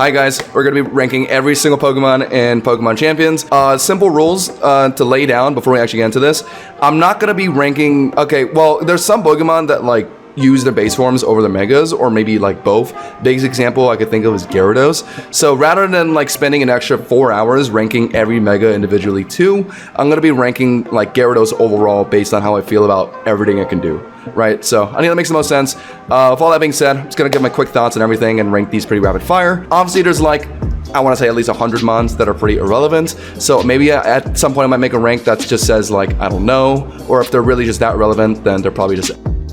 Hi guys, we're going to be ranking every single Pokemon in Pokemon Champions. Simple rules to lay down before we actually get into this. I'm not going to be ranking... Okay, well, there's some Pokemon that like use their base forms over the megas, or maybe like both. Biggest example I could think of is Gyarados. So rather than like spending an extra 4 hours ranking every mega individually too, I'm going to be ranking like Gyarados overall based on how I feel about everything it can do. Right, so I think that makes the most sense. With all that being said, I'm just gonna give my quick thoughts on everything and rank these pretty rapid fire. Obviously, there's like, I want to say at least 100 mons that are pretty irrelevant. So maybe at some point I might make a rank that just says like, I don't know, or if they're really just that relevant, then they're probably just,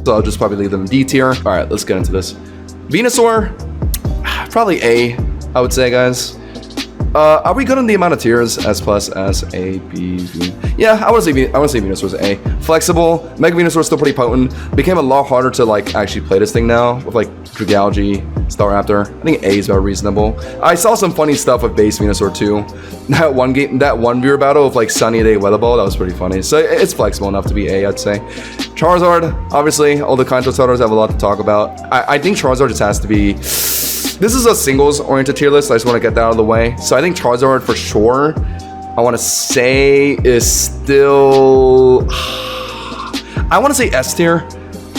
so I'll just probably leave them in D tier. All right, let's get into this. Venusaur, probably A, I would say, guys. Are we good on the amount of tiers? S plus, S, A, B, V. Yeah, I want to say Venusaur's A. Flexible. Mega Venusaur's still pretty potent. Became a lot harder to like actually play this thing now with like Dragalge, Staraptor. I think A is about reasonable. I saw some funny stuff with base Venusaur too. That one viewer battle of like Sunny Day Weather Ball, that was pretty funny. So it's flexible enough to be A, I'd say. Charizard, obviously, all the Kanto starters have a lot to talk about. I think Charizard just has to be. This is a singles-oriented tier list, so I just want to get that out of the way. So I think Charizard, for sure, I want to say is still... I want to say S tier,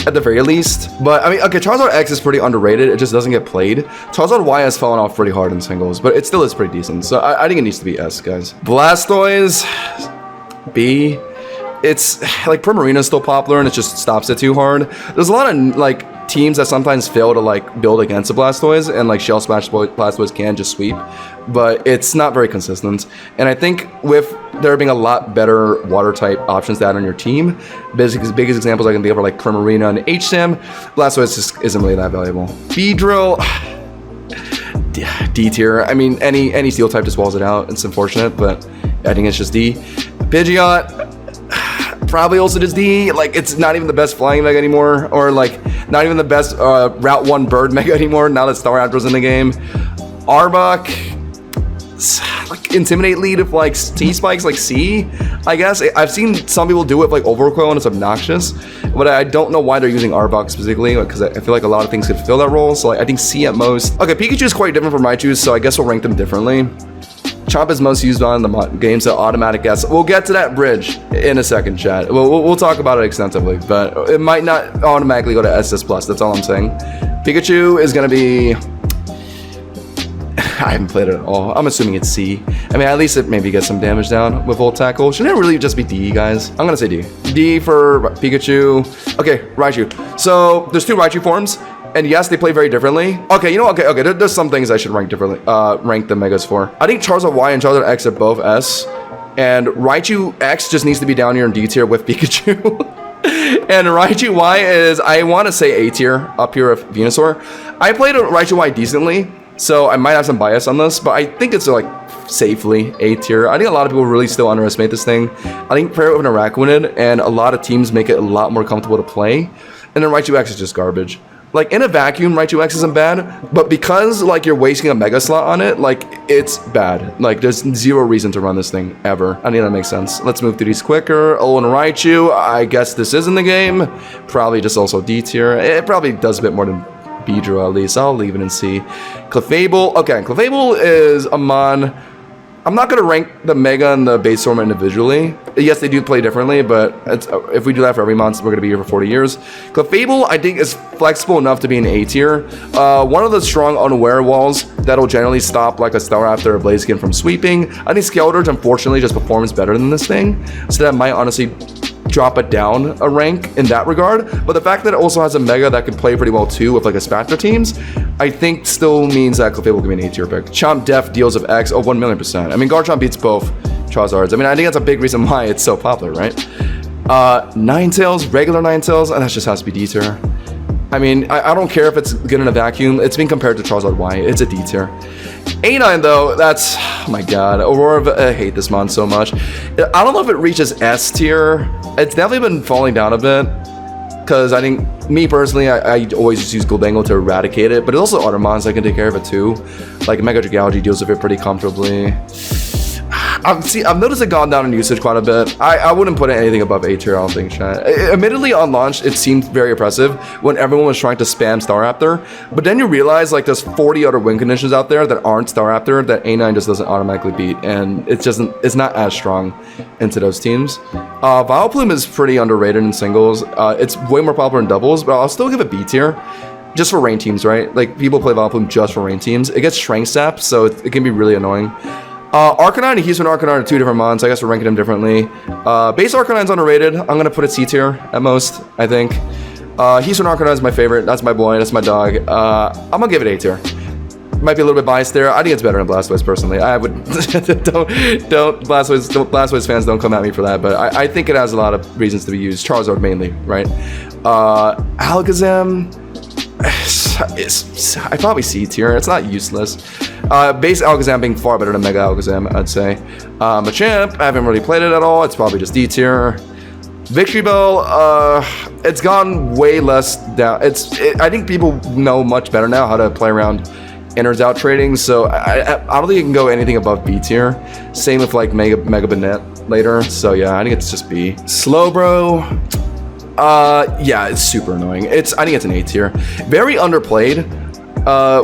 at the very least. But, I mean, okay, Charizard X is pretty underrated. It just doesn't get played. Charizard Y has fallen off pretty hard in singles, but it still is pretty decent. So I think it needs to be S, guys. Blastoise, B. It's, like, Primarina is still popular, and it just stops it too hard. There's a lot of, like... teams that sometimes fail to like build against a Blastoise, and like Shell Smash Blastoise can just sweep, but it's not very consistent. And I think with there being a lot better water type options to add on your team, biggest examples I can think of are like Primarina and HSAM, Blastoise just isn't really that valuable. Beedrill, D tier. I mean, any steel type just walls it out. It's unfortunate, but I think it's just D. Pidgeot, probably also just D. Like, it's not even the best flying mega anymore, or like not even the best Route 1 bird mega anymore now that Staraptor's in the game. Arbok, like Intimidate lead of like T-Spikes, like C, I guess. I've seen some people do it with like Overcoil and it's obnoxious, but I don't know why they're using Arbok specifically, because I feel like a lot of things could fill that role, so like, I think C at most. Okay, Pikachu is quite different from Raichu, so I guess we'll rank them differently. Chomp is most used on the game, so automatic guess. We'll get to that bridge in a second, chat. We'll talk about it extensively, but it might not automatically go to SS+, that's all I'm saying. Pikachu is gonna be... I haven't played it at all. I'm assuming it's C. I mean, at least it maybe gets some damage down with Volt Tackle. Shouldn't it really just be D, guys? I'm gonna say D. D for Pikachu. Okay, Raichu. So, there's two Raichu forms. And yes, they play very differently. Okay, you know, okay, there's some things I should rank differently, rank the megas for. I think Charizard Y and Charizard X are both S, and Raichu X just needs to be down here in D tier with Pikachu. And Raichu Y is, I want to say A tier, up here with Venusaur. I played Raichu Y decently, so I might have some bias on this, but I think it's like safely A tier. I think a lot of people really still underestimate this thing. I think pair it with an Araquanid, and a lot of teams make it a lot more comfortable to play, and then Raichu X is just garbage. Like, in a vacuum, Raichu X isn't bad, but because, like, you're wasting a Mega Slot on it, like, it's bad. Like, there's zero reason to run this thing, ever. I think that makes sense. Let's move through these quicker. Oh, and Raichu, I guess this is in the game. Probably just also D tier. It probably does a bit more than Beedrill, at least. I'll leave it in C. Clefable. Okay, Clefable is a mon... I'm not going to rank the Mega and the base form individually. Yes, they do play differently, but if we do that for every month, we're going to be here for 40 years. Clefable, I think, is flexible enough to be an A tier. One of the strong unaware walls that'll generally stop like a Staraptor or Blaziken from sweeping. I think Skeletor, unfortunately, just performs better than this thing. So that might honestly drop it down a rank in that regard, but the fact that it also has a Mega that can play pretty well too with like a Spectre teams, I think still means that Clefable can be an A tier pick. Chomp Def deals of X, 1,000,000%. I mean, Garchomp beats both Charizards. I mean, I think that's a big reason why it's so popular, right? Ninetales, regular Ninetales, and that just has to be D tier. I mean, I don't care if it's good in a vacuum. It's being compared to Charizard Y. It's a D tier. A9 though, that's, oh my god, Aurora, I hate this mon so much. I don't know if it reaches S tier. It's definitely been falling down a bit, because I think, me personally, I always just use Guldango to eradicate it, but there's also other mons that can take care of it too. Like Mega Dragalge deals with it pretty comfortably. I've noticed it gone down in usage quite a bit. I wouldn't put anything above A tier, I don't think, chat. Admittedly, on launch, it seemed very oppressive when everyone was trying to spam Staraptor, but then you realize like there's 40 other win conditions out there that aren't Staraptor that A9 just doesn't automatically beat, and it's not as strong into those teams. Vileplume is pretty underrated in singles. It's way more popular in doubles, but I'll still give it B tier. Just for rain teams, right? Like, people play Vileplume just for rain teams. It gets strength sap, so it can be really annoying. Arcanine and Houston Arcanine are two different mons. I guess we're ranking them differently. Base Arcanine's underrated. I'm gonna put it C tier at most, I think. Houston Arcanine is my favorite. That's my boy. That's my dog. I'm gonna give it A tier. Might be a little bit biased there. I think it's better than Blastoise, personally. I would don't Blastoise fans don't come at me for that, but I think it has a lot of reasons to be used. Charizard mainly, right? Alakazam. I probably C tier. It's not useless. Base Alakazam being far better than Mega Alakazam, I'd say. Machamp, I haven't really played it at all. It's probably just D tier. Victory Bell, it's gone way less down. I think people know much better now how to play around inners out trading, so I don't think you can go anything above B tier. Same with like Mega Banette later. So yeah, I think it's just B. Slowbro. Yeah, it's super annoying. I think it's an A tier. Very underplayed,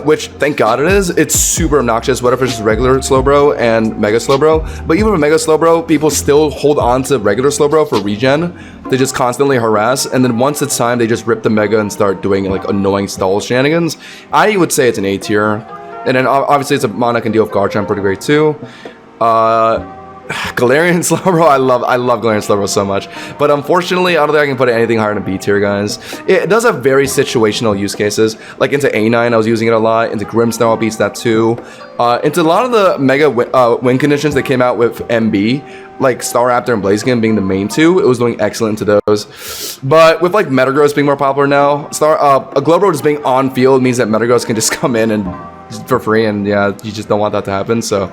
which thank God it is. It's super obnoxious. What if it's just regular Slowbro and Mega Slowbro? But even with Mega Slowbro, people still hold on to regular Slowbro for regen. They just constantly harass, and then once it's time, they just rip the Mega and start doing like annoying stall shenanigans. I would say it's an A tier. And then obviously it's a mon that can deal with Garchomp pretty great too. Galarian Slowbro, I love Galarian Slowbro so much, but unfortunately, I don't think I can put anything higher than B tier, guys. It does have very situational use cases, like into A9, I was using it a lot, into Grimmsnarl, I'll beat that too, into a lot of the Mega win conditions that came out with MB, like Staraptor and Blaziken being the main two, it was doing excellent to those. But with like Metagross being more popular now, a Glowbro just being on field means that Metagross can just come in and for free, and yeah, you just don't want that to happen, so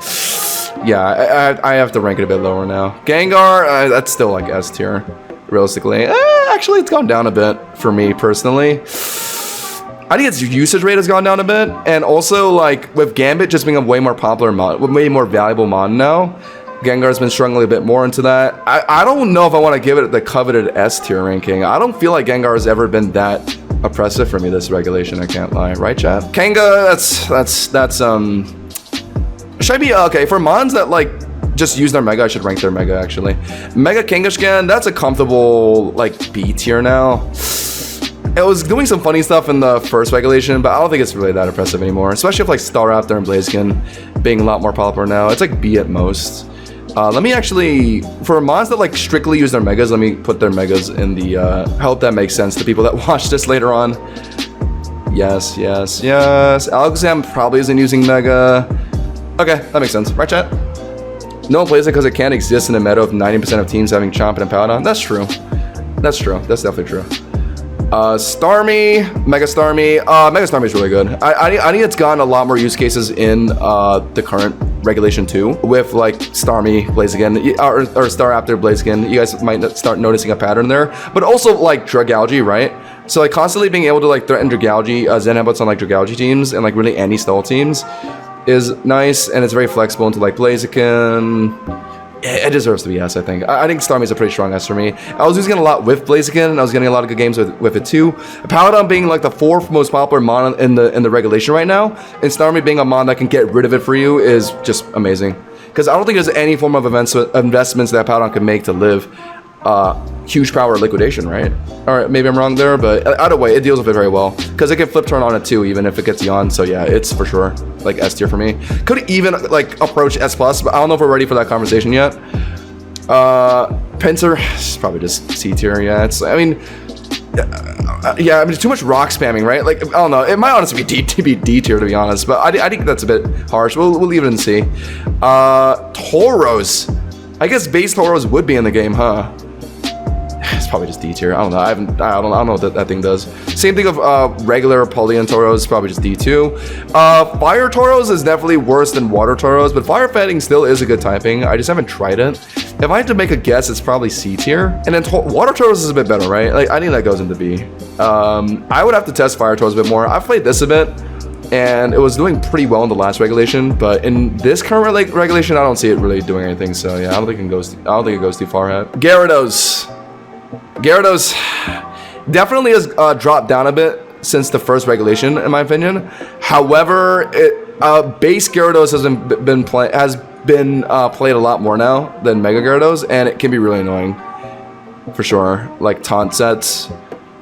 yeah, I have to rank it a bit lower now. Gengar, that's still like S tier, realistically. Actually, it's gone down a bit for me personally. I think its usage rate has gone down a bit, and also like with Gambit just being a way more popular mod, way more valuable mod now, Gengar's been struggling a bit more into that. I don't know if I want to give it the coveted S tier ranking. I don't feel like Gengar has ever been that oppressive for me this regulation, I can't lie. Right, chat? Kanga, that's should I be okay for mons that like just use their Mega? I should rank their Mega actually. Mega Kangaskhan, that's a comfortable like B tier now. It was doing some funny stuff in the first regulation, but I don't think it's really that impressive anymore. Especially with like Staraptor and Blaziken being a lot more popular now. It's like B at most. Let me actually, for mons that like strictly use their Megas, let me put their Megas in the hope that makes sense to people that watch this later on. Yes. Alakazam probably isn't using Mega. Okay, that makes sense. Right, chat? No one plays it because it can't exist in a meta with 90% of teams having Chomp and Powdon. That's true. That's definitely true. Starmie, Mega Starmie. Mega Starmie is really good. I think it's gotten a lot more use cases in the current regulation too, with like Starmie, Blaziken, or Staraptor, Blaziken. You guys might start noticing a pattern there. But also like Dragalge, right? So like constantly being able to like threaten Dragalge, Zen headbutts on like Dragalge teams and like really any stall teams is nice, and it's very flexible into like Blaziken. It deserves to be S, I think. I think Starmie's a pretty strong S for me. I was using it a lot with Blaziken, and I was getting a lot of good games with it too. Powdon being like the 4th most popular mon in the regulation right now, and Starmie being a mon that can get rid of it for you is just amazing. Because I don't think there's any form of investments that Powdon can make to live huge power liquidation, right? Alright, maybe I'm wrong there, but either way, it deals with it very well. Because it can flip turn on it too, even if it gets yawn. So yeah, it's for sure like S tier for me. Could even like approach S+, but I don't know if we're ready for that conversation yet. Pinsir, it's probably just C tier, yeah. I mean, too much rock spamming, right? Like, I don't know. It might honestly be D tier, to be honest, but I think that's a bit harsh. We'll leave it in C. Tauros. I guess base Tauros would be in the game, huh? It's probably just D tier. I don't know. I don't know what that thing does. Same thing of regular Polian Tauros, probably just D2. Fire Tauros is definitely worse than Water Tauros, but Fire Fighting still is a good typing. I just haven't tried it. If I had to make a guess, it's probably C tier. And then Water Tauros is a bit better, right? Like, I think that goes into B. I would have to test Fire Tauros a bit more. I've played this a bit, and it was doing pretty well in the last regulation, but in this current regulation, I don't see it really doing anything. So yeah, I don't think it goes too far yet. Gyarados definitely has dropped down a bit since the first regulation, in my opinion. However, base Gyarados has been played a lot more now than Mega Gyarados, and it can be really annoying for sure. Like taunt sets.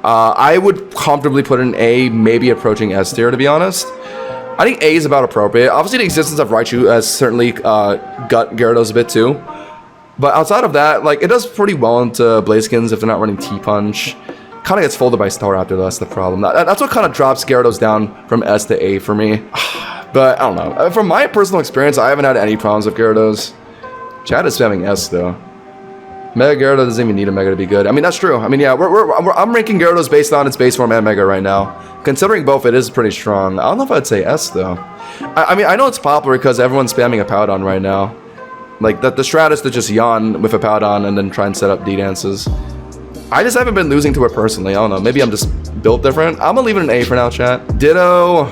I would comfortably put an A, maybe approaching S tier, to be honest. I think A is about appropriate. Obviously, the existence of Raichu has certainly gut Gyarados a bit too. But outside of that, like, it does pretty well into Blazekins if they're not running T-Punch. Kind of gets folded by Staraptor, though, that's the problem. That's what kind of drops Gyarados down from S to A for me. But, I don't know. From my personal experience, I haven't had any problems with Gyarados. Chad is spamming S, though. Mega Gyarados doesn't even need a Mega to be good. I mean, that's true. I mean, yeah, I'm ranking Gyarados based on its base form and Mega right now. Considering both, it is pretty strong. I don't know if I'd say S, though. I mean, I know it's popular because everyone's spamming a Powdon right now. Like, the strat is to just yawn with a Powdon and then try and set up D-dances. I just haven't been losing to it personally. I don't know. Maybe I'm just built different. I'm gonna leave it an A for now, chat. Ditto.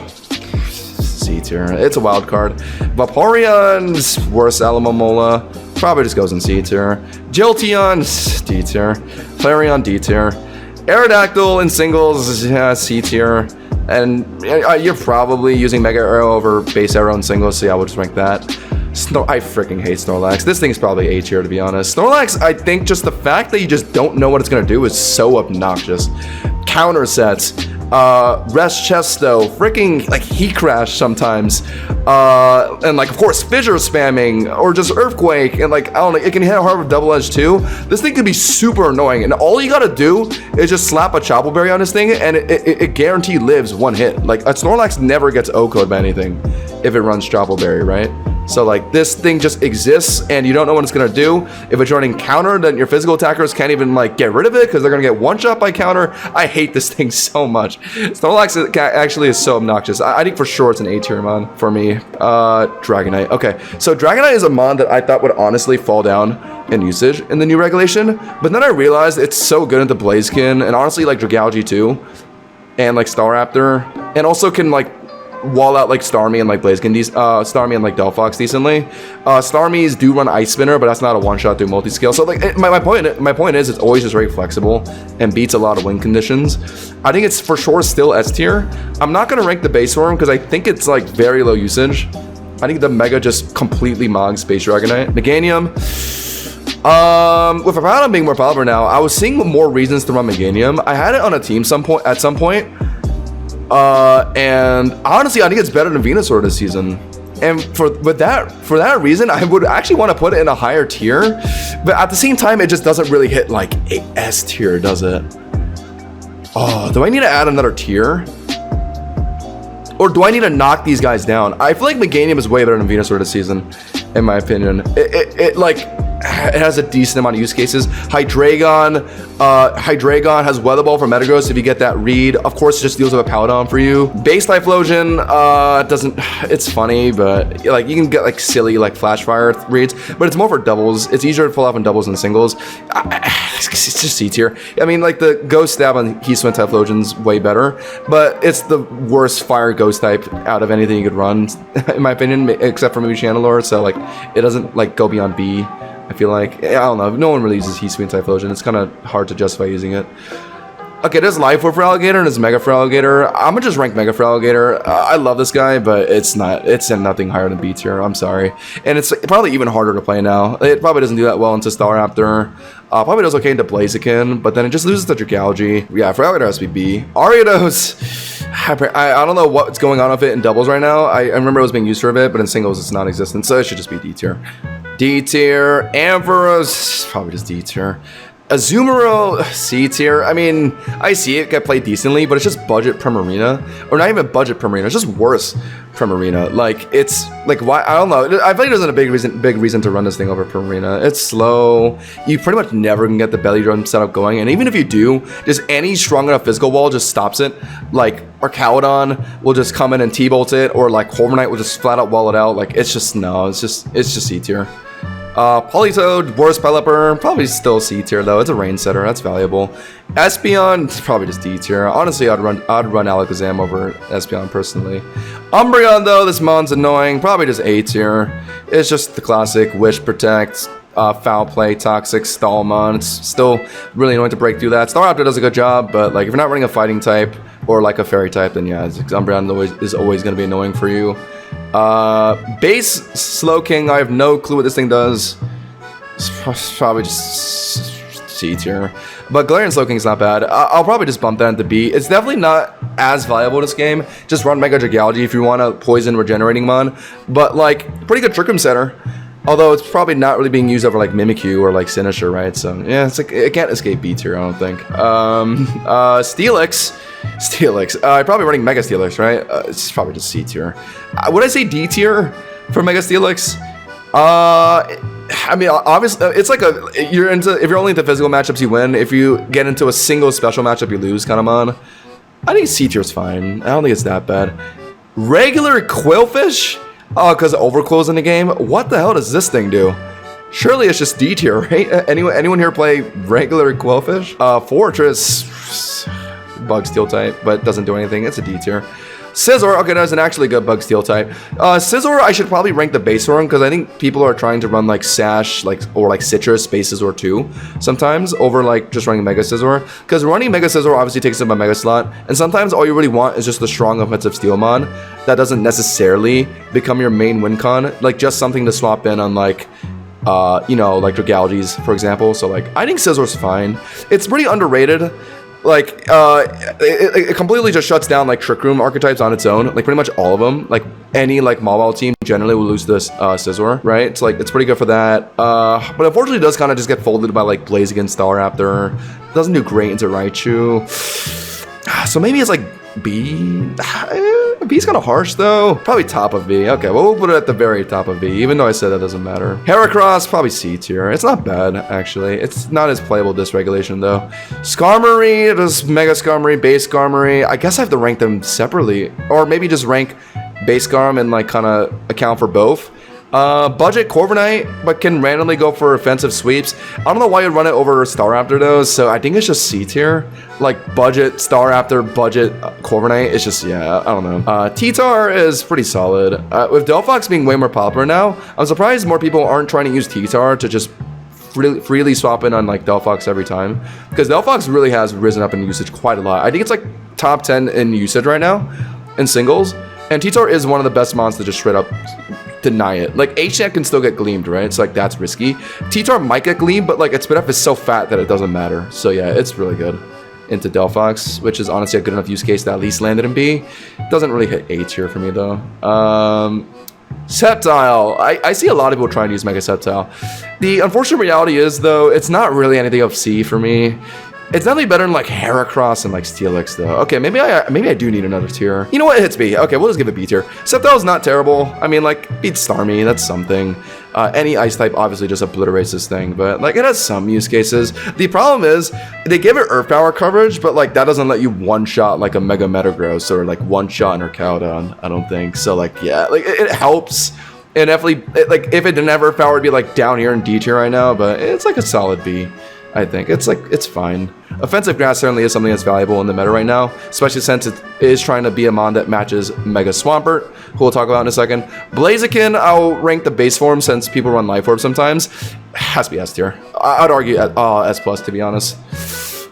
C tier. It's a wild card. Vaporeon's worse. Alamomola probably just goes in C tier. Jolteon, D tier. Flareon, D tier. Aerodactyl in singles, yeah, C tier. And you're probably using Mega Arrow over Base Arrow in singles, so yeah, I would just rank that. I freaking hate Snorlax. This thing's probably A tier, to be honest. Snorlax, I think just the fact that you just don't know what it's gonna do is so obnoxious. Counter sets, Rest Chesto, freaking like Heat Crash sometimes, and like of course Fissure spamming or just Earthquake, and like I don't know, it can hit hard with Double Edge too. This thing can be super annoying, and all you gotta do is just slap a Chople Berry on this thing, and it guaranteed lives one hit. Like a Snorlax never gets O-code by anything if it runs Chople Berry, right? So like this thing just exists and you don't know what it's gonna do. If it's running counter, then your physical attackers can't even like get rid of it because they're gonna get one shot by counter. I hate this thing so much. Snorlax actually is so obnoxious. I think for sure it's an A tier mon for me. Dragonite. Okay, so Dragonite is a mon that I thought would honestly fall down in usage in the new regulation, but then I realized it's so good into Blaziken and honestly like Dragalge too, and like Staraptor, and also can like wall out like Starmie and like Blaziken, Starmie and like Delphox decently. Starmies do run Ice Spinner, but that's not a one-shot through multi-scale. So like my point is it's always just very flexible and beats a lot of wind conditions. I think it's for sure still S tier. I'm not gonna rank the base form because I think it's like very low usage. I think the Mega just completely mogs Space Dragonite. Meganium. With Powdon being more popular now, I was seeing more reasons to run Meganium. I had it on a team at some point. And honestly, I think it's better than Venusaur this season. And for that reason, I would actually want to put it in a higher tier. But at the same time, it just doesn't really hit like a S tier, does it? Oh, do I need to add another tier? Or do I need to knock these guys down? I feel like Meganium is way better than Venusaur this season, in my opinion. It has a decent amount of use cases. Hydreigon has Weather Ball for Metagross if you get that read. Of course, it just deals with a Powdon for you. Base Typhlosion doesn't. It's funny, but like you can get like silly like Flash Fire reads, but it's more for doubles. It's easier to pull off in doubles than singles. It's just C tier. I mean, like the Ghost Stab on Heat Swing Typhlosion's way better, but it's the worst Fire Ghost type out of anything you could run, in my opinion, except for maybe Chandelure. So like, it doesn't like go beyond B. I feel like, I don't know, no one really uses Heat Swing Typhlosion. It's kind of hard to justify using it. Okay, there's Life Orb for Alligator and there's Mega for Alligator. I'm gonna just rank Mega for Alligator. I love this guy, but it's in nothing higher than B tier. I'm sorry. And it's probably even harder to play now. It probably doesn't do that well into Staraptor. Probably does okay into Blaziken, but then it just loses to Dragalge. Yeah, for Alligator it has to be B. Ariados, I don't know what's going on with it in doubles right now. I remember it was being used for a bit, but in singles it's non-existent, so it should just be D tier. D tier. Ampharos, probably just D tier. Azumarill, C tier. I mean, I see it get played decently, but it's just budget Primarina. Or not even budget Primarina, it's just worse Primarina. Like, it's, like, why? I don't know. I feel like there's a big reason to run this thing over Primarina. It's slow. You pretty much never can get the belly drum setup going, and even if you do, just any strong enough physical wall just stops it. Like, Archaudon will just come in and T-bolt it, or like Hormonite will just flat out wall it out. Like, it's just, no, it's just C tier. Politoed, worst Pelipper, probably still C tier though. It's a rain setter, that's valuable. Espeon, probably just D tier. Honestly, I'd run Alakazam over Espeon personally. Umbreon though, this mon's annoying, probably just A tier. It's just the classic Wish Protect, Foul Play, Toxic, Stallmon. It's still really annoying to break through that. Staraptor does a good job, but like if you're not running a fighting type or like a fairy type, then yeah, Umbreon is always going to be annoying for you. Base Slowking, I have no clue what this thing does. It's probably just C tier. But Galarian Slowking is not bad. I'll probably just bump that into B. It's definitely not as valuable in this game. Just run Mega Dragalge if you want a poison regenerating mon. But like, pretty good Trick Room setter. Although it's probably not really being used over like Mimikyu or like Sinistcha, right? So yeah, it's like it can't escape B tier, I don't think. Steelix. I'm probably running Mega Steelix, right? It's probably just C tier. Would I say D tier for Mega Steelix? I mean, obviously, it's like if you're only into physical matchups, you win. If you get into a single special matchup, you lose, kind of mon. I think C tier's fine. I don't think it's that bad. Regular Quillfish? Oh, because Overclose in the game? What the hell does this thing do? Surely it's just D tier, right? Anyone here play regular Quillfish? Fortress, Bug Steel type, but doesn't do anything. It's a D tier. Scizor, okay, that's an actually good Bug Steel type. Scizor, I should probably rank the base form because I think people are trying to run like Sash, or Citrus, Base Scizor 2 sometimes over like just running Mega Scizor. Because running Mega Scizor obviously takes up a Mega slot, and sometimes all you really want is just the strong offensive Steelmon that doesn't necessarily become your main win con. Like just something to swap in on like like Dragalge's, for example. So like I think Scizor's fine. It's pretty underrated. Like it completely just shuts down like Trick Room archetypes on its own. Like pretty much all of them. Like any like Mawile team generally will lose this Scizor, right? It's like it's pretty good for that. But unfortunately it does kind of just get folded by like Blaziken, Staraptor. Doesn't do great into Raichu. So maybe it's like B. B's kind of harsh though. Probably top of B. Okay, well we'll put it at the very top of B, even though I said that doesn't matter. Heracross, probably C tier. It's not bad, actually. It's not as playable dysregulation though. Skarmory, just Mega Skarmory, Base Skarmory. I guess I have to rank them separately. Or maybe just rank Base Skarm and like kind of account for both. Budget Corviknight, but can randomly go for offensive sweeps. I don't know why you'd run it over Staraptor though, so I think it's just C tier. Like budget Staraptor, budget Corviknight, it's just, yeah, I don't know. T-Tar is pretty solid. With Delphox being way more popular now, I'm surprised more people aren't trying to use T-Tar to just freely swap in on like Delphox every time. Because Delphox really has risen up in usage quite a lot. I think it's like top 10 in usage right now, in singles. And T-Tar is one of the best mons to just straight up deny it. Like H-Net can still get gleamed, right? It's like that's risky. T-Tar might get gleamed, but like its spit up is so fat that it doesn't matter. So yeah, it's really good into Delphox, which is honestly a good enough use case that at least landed in B. Doesn't really hit A tier for me though. Sceptile. I see a lot of people trying to use Mega Sceptile. The unfortunate reality is though, it's not really anything of C for me. It's definitely better than like Heracross and like Steelix though. Okay, maybe I do need another tier. You know what? It hits B. Okay, we'll just give it B tier. Sceptile's not terrible. I mean, like beats Starmie. That's something. Any ice type obviously just obliterates this thing, but like it has some use cases. The problem is they give it Earth Power coverage, but like that doesn't let you one shot like a Mega Metagross or like one shot in her Cowdown. I don't think so. Like yeah, like it helps. And definitely, like if it didn't have Earth Power, it'd be like down here in D tier right now. But it's like a solid B. I think it's fine. Offensive Grass certainly is something that's valuable in the meta right now, especially since it is trying to be a mon that matches Mega Swampert, who we'll talk about in a second. Blaziken, I'll rank the base form since people run Life Orb sometimes. Has to be S tier. I'd argue S plus to be honest.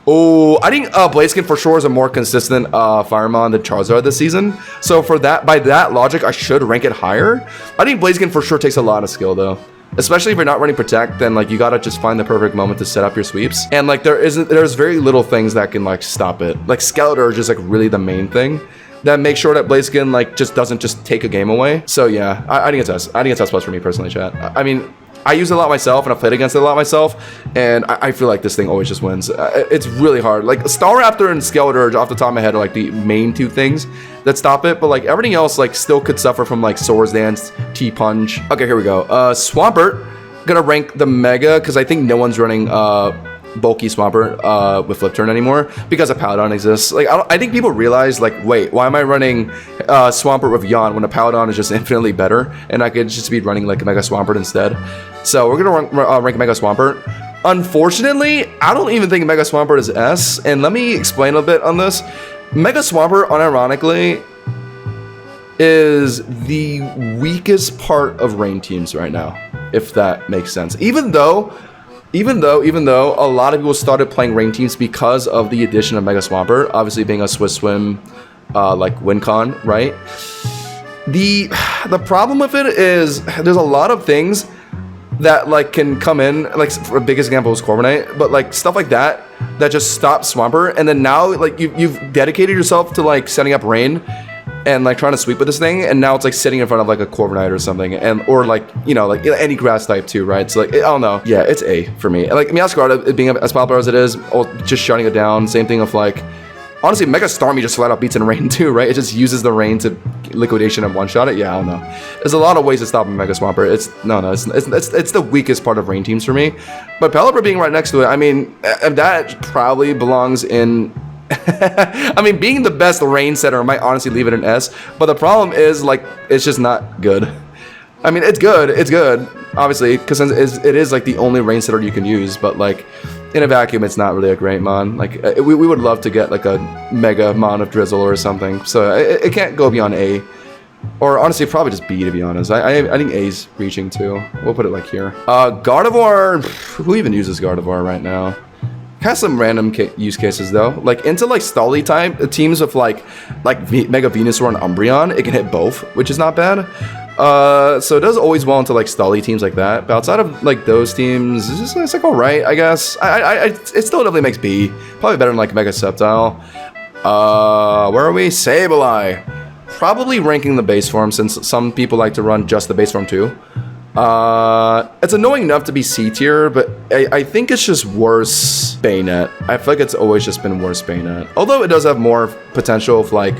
Oh, I think Blaziken for sure is a more consistent Firemon than Charizard this season. So for that, by that logic, I should rank it higher. I think Blaziken for sure takes a lot of skill though. Especially if you're not running Protect, then like you gotta just find the perfect moment to set up your sweeps. And like there's very little things that can like stop it. Like Skeletor is just like really the main thing that makes sure that Blaziken like just doesn't just take a game away. So yeah, I think it's S. I think it's S plus for me personally, chat. I mean, I use it a lot myself and I've played against it a lot myself, and I feel like this thing always just wins. It's really hard. Like Staraptor and Skeletor off the top of my head are like the main two things that stop it, but like everything else like still could suffer from like Swords Dance, T-Punch. Okay, here we go. Swampert, gonna rank the Mega because I think no one's running bulky Swampert with Flip Turn anymore because a Paladon exists. Like I think people realize like, wait, why am I running Swampert with Yawn when a Paladon is just infinitely better, and I could just be running like a Mega Swampert instead. So we're gonna rank Mega Swampert. Unfortunately, I don't even think Mega Swampert is S, and let me explain a bit on this. Mega Swampert, unironically, is the weakest part of rain teams right now, if that makes sense. Even though a lot of people started playing rain teams because of the addition of Mega Swampert, obviously being a Swiss Swim, like WinCon, right? The problem with it is there's a lot of things that like can come in, like for the biggest example is Corviknight, but like stuff like that just stops Swampert, and then now like you've dedicated yourself to like setting up rain and like trying to sweep with this thing, and now it's like sitting in front of like a Corviknight or something, and or like, you know, like any grass type too, right? So like I don't know, yeah, it's A for me. And like Meowscarada being as popular as it is, just shutting it down. Same thing with like, honestly, Mega Starmie just flat out beats in rain too, right? It just uses the rain to liquidation and one shot it. Yeah, I don't know. There's a lot of ways to stop Mega Swampert. It's the weakest part of rain teams for me. But Pelipper being right next to it, I mean, that probably belongs in. I mean, being the best rain setter might honestly leave it an S, but the problem is like it's just not good. I mean, it's good, obviously, because it is like the only rain setter you can use, but like in a vacuum, it's not really a great mon. Like we would love to get like a mega mon of Drizzle or something, so it can't go beyond A, or honestly probably just B, to be honest. I think A's reaching too. We'll put it like here. Gardevoir, who even uses Gardevoir right now? Has some random use cases though, like into like Stally type teams with like Mega Venusaur and Umbreon, it can hit both, which is not bad. So it does always well into like Stally teams like that, but outside of like those teams, it's like alright, I guess. It still definitely makes B, probably better than like Mega Sceptile. Where are we? Sableye, probably ranking the base form, since some people like to run just the base form too. It's annoying enough to be C tier, but I think it's just worse Bayonet. I feel like it's always just been worse Bayonet. Although it does have more potential of like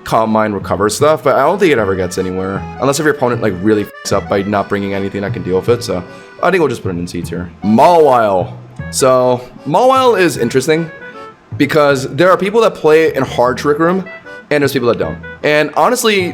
Calm Mind recover stuff, but I don't think it ever gets anywhere. Unless if your opponent like really f***s up by not bringing anything that can deal with it, so I think we'll just put it in C tier. Mawile. So, Mawile is interesting because there are people that play it in hard Trick Room, and there's people that don't. And honestly,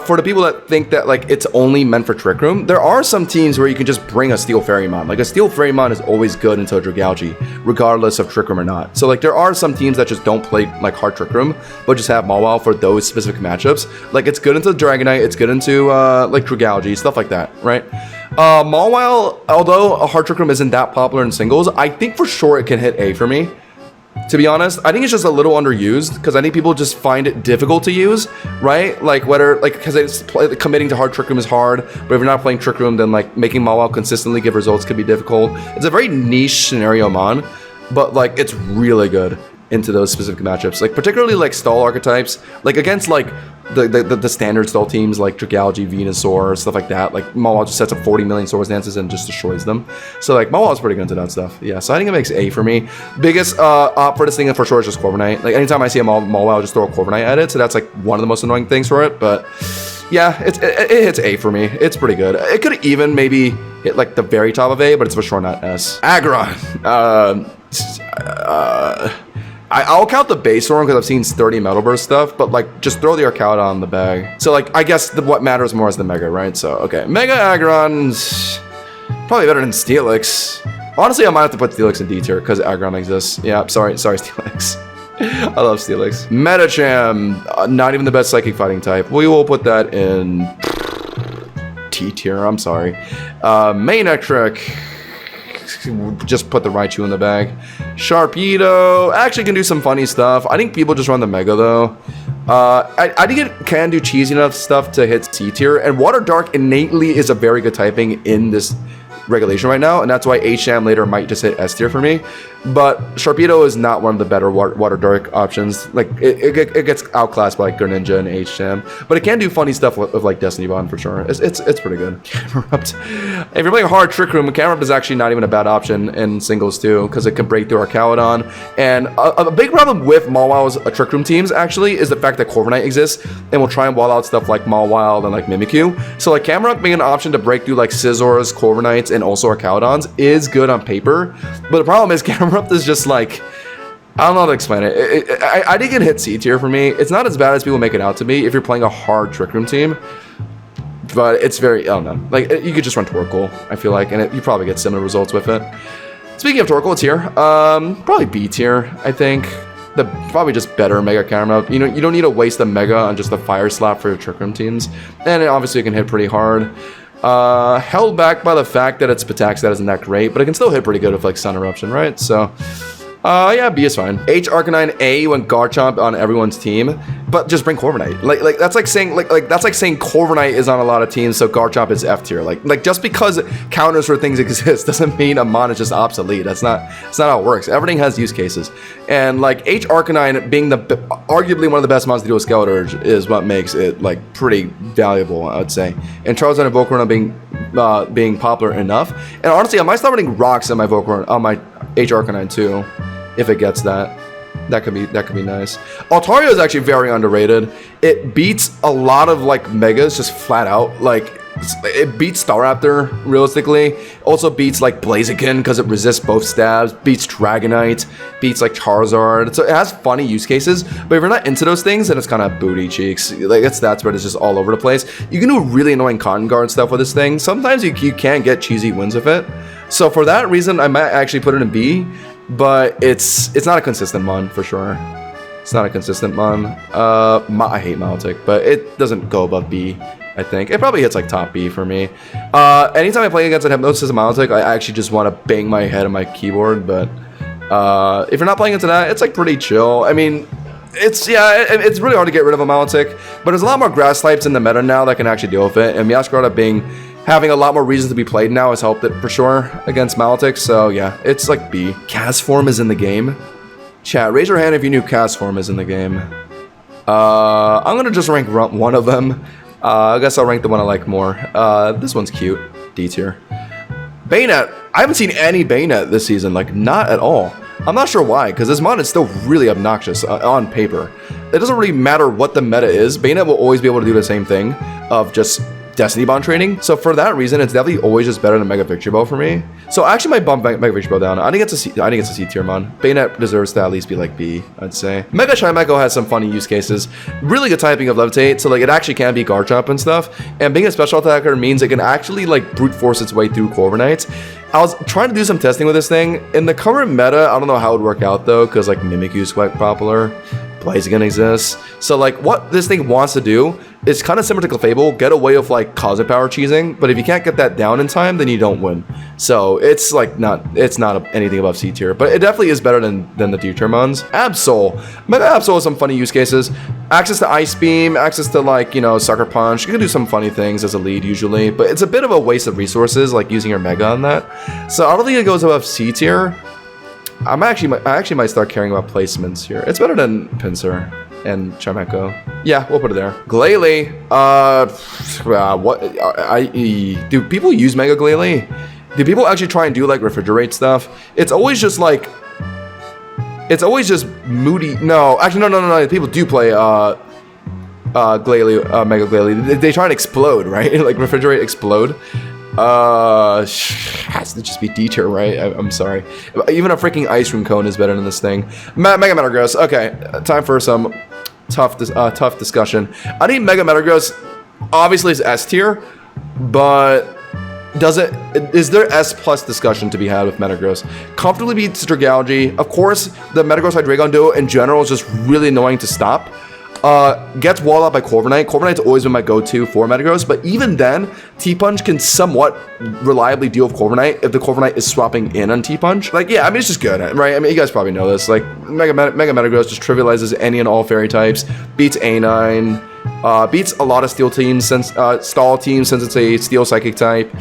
for the people that think that like it's only meant for Trick Room, there are some teams where you can just bring a Steel Fairymon. Like a Steel Fairymon is always good until Dragalge, regardless of Trick Room or not. So like there are some teams that just don't play like hard Trick Room, but just have Mawile for those specific matchups. Like it's good into Dragonite, it's good into like Dragalge, stuff like that, right? Mawile, although a hard Trick Room isn't that popular in singles, I think for sure it can hit A for me. To be honest, I think it's just a little underused because I think people just find it difficult to use, right? Like whether, like, because committing to hard Trick Room is hard, but if you're not playing Trick Room, then like making Mawile consistently give results could be difficult. It's a very niche scenario mon, but like it's really good into those specific matchups, like particularly like stall archetypes, like against like the standard stall teams like Dragalge, Venusaur, stuff like that. Like Mawile just sets up 40 million Swords Dances and just destroys them. So like Mawile is pretty good into that stuff. Yeah, so I think it makes A for me. Biggest op for this thing for sure is just Corviknight. Like anytime I see a Mawile, I'll just throw a Corviknight at it. So that's like one of the most annoying things for it. But yeah, it hits A for me. It's pretty good. It could even maybe hit like the very top of A, but it's for sure not S. Aggron. I'll count the base form because I've seen sturdy Metal Burst stuff, but like just throw the Arcada on the bag. So like I guess what matters more is the Mega, right? So okay, Mega Aggron's probably better than Steelix. Honestly, I might have to put Steelix in D tier because Aggron exists. Yeah, sorry Steelix. I love Steelix. Metacham, not even the best Psychic Fighting type. We will put that in T tier. I'm sorry. Manectric. Just put the Raichu in the bag. Sharpedo actually can do some funny stuff. I think people just run the Mega though. I think it can do cheesy enough stuff to hit C tier, and Water Dark innately is a very good typing in this regulation right now, and that's why H-Jam later might just hit S tier for me. But Sharpedo is not one of the better Water Dark options. Like it gets outclassed by like Greninja and H-Jam, but it can do funny stuff with like Destiny Bond for sure. It's pretty good. Camerupt. If you're playing hard Trick Room, Camerupt is actually not even a bad option in singles too, because it can break through our Caladon. And a big problem with Mawile's Trick Room teams actually is the fact that Corviknight exists and will try and wall out stuff like Mawile and like Mimikyu. So like Camerupt being an option to break through like Scizors, Corviknights, and also our Caladons is good on paper, but the problem is Camerupt is just like I don't know how to explain it. I think it hit C tier for me. It's not as bad as people make it out to be if you're playing a hard Trick Room team. But it's very, I don't know. Like, you could just run Torkoal, I feel like, and you probably get similar results with it. Speaking of Torkoal, it's here. Probably B tier, I think. Probably just better Mega Camera. You know, you don't need to waste the Mega on just the Fire Slap for your Trick Room teams. And obviously it can hit pretty hard. Held back by the fact that its attack stat isn't that great, but it can still hit pretty good with like Sun Eruption, right? So, yeah, B is fine. H Arcanine A when Garchomp on everyone's team, but just bring Corviknight. Like that's like saying that's like saying Corviknight is on a lot of teams, so Garchomp is F tier. Like just because counters for things exist doesn't mean a mon is just obsolete. That's not how it works. Everything has use cases, and like H Arcanine being arguably one of the best mons to deal with Skeleturge is what makes it like pretty valuable, I would say. And Charizard and Volcarona being popular enough. And honestly, I might start running rocks on my Volcarona on my H Arcanine too. If it gets that could be nice. Altaria is actually very underrated. It beats a lot of like megas just flat out. Like it beats Staraptor realistically. Also beats like Blaziken because it resists both stabs. Beats Dragonite. Beats like Charizard. So it has funny use cases. But if you're not into those things, then it's kind of booty cheeks. Like its stat spread is just all over the place. You can do really annoying Cotton Guard stuff with this thing. Sometimes you can get cheesy wins with it. So for that reason, I might actually put it in B. But it's not a consistent mon for sure. It's not a consistent mon. I hate Milotic, but it doesn't go above B. I think it probably hits like top B for me. Anytime I play against a Hypnosis and Milotic, I actually just want to bang my head on my keyboard. But if you're not playing into that, it's like pretty chill. I mean, it's really hard to get rid of a Milotic, but there's a lot more grass types in the meta now that can actually deal with it. And Meowscarada having a lot more reasons to be played now has helped it for sure against Milotic. So yeah, it's like B. Castform is in the game. Chat, raise your hand if you knew Castform is in the game. I'm gonna just rank one of them. I guess I'll rank the one I like more. This one's cute. D tier. Bayonet. I haven't seen any Bayonet this season. Like, not at all. I'm not sure why, because this mon is still really obnoxious on paper. It doesn't really matter what the meta is. Bayonet will always be able to do the same thing of just Destiny Bond training. So for that reason, it's definitely always just better than Mega Victory Ball for me. So I actually might bump Mega Victory Ball down. I think it's a C tier mon. Bayonet deserves to at least be like B, I'd say. Mega Chimecho has some funny use cases. Really good typing of Levitate, so like it actually can be Garchomp and stuff. And being a special attacker means it can actually like brute force its way through Corviknight. I was trying to do some testing with this thing. In the current meta, I don't know how it would work out though, because like Mimikyu is quite popular. Blaziken exists. So like what this thing wants to do is kind of similar to Clefable, get away with like Cosmic Power cheesing, but if you can't get that down in time, then you don't win. So it's like not anything above C tier, but it definitely is better than the D tier mons. Absol. Mega Absol has some funny use cases. Access to Ice Beam, access to like, you know, Sucker Punch. You can do some funny things as a lead usually, but it's a bit of a waste of resources like using your Mega on that. So I don't think it goes above C tier. I actually might start caring about placements here. It's better than Pinsir and Chimecho. Yeah, we'll put it there. Glalie. Do people use Mega Glalie? Do people actually try and do like refrigerate stuff? It's always just like, it's always just moody. No, actually, no. People do play Glalie, Mega Glalie. They try and explode, right? Like refrigerate, explode. Has to just be D tier, right? I'm sorry. Even a freaking ice cream cone is better than this thing. Mega Metagross. Okay, time for some tough discussion. I think Mega Metagross obviously is S tier, but is there S plus discussion to be had with Metagross? Comfortably beats Dragalge. Of course, the Metagross Hydreigon duo in general is just really annoying to stop. Gets walled out by Corviknight. Corviknight's always been my go-to for Metagross, but even then, T-Punch can somewhat reliably deal with Corviknight if the Corviknight is swapping in on T-Punch. Like, yeah, I mean, it's just good, right? I mean, you guys probably know this. Like, Mega Metagross just trivializes any and all fairy types, beats A9, beats a lot of stall teams since it's a steel psychic type.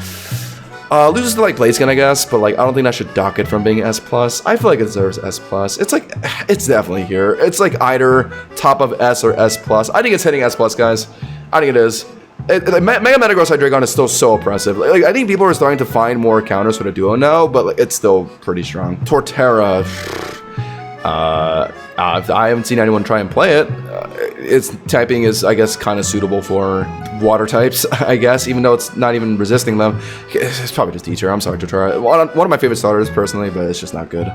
Loses to like Blaziken, I guess, but like I don't think that should dock it from being S+. I feel like it deserves S+. It's like, it's definitely here. It's like either top of S or S+. I think it's hitting S+, guys. I think it is. Mega Metagross Hydreigon is still so oppressive. Like I think people are starting to find more counters for the duo now, but like, it's still pretty strong. Torterra. I haven't seen anyone try and play it. Its typing is, I guess, kind of suitable for water types, I guess, even though it's not even resisting them. It's probably just D-tier. I'm sorry to try. One of my favorite starters, personally, but it's just not good.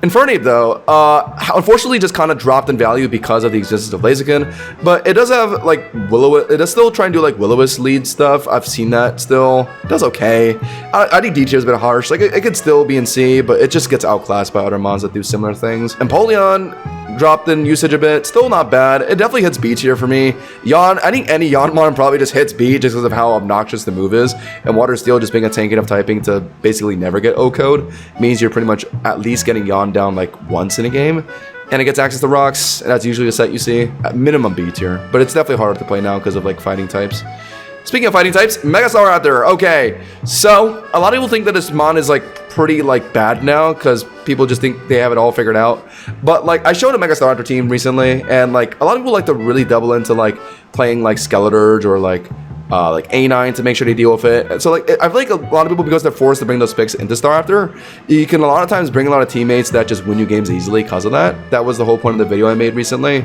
Infernape, though, unfortunately just kind of dropped in value because of the existence of Blaziken, but it does have, like, it does still try and do, like, Will-O-Wisp lead stuff. I've seen that still. It does okay. I think D-tier is a bit harsh. Like, it could still be in C, but it just gets outclassed by other mons that do similar things. Empoleon dropped in usage a bit. Still not bad. It definitely hits B tier for me. Yawn, I think any Yawn mon probably just hits B just because of how obnoxious the move is. And Water Steel just being a tank enough typing to basically never get O-code means you're pretty much at least getting Yawn down like once in a game. And it gets access to rocks, and that's usually a set you see. At minimum B tier. But it's definitely harder to play now because of like fighting types. Speaking of fighting types, Mega Staraptor. Okay, so a lot of people think that this mon is like pretty like bad now because people just think they have it all figured out. But like I showed a Mega Staraptor team recently, and like a lot of people like to really double into like playing like Skeleturge or like A9 to make sure they deal with it. So like I feel like a lot of people, because they're forced to bring those picks into Staraptor, you can a lot of times bring a lot of teammates that just win you games easily because of that. That was the whole point of the video I made recently.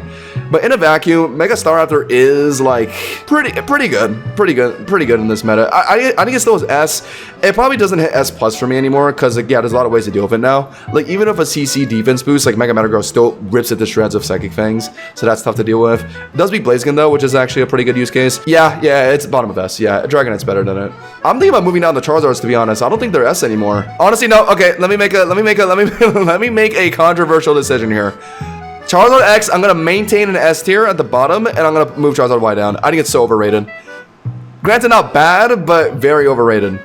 But in a vacuum, Mega Staraptor is like pretty good in this meta. I think it still is S. It probably doesn't hit S plus for me anymore because like, yeah, there's a lot of ways to deal with it now. Like even if a CC defense boost, like Mega Metagross still rips it to shreds of Psychic Fangs, so that's tough to deal with. It does beat Blaziken though, which is actually a pretty good use case. Yeah, it's bottom of S. Yeah, Dragonite's better than it. I'm thinking about moving down the Charizards, to be honest. I don't think they're S anymore. Honestly, no. Okay, let me make a controversial decision here. Charizard X, I'm gonna maintain an S tier at the bottom, and I'm gonna move Charizard Y down. I think it's so overrated. Granted, not bad, but very overrated.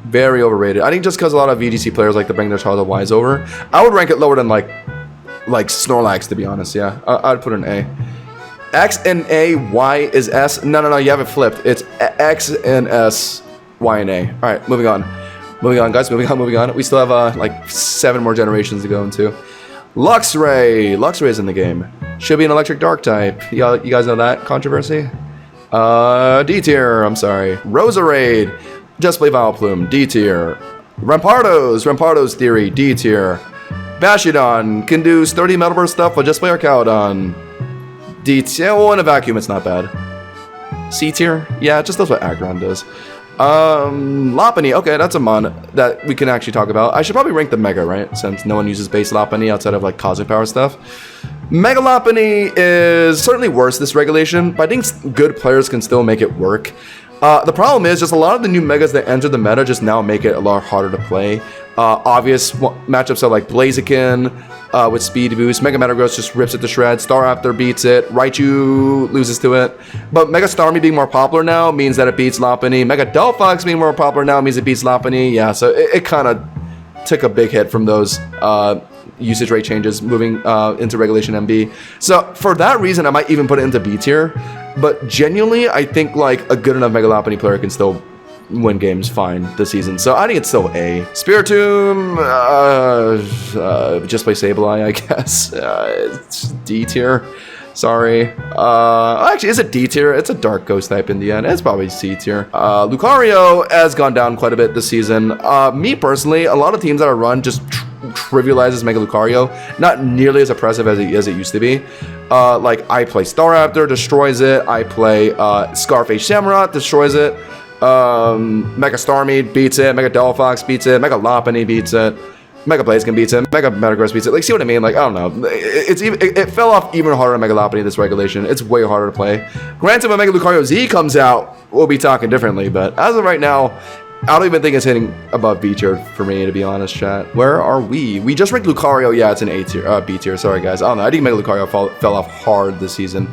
Very overrated. I think just because a lot of VGC players like to bring their Charizard Ys over, I would rank it lower than like Snorlax, to be honest. Yeah, I'd put it in A. X and A, Y is S. No, you have it flipped. It's X and S, Y and A. All right, moving on. Moving on, guys. Moving on. We still have like 7 more generations to go into. Luxray. Luxray is in the game. Should be an electric dark type. You guys know that controversy? D tier. I'm sorry. Roserade. Just play Vileplume. D tier. Rampardos theory. D tier. Bastiodon can do sturdy Metal Burst stuff, but just play Archaeodon. D tier. Oh, in a vacuum, it's not bad. C tier. Yeah, it just does what Aggron does. Lopunny. Okay, that's a mon that we can actually talk about. I should probably rank the Mega, right? Since no one uses base Lopunny outside of like Cosmic Power stuff. Mega Lopunny is certainly worse this regulation, but I think good players can still make it work. The problem is just a lot of the new Megas that enter the meta just now make it a lot harder to play. Obvious matchups are like Blaziken with speed boost. Mega Metagross just rips it to shreds. Staraptor beats it. Raichu loses to it. But Mega Starmie being more popular now means that it beats Lopunny. Mega Delphox being more popular now means it beats Lopunny. Yeah, so it kind of took a big hit from those usage rate changes moving into Regulation MB. So for that reason, I might even put it into B tier. But genuinely, I think like a good enough Mega Lopunny player can still win games fine this season. So I think it's still A. Spiritomb, just play Sableye, I guess. It's D tier. Sorry. Actually, is it D tier? It's a dark ghost type in the end. It's probably C tier. Lucario has gone down quite a bit this season. Me personally, a lot of teams that I run just trivializes Mega Lucario. Not nearly as impressive as it used to be. Like I play Staraptor, destroys it. I play Scarface Shamrock, destroys it. Mega Starmie beats it. Mega Delphox beats it. Mega Lopunny beats it. Mega Blaziken beats it. Mega Metagross beats it. Like, see what I mean? Like, I don't know. It fell off even harder on Mega Lopunny this regulation. It's way harder to play. Granted, when Mega Lucario Z comes out, we'll be talking differently. But as of right now, I don't even think it's hitting above B tier for me, to be honest, chat. Where are we? We just ranked Lucario. Yeah, it's an A tier, B tier. Sorry, guys. I don't know. I think Mega Lucario fell off hard this season.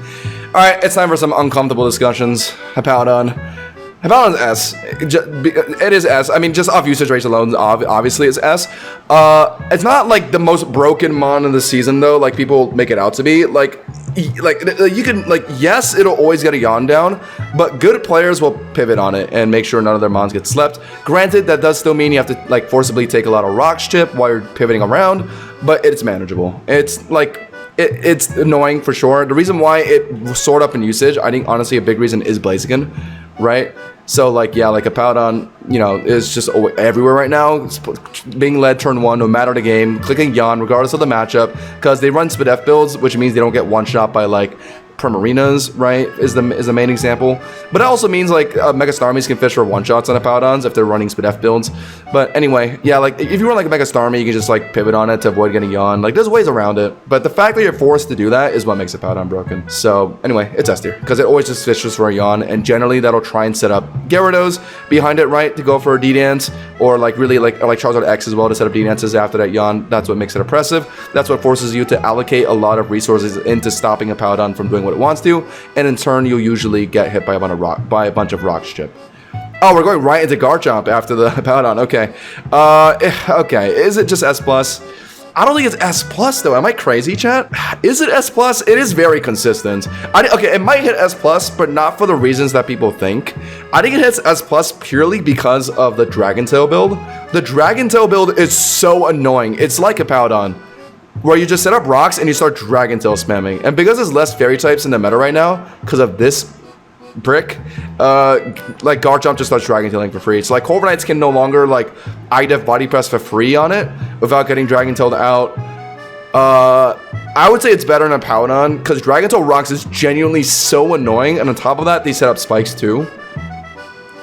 All right, it's time for some uncomfortable discussions. Hippowdon. Hippowdon's S. It is S. I mean, just off usage rates alone, obviously it's S. It's not like the most broken mon in the season, though, like people make it out to be. Like you can, like, yes, it'll always get a yawn down, but good players will pivot on it and make sure none of their mons get slept. Granted, that does still mean you have to, like, forcibly take a lot of rocks chip while you're pivoting around, but it's manageable. It's, like, it's annoying for sure. The reason why it soared up in usage, I think, honestly, a big reason is Blaziken, right? So like, yeah, like a Paladin, you know, is just everywhere right now. It's being led turn 1, no matter the game, clicking Yawn, regardless of the matchup, because they run SpDef builds, which means they don't get one shot by like Primarinas, right, is the main example. But it also means like Mega Starmies can fish for one-shots on the Paladins if they're running SpDef builds. But anyway, yeah, like if you run like a Mega Starmie, you can just like pivot on it to avoid getting Yawn. Like there's ways around it. But the fact that you're forced to do that is what makes a Paladin broken. So anyway, it's S tier because it always just fishes for a Yawn, and generally that'll try and set up Gyarados behind it, right, to go for a D-Dance, or like really like Charizard X as well to set up D-Dances after that Yawn. That's what makes it oppressive. That's what forces you to allocate a lot of resources into stopping a Paladin from doing what it wants to, and in turn you'll usually get hit by a bunch of rocks chip. Oh, we're going right into Garchomp after the Paladin. Okay. Okay. Is it just S+? I don't think it's S+ though. Am I crazy, chat? Is it S+? It is very consistent. Okay, it might hit S+, but not for the reasons that people think. I think it hits S+ purely because of the Dragon Tail build. The Dragon Tail build is so annoying. It's like a Paladin, where you just set up rocks and you start Dragon Tail spamming. And because there's less fairy types in the meta right now, because of this brick, like Garchomp just starts Dragon Tailing for free. So like Corviknights can no longer like IDEF body press for free on it without getting Dragon Tailed out. I would say it's better than a Paladin because Dragon Tail rocks is genuinely so annoying, and on top of that, they set up spikes too.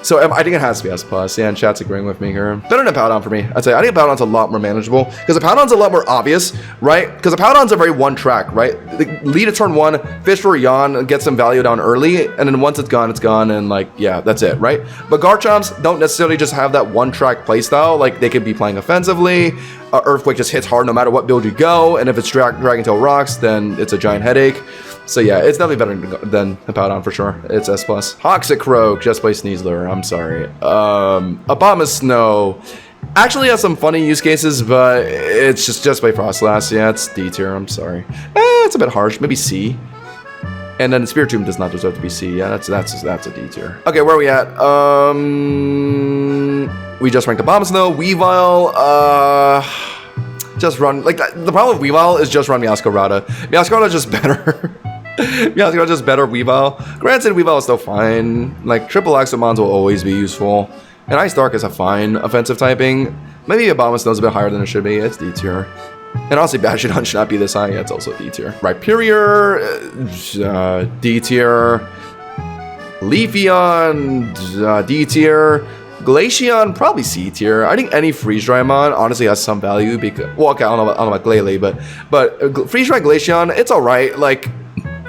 So I think it has to be S+. Yeah, and chat's agreeing with me here. Better than a Paladin for me. I'd say I think a Paladin's a lot more manageable because a Paladin's a lot more obvious, right? Because a Paladin's a very one track, right? Lead a turn 1, fish for a Yawn, get some value down early, and then once it's gone, and like, yeah, that's it, right? But Garchomps don't necessarily just have that one track playstyle. Like they could be playing offensively. Earthquake just hits hard no matter what build you go, and if it's Dragon Tail rocks, then it's a giant headache. So yeah, it's definitely better than a Paladin for sure. It's S+. Toxic Croak, just play Sneasler. I'm sorry. Abomasnow actually has some funny use cases, but it's just play Frostlass. Yeah, it's D tier. I'm sorry. It's a bit harsh. Maybe C. And then Spiritomb does not deserve to be C. Yeah, that's a D tier. Okay, where are we at? We just ranked Abomasnow, Weavile. Just run like the problem with Weavile is just run Meowscarada. Meowscarada's just better. Meowscarada's just better Weavile. Granted, Weavile is still fine. Like triple Axomons will always be useful. And Ice Dark is a fine offensive typing. Maybe Abomasnow's a bit higher than it should be. It's D tier. And honestly, Bastiodon should not be this high. Yeah, it's also D tier. Rhyperior, D tier. Leafeon, D tier. Glaceon, probably C tier. I think any Freeze Dry Mon honestly has some value because, well, okay, I don't know about Glalie, but Freeze Dry Glaceon, it's alright. Like,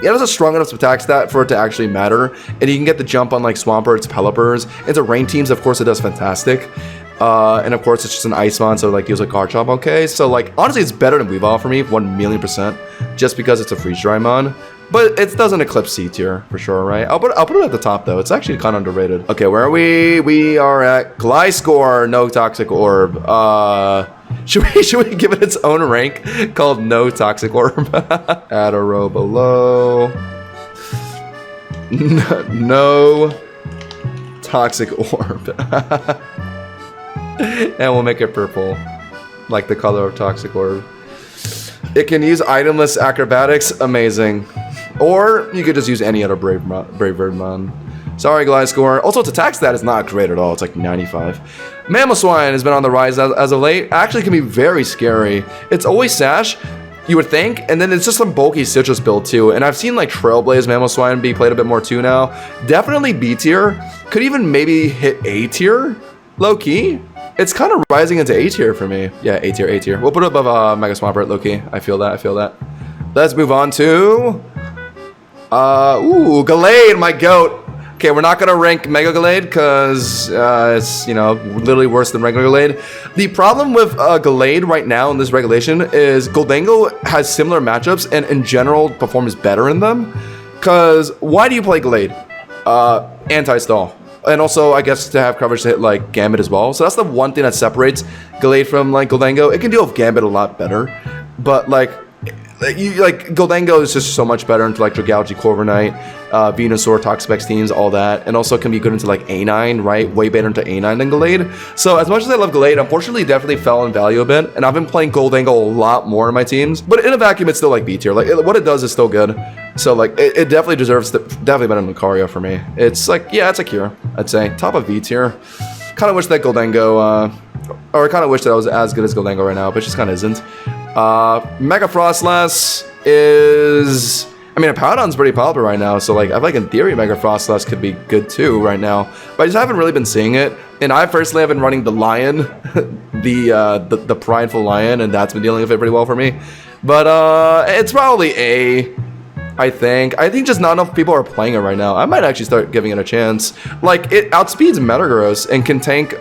it has a strong enough attack stat for it to actually matter, and you can get the jump on like Swampert, Pelipper's. Into rain teams, of course, it does fantastic. And of course, it's just an Ice Mon, so like use like Garchomp, okay? So like, honestly, it's better than Weavile for me, 1,000,000%, just because it's a Freeze Dry Mon. But it doesn't eclipse C tier for sure, right? I'll put it at the top though. It's actually kind of underrated. Okay, where are we? We are at Gliscor, no Toxic Orb. Should we give it its own rank called no Toxic Orb? Add a row below. No Toxic Orb. And we'll make it purple, like the color of Toxic Orb. It can use itemless acrobatics, amazing. Or you could just use any other Brave Bird Mon. Sorry, Gliscor. Also, its attack stat is not great at all. It's like 95. Mamoswine has been on the rise as of late. Actually, can be very scary. It's always Sash, you would think, and then it's just some bulky Citrus build too. And I've seen like Trailblaze Mamoswine be played a bit more too now. Definitely B tier. Could even maybe hit A tier, low key. It's kind of rising into A tier for me. Yeah, A tier, A tier. We'll put it above Mega Swampert, low key. I feel that. Let's move on to Gallade, my goat. Okay, we're not gonna rank Mega Gallade because it's, you know, literally worse than regular Gallade. The problem with Gallade right now in this regulation is Gholdengo has similar matchups and in general performs better in them. Cause why do you play Gallade? Anti-stall. And also, I guess, to have coverage to hit, like, Gambit as well. So that's the one thing that separates Gallade from, like, Gholdengo. It can deal with Gambit a lot better. But, like, like Goldengo is just so much better into like Dragalge, Corviknight, Venusaur, Toxapex teams, all that, and also can be good into like A9, right? Way better into A9 than Gallade. So as much as I love Gallade, unfortunately, definitely fell in value a bit, and I've been playing Goldengo a lot more in my teams. But in a vacuum, it's still like B tier. Like what it does is still good. So like it definitely deserves definitely better than Lucario for me. It's like it's a cure, I'd say. Top of V tier. Kind of wish that Goldengo, or I kind of wish that I was as good as Goldengo right now, but it just kind of isn't. Mega Frostlass is... I mean, Apoudon's pretty popular right now, so like I feel like in theory Mega Frostlass could be good too right now, but I just haven't really been seeing it. And I personally have been running the Lion, the prideful Lion, and that's been dealing with it pretty well for me. But it's probably A, I think. I think just not enough people are playing it right now. I might actually start giving it a chance. Like it outspeeds Metagross and can tank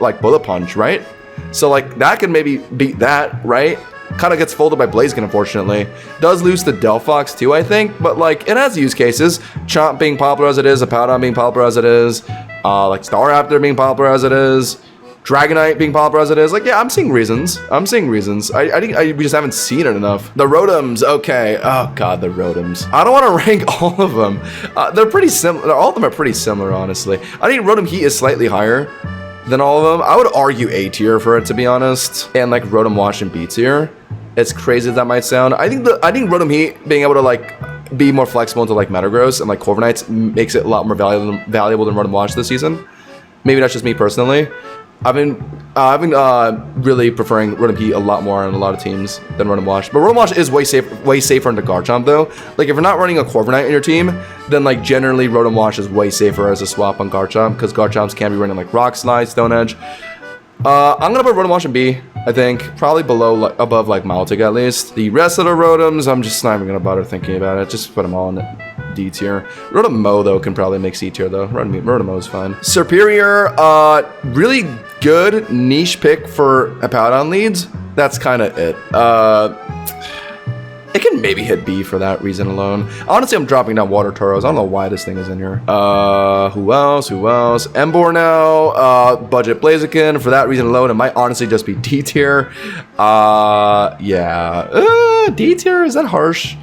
like Bullet Punch, right? So like that can maybe beat that, right? Kind of gets folded by Blaziken, unfortunately. Does lose to Delphox too, I think, but like it has use cases. Chomp being popular as it is, Apoudon being popular as it is, like Staraptor being popular as it is, Dragonite being popular as it is. Like, yeah, I'm seeing reasons. I think we just haven't seen it enough. The Rotoms, okay. Oh god, the Rotoms. I don't want to rank all of them. They're pretty similar. All of them are pretty similar, honestly. I think Rotom Heat is slightly higher than all of them. I would argue A tier for it, to be honest, and like Rotom Wash and B tier. It's crazy as that might sound. I think Rotom Heat being able to like be more flexible into like Metagross and like Corviknights makes it a lot more valuable than Rotom Wash this season. Maybe that's just me personally. I've been really preferring Rotom Heat a lot more on a lot of teams than Rotom Wash. But Rotom Wash is way safer into Garchomp though. Like if you're not running a Corviknight in your team, then like generally Rotom Wash is way safer as a swap on Garchomp, because Garchomps can be running like Rock Slide, Stone Edge. I'm gonna put Rotom Wash in B, I think. Probably above like Milotic at least. The rest of the Rotoms, I'm just not even gonna bother thinking about it. Just put them all in D tier. Rotom though can probably make C tier though. Rotom is fine. Superior, really good niche pick for Apoudon leads. That's kind of it. It can maybe hit B for that reason alone. Honestly, I'm dropping down Water Tauros. I don't know why this thing is in here. Who else? Emboar now. Budget Blaziken. For that reason alone, it might honestly just be D tier. Yeah. D tier? Is that harsh?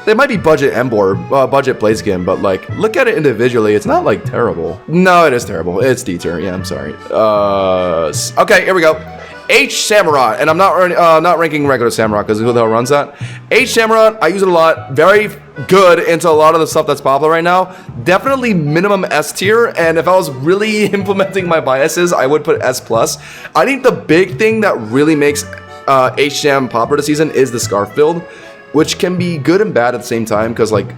They might be budget Emboar, budget Blaziken, but like, look at it individually. It's not like terrible. No, it is terrible. It's D tier. Yeah, I'm sorry. Okay, here we go. H Samurott, and I'm not ranking regular Samurott because who the hell runs that? H Samurott, I use it a lot. Very good into a lot of the stuff that's popular right now. Definitely minimum S tier, and if I was really implementing my biases, I would put S+. I think the big thing that really makes H Sam popular this season is the Scarf build, which can be good and bad at the same time, because like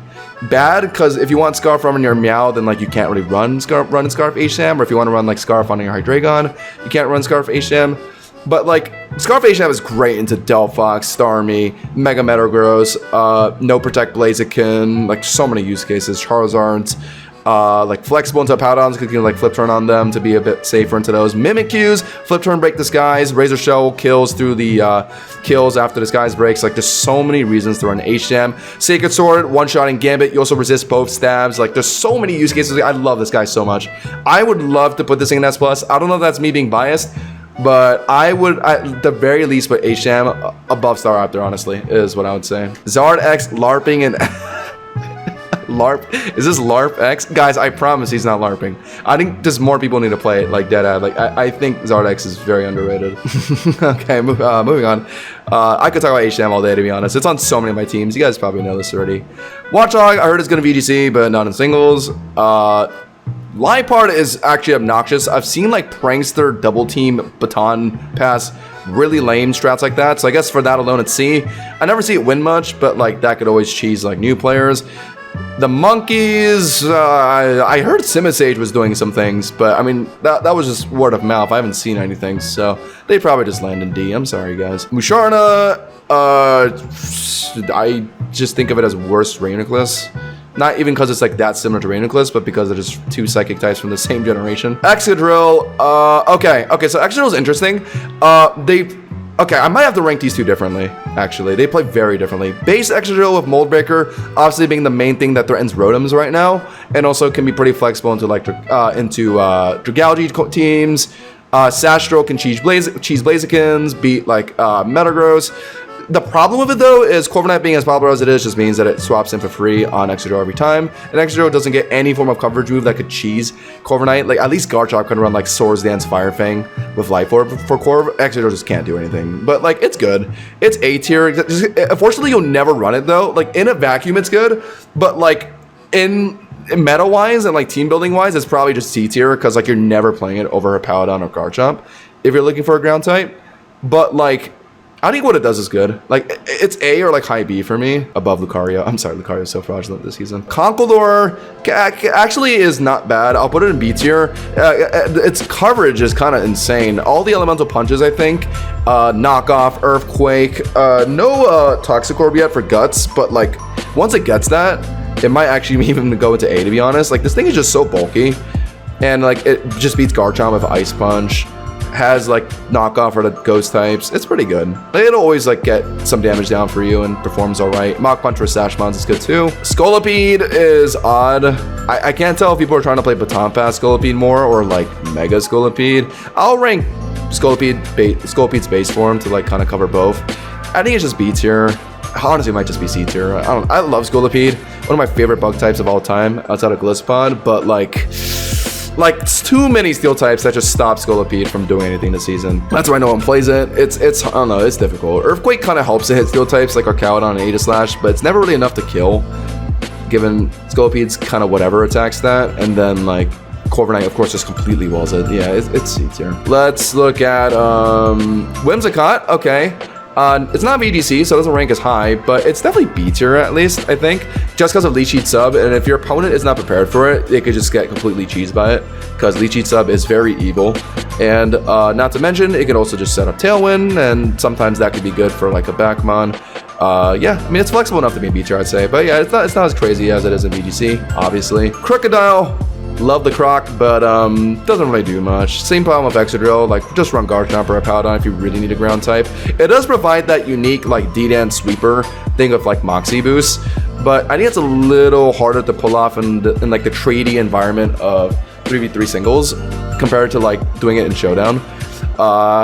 bad because if you want Scarf on your Meow, then like you can't really run Scarf H Sam, or if you want to run like Scarf on your Hydreigon, you can't run Scarf H Sam. But like Scarf H-Sam is great into Delphox, Starmie, Mega Metagross, No Protect Blaziken, like so many use cases, Charizards, like flexible into Apoudons, because you can like flip turn on them to be a bit safer into those. Mimikyus, flip turn break disguise, Razor Shell kills through the kills after disguise breaks. Like there's so many reasons to run H-Jam. Sacred Sword, one-shot and Gambit, you also resist both stabs. Like there's so many use cases. I love this guy so much. I would love to put this thing in S+. I don't know if that's me being biased, but I would, at the very least, put H-Jam above Staraptor, honestly, is what I would say. Zard X, LARPing, and... LARP? Is this LARP X? Guys, I promise he's not LARPing. I think just more people need to play it, like dead-ad. Like, I think Zard X is very underrated. Okay, moving on. I could talk about H-Jam all day, to be honest. It's on so many of my teams. You guys probably know this already. Watchdog, I heard it's going to VGC, but not in singles. Liepard is actually obnoxious. I've seen like Prankster double team baton pass really lame strats like that, so I guess for that alone it's C. I never see it win much, but like that could always cheese like new players. The monkeys, I heard Simisage was doing some things, but I mean that was just word of mouth. I haven't seen anything, so they probably just land in D. I'm sorry guys. Musharna, I just think of it as worse Reuniclus. Not even because it's like that similar to Reuniclus, but because they're just two psychic types from the same generation. Excadrill, okay, so Excadrill is interesting. Okay, I might have to rank these two differently, actually. They play very differently. Base Excadrill with Mold Breaker, obviously being the main thing that threatens Rotoms right now, and also can be pretty flexible into like Dragalge teams. Sastro can cheese Blazikens, beat like Metagross. The problem with it though is Corviknight being as popular as it is just means that it swaps in for free on Excadrill every time. And Excadrill doesn't get any form of coverage move that could cheese Corviknight. Like at least Garchomp can run like Swords Dance Fire Fang with Life Orb for Corv. Excadrill just can't do anything. But like it's good. It's A tier. Unfortunately, you'll never run it though. Like in a vacuum, it's good. But like in meta wise and like team building wise, it's probably just C tier because like you're never playing it over a Paladin or Garchomp if you're looking for a ground type. But like I think what it does is good. Like it's A or like high B for me above Lucario. I'm sorry, Lucario is so fraudulent this season. Conkeldurr actually is not bad. I'll put it in B tier. Its coverage is kind of insane. All the elemental punches, I think, knockoff, Earthquake, no Toxic Orb yet for Guts, but like once it gets that, it might actually even go into A, to be honest. Like this thing is just so bulky, and like it just beats Garchomp with Ice Punch. Has like knockoff for the ghost types. It's pretty good. It'll always like get some damage down for you and performs all right. Mach Punch for Sashmons is good too. Scolipede is odd. I can't tell if people are trying to play Baton Pass Scolipede more or like Mega Scolipede. I'll rank Scolipede's base form to like kind of cover both. I think it's just B tier. Honestly, it might just be C tier. I love Scolipede. One of my favorite bug types of all time outside of Gliscod, but like it's too many steel types that just stop Scolipede from doing anything this season. That's why no one plays it. It's I don't know, it's difficult. Earthquake kind of helps to hit steel types like Arcaladon and Aegislash, but it's never really enough to kill, given Scolipede's kind of whatever attacks that, and then like Corviknight, of course, just completely walls it. Yeah, it's C tier. Let's look at Whimsicott. Okay. It's not VGC, so it doesn't rank as high, but it's definitely B tier at least, I think, just because of Leech Seed Sub, and if your opponent is not prepared for it, they could just get completely cheesed by it, because Leech Seed Sub is very evil, and not to mention, it can also just set up Tailwind, and sometimes that could be good for like a Backmon. Yeah, I mean, it's flexible enough to be in B tier, I'd say, but yeah, it's not as crazy as it is in VGC, obviously. Crocodile. Love the Croc, but doesn't really do much. Same problem with Excadrill, like just run Garchomp or a Paladin if you really need a ground type. It does provide that unique like D-Dan sweeper thing of like Moxie boost, but I think it's a little harder to pull off in like the tradey environment of 3v3 singles compared to like doing it in Showdown.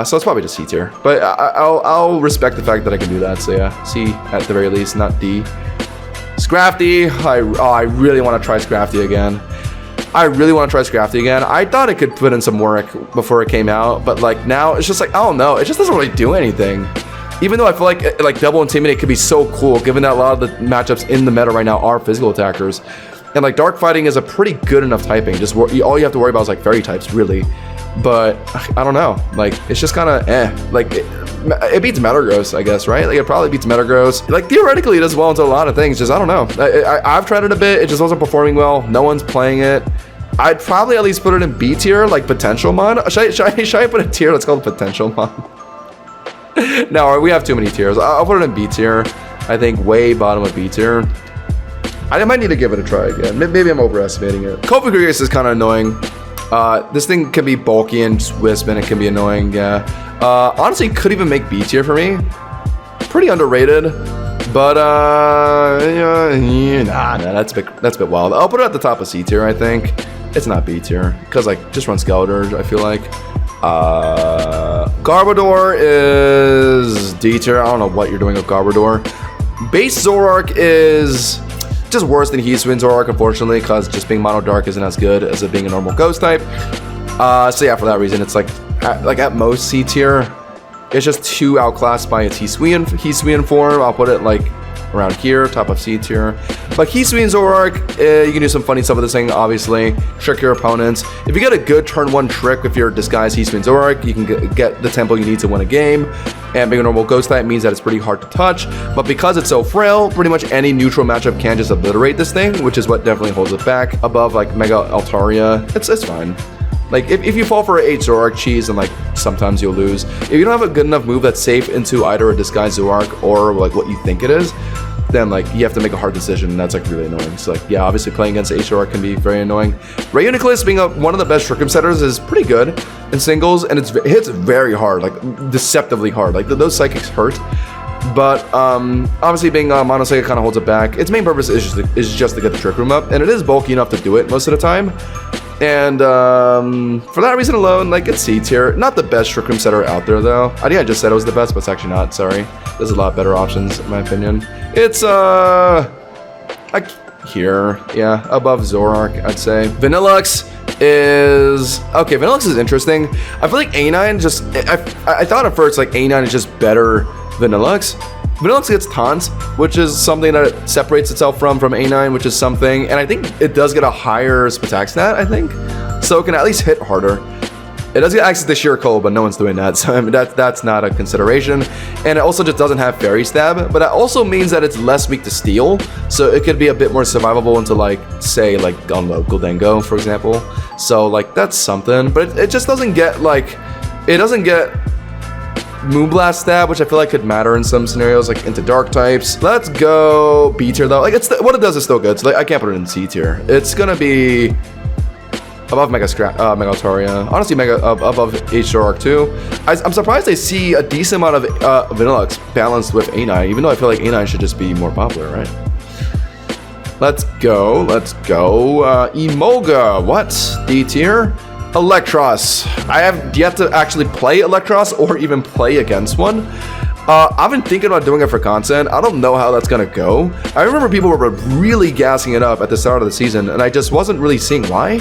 So it's probably just C tier, but I'll respect the fact that I can do that. So yeah, C at the very least, not D. Scrafty, I really want to try Scrafty again. I thought it could put in some work before it came out, but like now it's just like, I don't know, it just doesn't really do anything. Even though I feel like Double Intimidate could be so cool, given that a lot of the matchups in the meta right now are physical attackers, and like Dark Fighting is a pretty good enough typing. Just all you have to worry about is like fairy types, really. But I don't know, like it's just kind of like it beats Metagross, I guess, right? Like it probably beats Metagross. Like theoretically, it does well into a lot of things. Just I don't know. I've tried it a bit. It just wasn't performing well. No one's playing it. I'd probably at least put it in B tier, like Potential Mon. Should I put a tier that's called Potential Mon? No, we have too many tiers. I'll put it in B tier. I think way bottom of B tier. I might need to give it a try again. Maybe I'm overestimating it. Cofagrigus is kind of annoying. This thing can be bulky and just wisp, and it can be annoying. Yeah. Honestly, could even make B tier for me. Pretty underrated. But nah, that's a bit wild. I'll put it at the top of C tier, I think. It's not B tier because like just run Skeletor, I feel like. Garbodor is D tier. I don't know what you're doing with Garbodor. Base Zoroark is just worse than Heatwing Zoroark, unfortunately, because just being Mono Dark isn't as good as it being a normal Ghost type. So yeah, for that reason, it's like at most C tier. It's just too outclassed by its Heatwing form. I'll put it like around here, top of C tier. Like Heatwing Zoroark, you can do some funny stuff with this thing, obviously. Trick your opponents. If you get a good turn 1 trick with your disguised Heatwing Zoroark, you can get the tempo you need to win a game. And being a normal Ghost type means that it's pretty hard to touch. But because it's so frail, pretty much any neutral matchup can just obliterate this thing, which is what definitely holds it back. Above like Mega Altaria, it's fine. Like, if you fall for an 8 Zoroark cheese, then, like, sometimes you'll lose. If you don't have a good enough move that's safe into either a disguised Zoroark or, like, what you think it is, then, like, you have to make a hard decision, and that's, like, really annoying. So, like, yeah, obviously playing against 8 Zoroark can be very annoying. Reuniclus being one of the best Trick Room setters is pretty good in singles, and it hits very hard, like, deceptively hard. Like, those Psychics hurt. But, obviously being Mono Psychic kind of holds it back. Its main purpose is just to get the Trick Room up, and it is bulky enough to do it most of the time. And for that reason alone, like, it's C tier. Not the best Trick Room setter out there, though. I think I just said it was the best, but it's actually not. Sorry. There's a lot better options, in my opinion. It's, here. Yeah, above Zoroark, I'd say. Vanillux is... Okay, Vanillux is interesting. I feel like A9 just... I thought at first, like, A9 is just better Vanillux. Vanillux gets taunts, which is something that it separates itself from A9, which is something, and I think it does get a higher attack stat, I think, so it can at least hit harder. It does get access to Sheer Cold, but no one's doing that, so I mean, that's not a consideration. And it also just doesn't have Fairy Stab, but that also means that it's less weak to Steel, so it could be a bit more survivable into, like, say, like, I don't know, Goldengo, for example. So, like, that's something, but it just doesn't get, like, it doesn't get Moonblast Stab, which I feel like could matter in some scenarios, like into Dark types. Let's go B tier though. Like, what it does is still good. So, like, I can't put it in C tier. It's gonna be above Megatoria. Honestly, above H-Zoroark too. I'm surprised they see a decent amount of Vanillux balanced with A9, even though I feel like A9 should just be more popular, right? Let's go. Emolga. What? D tier? Electros. I have yet to actually play Electros or even play against one. I've been thinking about doing it for content. I don't know how that's gonna go. I remember people were really gassing it up at the start of the season, and I just wasn't really seeing why.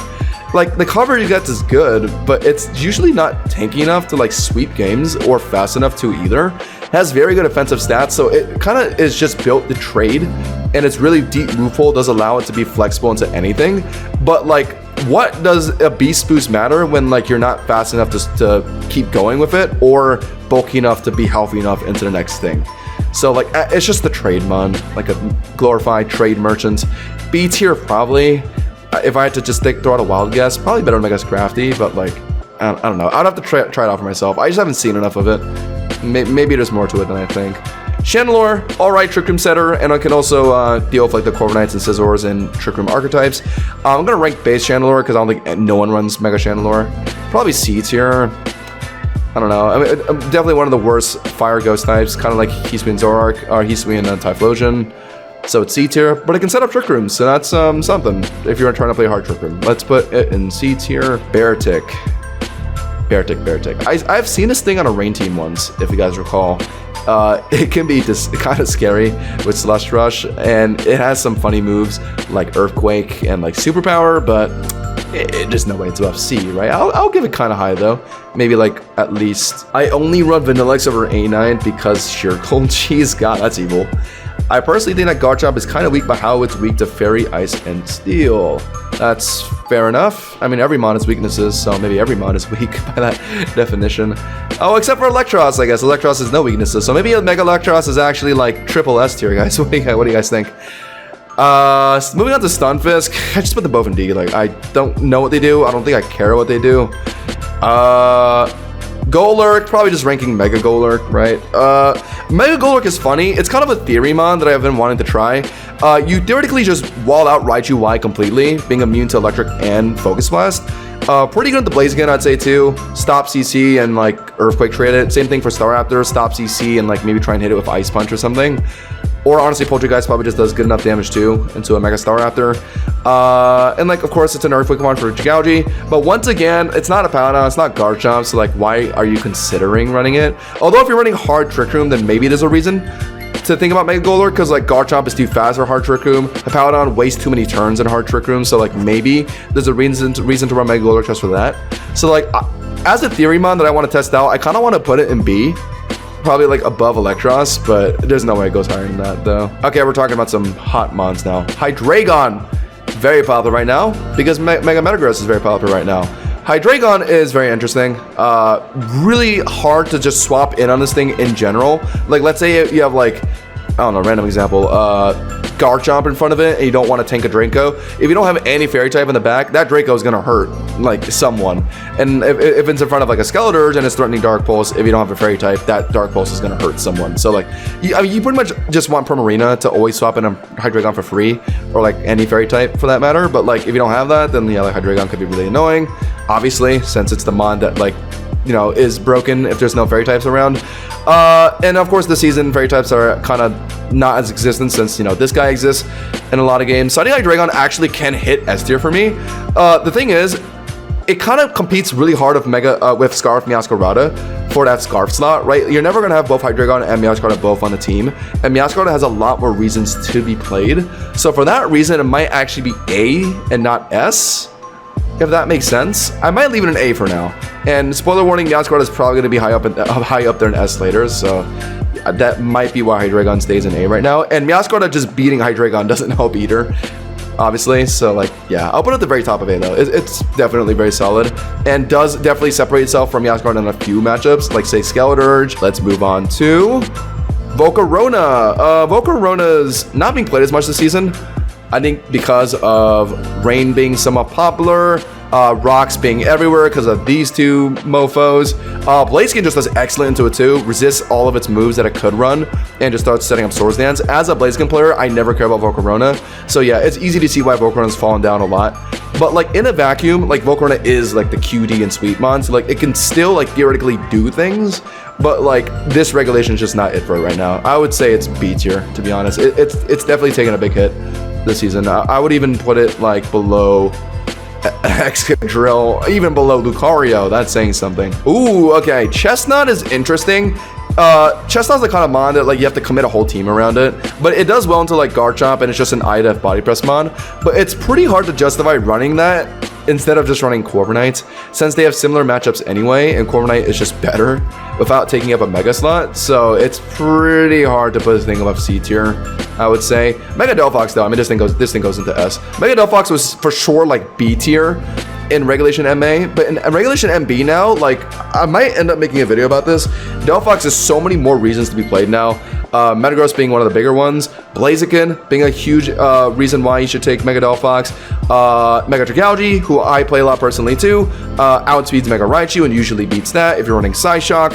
Like, the coverage it gets is good, but it's usually not tanky enough to, like, sweep games or fast enough to either. It has very good offensive stats, so it kind of is just built to trade, and it's really deep move pool, does allow it to be flexible into anything. But, like, what does a beast boost matter when, like, you're not fast enough to keep going with it, or bulky enough to be healthy enough into the next thing? So, like, it's just the trade mon, like a glorified trade merchant. B tier probably. If I had to just throw out a wild guess, probably better than Megas Crafty, but, like, I don't know. I'd have to try it out for myself. I just haven't seen enough of it. Maybe there's more to it than I think. Chandelure, alright Trick Room setter, and I can also deal with, like, the Corviknights and Scizors and Trick Room archetypes. I'm gonna rank base Chandelure because I don't think no one runs Mega Chandelure. Probably C tier. I don't know. I mean, I'm definitely one of the worst Fire Ghost types, kind of like Hisui and Zoroark, or Hisui and Typhlosion. So it's C tier, but it can set up Trick Rooms, so that's something if you're trying to play hard Trick Room. Let's put it in C tier. Beartic. I've seen this thing on a rain team once, if you guys recall. It can be just kind of scary with Slush Rush, and it has some funny moves like Earthquake and, like, Superpower, but there's no way it's above C, right? I'll give it kind of high though. Maybe, like, at least. I only run Vanillux over A9 because Sheer Cold. Jeez, God, that's evil. I personally think that Garchomp is kind of weak by how it's weak to Fairy, Ice, and Steel. That's fair enough. I mean, every mon has weaknesses, so maybe every mon is weak by that definition. Oh, except for Electros, I guess. Electros has no weaknesses, so maybe Mega Electros is actually, like, triple S tier, guys. What do you guys think? Moving on to Stunfisk. I just put them both in D. Like, I don't know what they do. I don't think I care what they do. Golurk, probably just ranking Mega Golurk, right? Mega Golurk is funny. It's kind of a theory mon that I've been wanting to try. You theoretically just wall out Raichu Y completely, being immune to Electric and Focus Blast. Pretty good at the Blaziken, I'd say, too. Stop CC and, like, Earthquake trade it. Same thing for Staraptor. Stop CC and, like, maybe try and hit it with Ice Punch or something. Or, honestly, Poltergeist probably just does good enough damage, too, into a Mega Staraptor. And, like, of course, it's an Earthquake Pokemon for Jigauji. But once again, it's not a Paladin, it's not Garchomp, so, like, why are you considering running it? Although, if you're running hard Trick Room, then maybe there's a reason to think about Mega Golurk, because, like, Garchomp is too fast for hard Trick Room. The Paladin wastes too many turns in hard Trick Room, so, like, maybe there's a reason to run Mega Golurk just for that. So, like, as a theory mon that I want to test out, I kind of want to put it in B. Probably, like, above Electros, but there's no way it goes higher than that, though. Okay, we're talking about some hot mons now. Hydreigon, very popular right now, because Mega Metagross is very popular right now. Hydreigon is very interesting. Really hard to just swap in on this thing in general. Like, let's say you have, like, I don't know, random example, Garchomp in front of it, and you don't want to tank a Draco. If you don't have any Fairy type in the back, that Draco is gonna hurt, like, someone. And if it's in front of, like, a Skeleturge and it's threatening Dark Pulse, if you don't have a Fairy type, that Dark Pulse is gonna hurt someone. So, like, I mean, you pretty much just want Primarina to always swap in a Hydreigon for free, or, like, any Fairy type for that matter. But, like, if you don't have that, then yeah, like, Hydreigon could be really annoying. Obviously, since it's the mon that, like, you know, is broken if there's no fairy types around. And of course, this season, fairy types are kind of not as existent since, you know, this guy exists in a lot of games. So I think Hydreigon actually can hit S tier for me. The thing is, it kind of competes really hard with Scarf Meowscarada for that Scarf slot, right? You're never going to have both Hydreigon and Meowscarada both on the team. And Meowscarada has a lot more reasons to be played. So for that reason, it might actually be A and not S, if that makes sense. I might leave it an A for now. And spoiler warning, Meowscarada is probably going to be high up there in S later. So that might be why Hydreigon stays in A right now. And Meowscarada just beating Hydreigon doesn't help either, obviously. So like, yeah, I'll put it at the very top of A though. It's definitely very solid and does definitely separate itself from Meowscarada in a few matchups, like say Skeleturge. Let's move on to Volcarona. Volcarona's not being played as much this season, I think, because of Rain being somewhat popular, Rocks being everywhere because of these two mofos. Blaziken just does excellent into it too, resists all of its moves that it could run, and just starts setting up Swords Dance. As a Blaziken player, I never care about Volcarona, so yeah, it's easy to see why Volcarona's fallen down a lot. But like in a vacuum, like Volcarona is like the QD and Sweetmon, so like it can still like theoretically do things, but like this regulation is just not it for it right now. I would say it's B tier, to be honest. It's definitely taken a big hit this season. I would even put it like below Excadrill, even below Lucario. That's saying something. Ooh, okay. Chestnut is interesting. Chestnut's the kind of mon that like you have to commit a whole team around it, but it does well into like Garchomp, and it's just an IDF body press mon. But it's pretty hard to justify running that instead of just running Corviknight, since they have similar matchups anyway, and Corviknight is just better without taking up a Mega slot. So it's pretty hard to put this thing above C tier, I would say. Mega Delphox though, I mean, this thing goes into S. Mega Delphox was for sure like B tier in Regulation MA, but in Regulation MB now, like, I might end up making a video about this. Delphox has so many more reasons to be played now. Metagross being one of the bigger ones, Blaziken being a huge reason why you should take Mega Delphox, Mega Dragalge, who I play a lot personally too, outspeeds Mega Raichu and usually beats that if you're running Psyshock,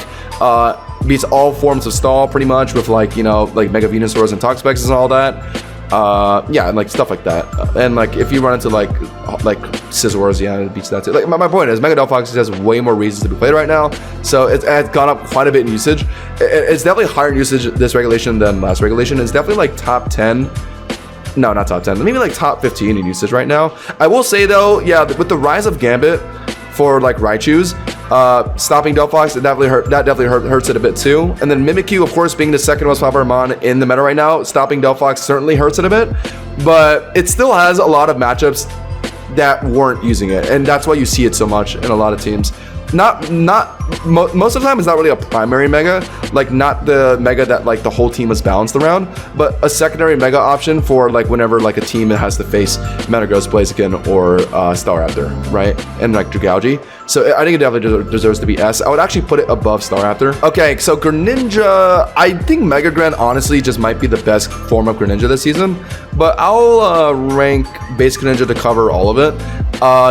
beats all forms of Stall pretty much with like, you know, like Mega Venusaurs and Toxapex and all that. Yeah, and like stuff like that. And like if you run into like Scizors, yeah, it beats that too. Like my point is, Mega Delphox has way more reasons to be played right now, so it's gone up quite a bit in usage. It's definitely higher in usage this regulation than last regulation. It's definitely like top 10. No, not top 10. Maybe like top 15 in usage right now. I will say though, yeah, with the rise of Gambit for like Raichus, stopping Delphox, that definitely hurts it a bit too. And then Mimikyu, of course, being the second most popular mon in the meta right now, stopping Delphox certainly hurts it a bit, but it still has a lot of matchups that weren't using it, and that's why you see it so much in a lot of teams. Most of the time it's not really a primary mega, like not the mega that like the whole team is balanced around, but a secondary mega option for like whenever like a team has to face Metagross, Blaziken, or Staraptor, right? And like Dragalge. So I think it definitely deserves to be S. I would actually put it above Staraptor. Okay, so Greninja, I think Mega Gran honestly just might be the best form of Greninja this season, but I'll rank Base Greninja to cover all of it.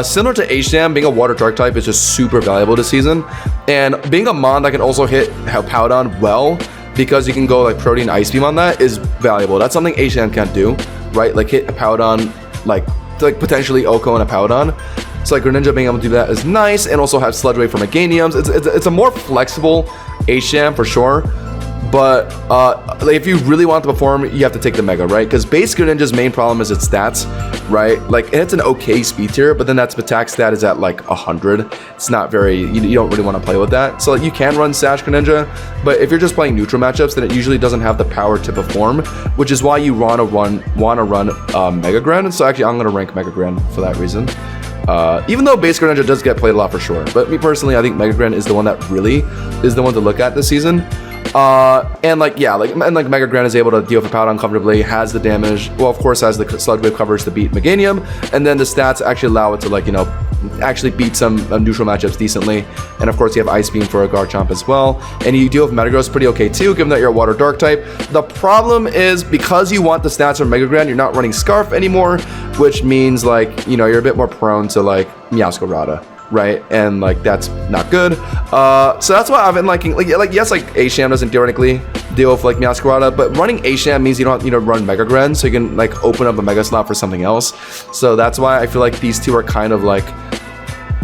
Similar to H-Jam, being a Water Dark type is just super valuable this season, and being a mon that can also hit Powdon well, because you can go like Protein Ice Beam on that, is valuable. That's something H-Jam can't do, right? Like hit a Powdon, like potentially Oko and a Powdon. So like Greninja being able to do that is nice, and also have Sludge Wave for Meganiums. It's a more flexible H-Jam for sure, but like if you really want to perform, you have to take the Mega, right? Because base Greninja's main problem is its stats, right? Like it's an okay speed tier, but then that attack stat is at like 100. It's not very, you don't really want to play with that. So like, you can run Sash Greninja, but if you're just playing neutral matchups, then it usually doesn't have the power to perform, which is why you want to run Mega Gran. So actually, I'm gonna rank Mega Gran for that reason. Even though base Greninja does get played a lot for sure, but me personally, I think Mega Gran is the one that really is the one to look at this season. And like, yeah, like Mega Gran is able to deal with Powdon comfortably, has the damage, well, of course, has the Sludge Wave coverage to beat Meganium, and then the stats actually allow it to, like, you know, actually beat some neutral matchups decently. And of course, you have Ice Beam for a Garchomp as well, and you deal with Metagross pretty okay too, given that you're a Water Dark type. The problem is, because you want the stats from Mega Gran, you're not running Scarf anymore, which means, like, you know, you're a bit more prone to like Meowscarada, right? And like, that's not good. So that's why I've been liking, like yes, like H-Jam doesn't theoretically deal with like Meowscarada, but running H-Jam means you don't need to run Mega Gran, so you can like open up a Mega slot for something else. So that's why I feel like these two are kind of like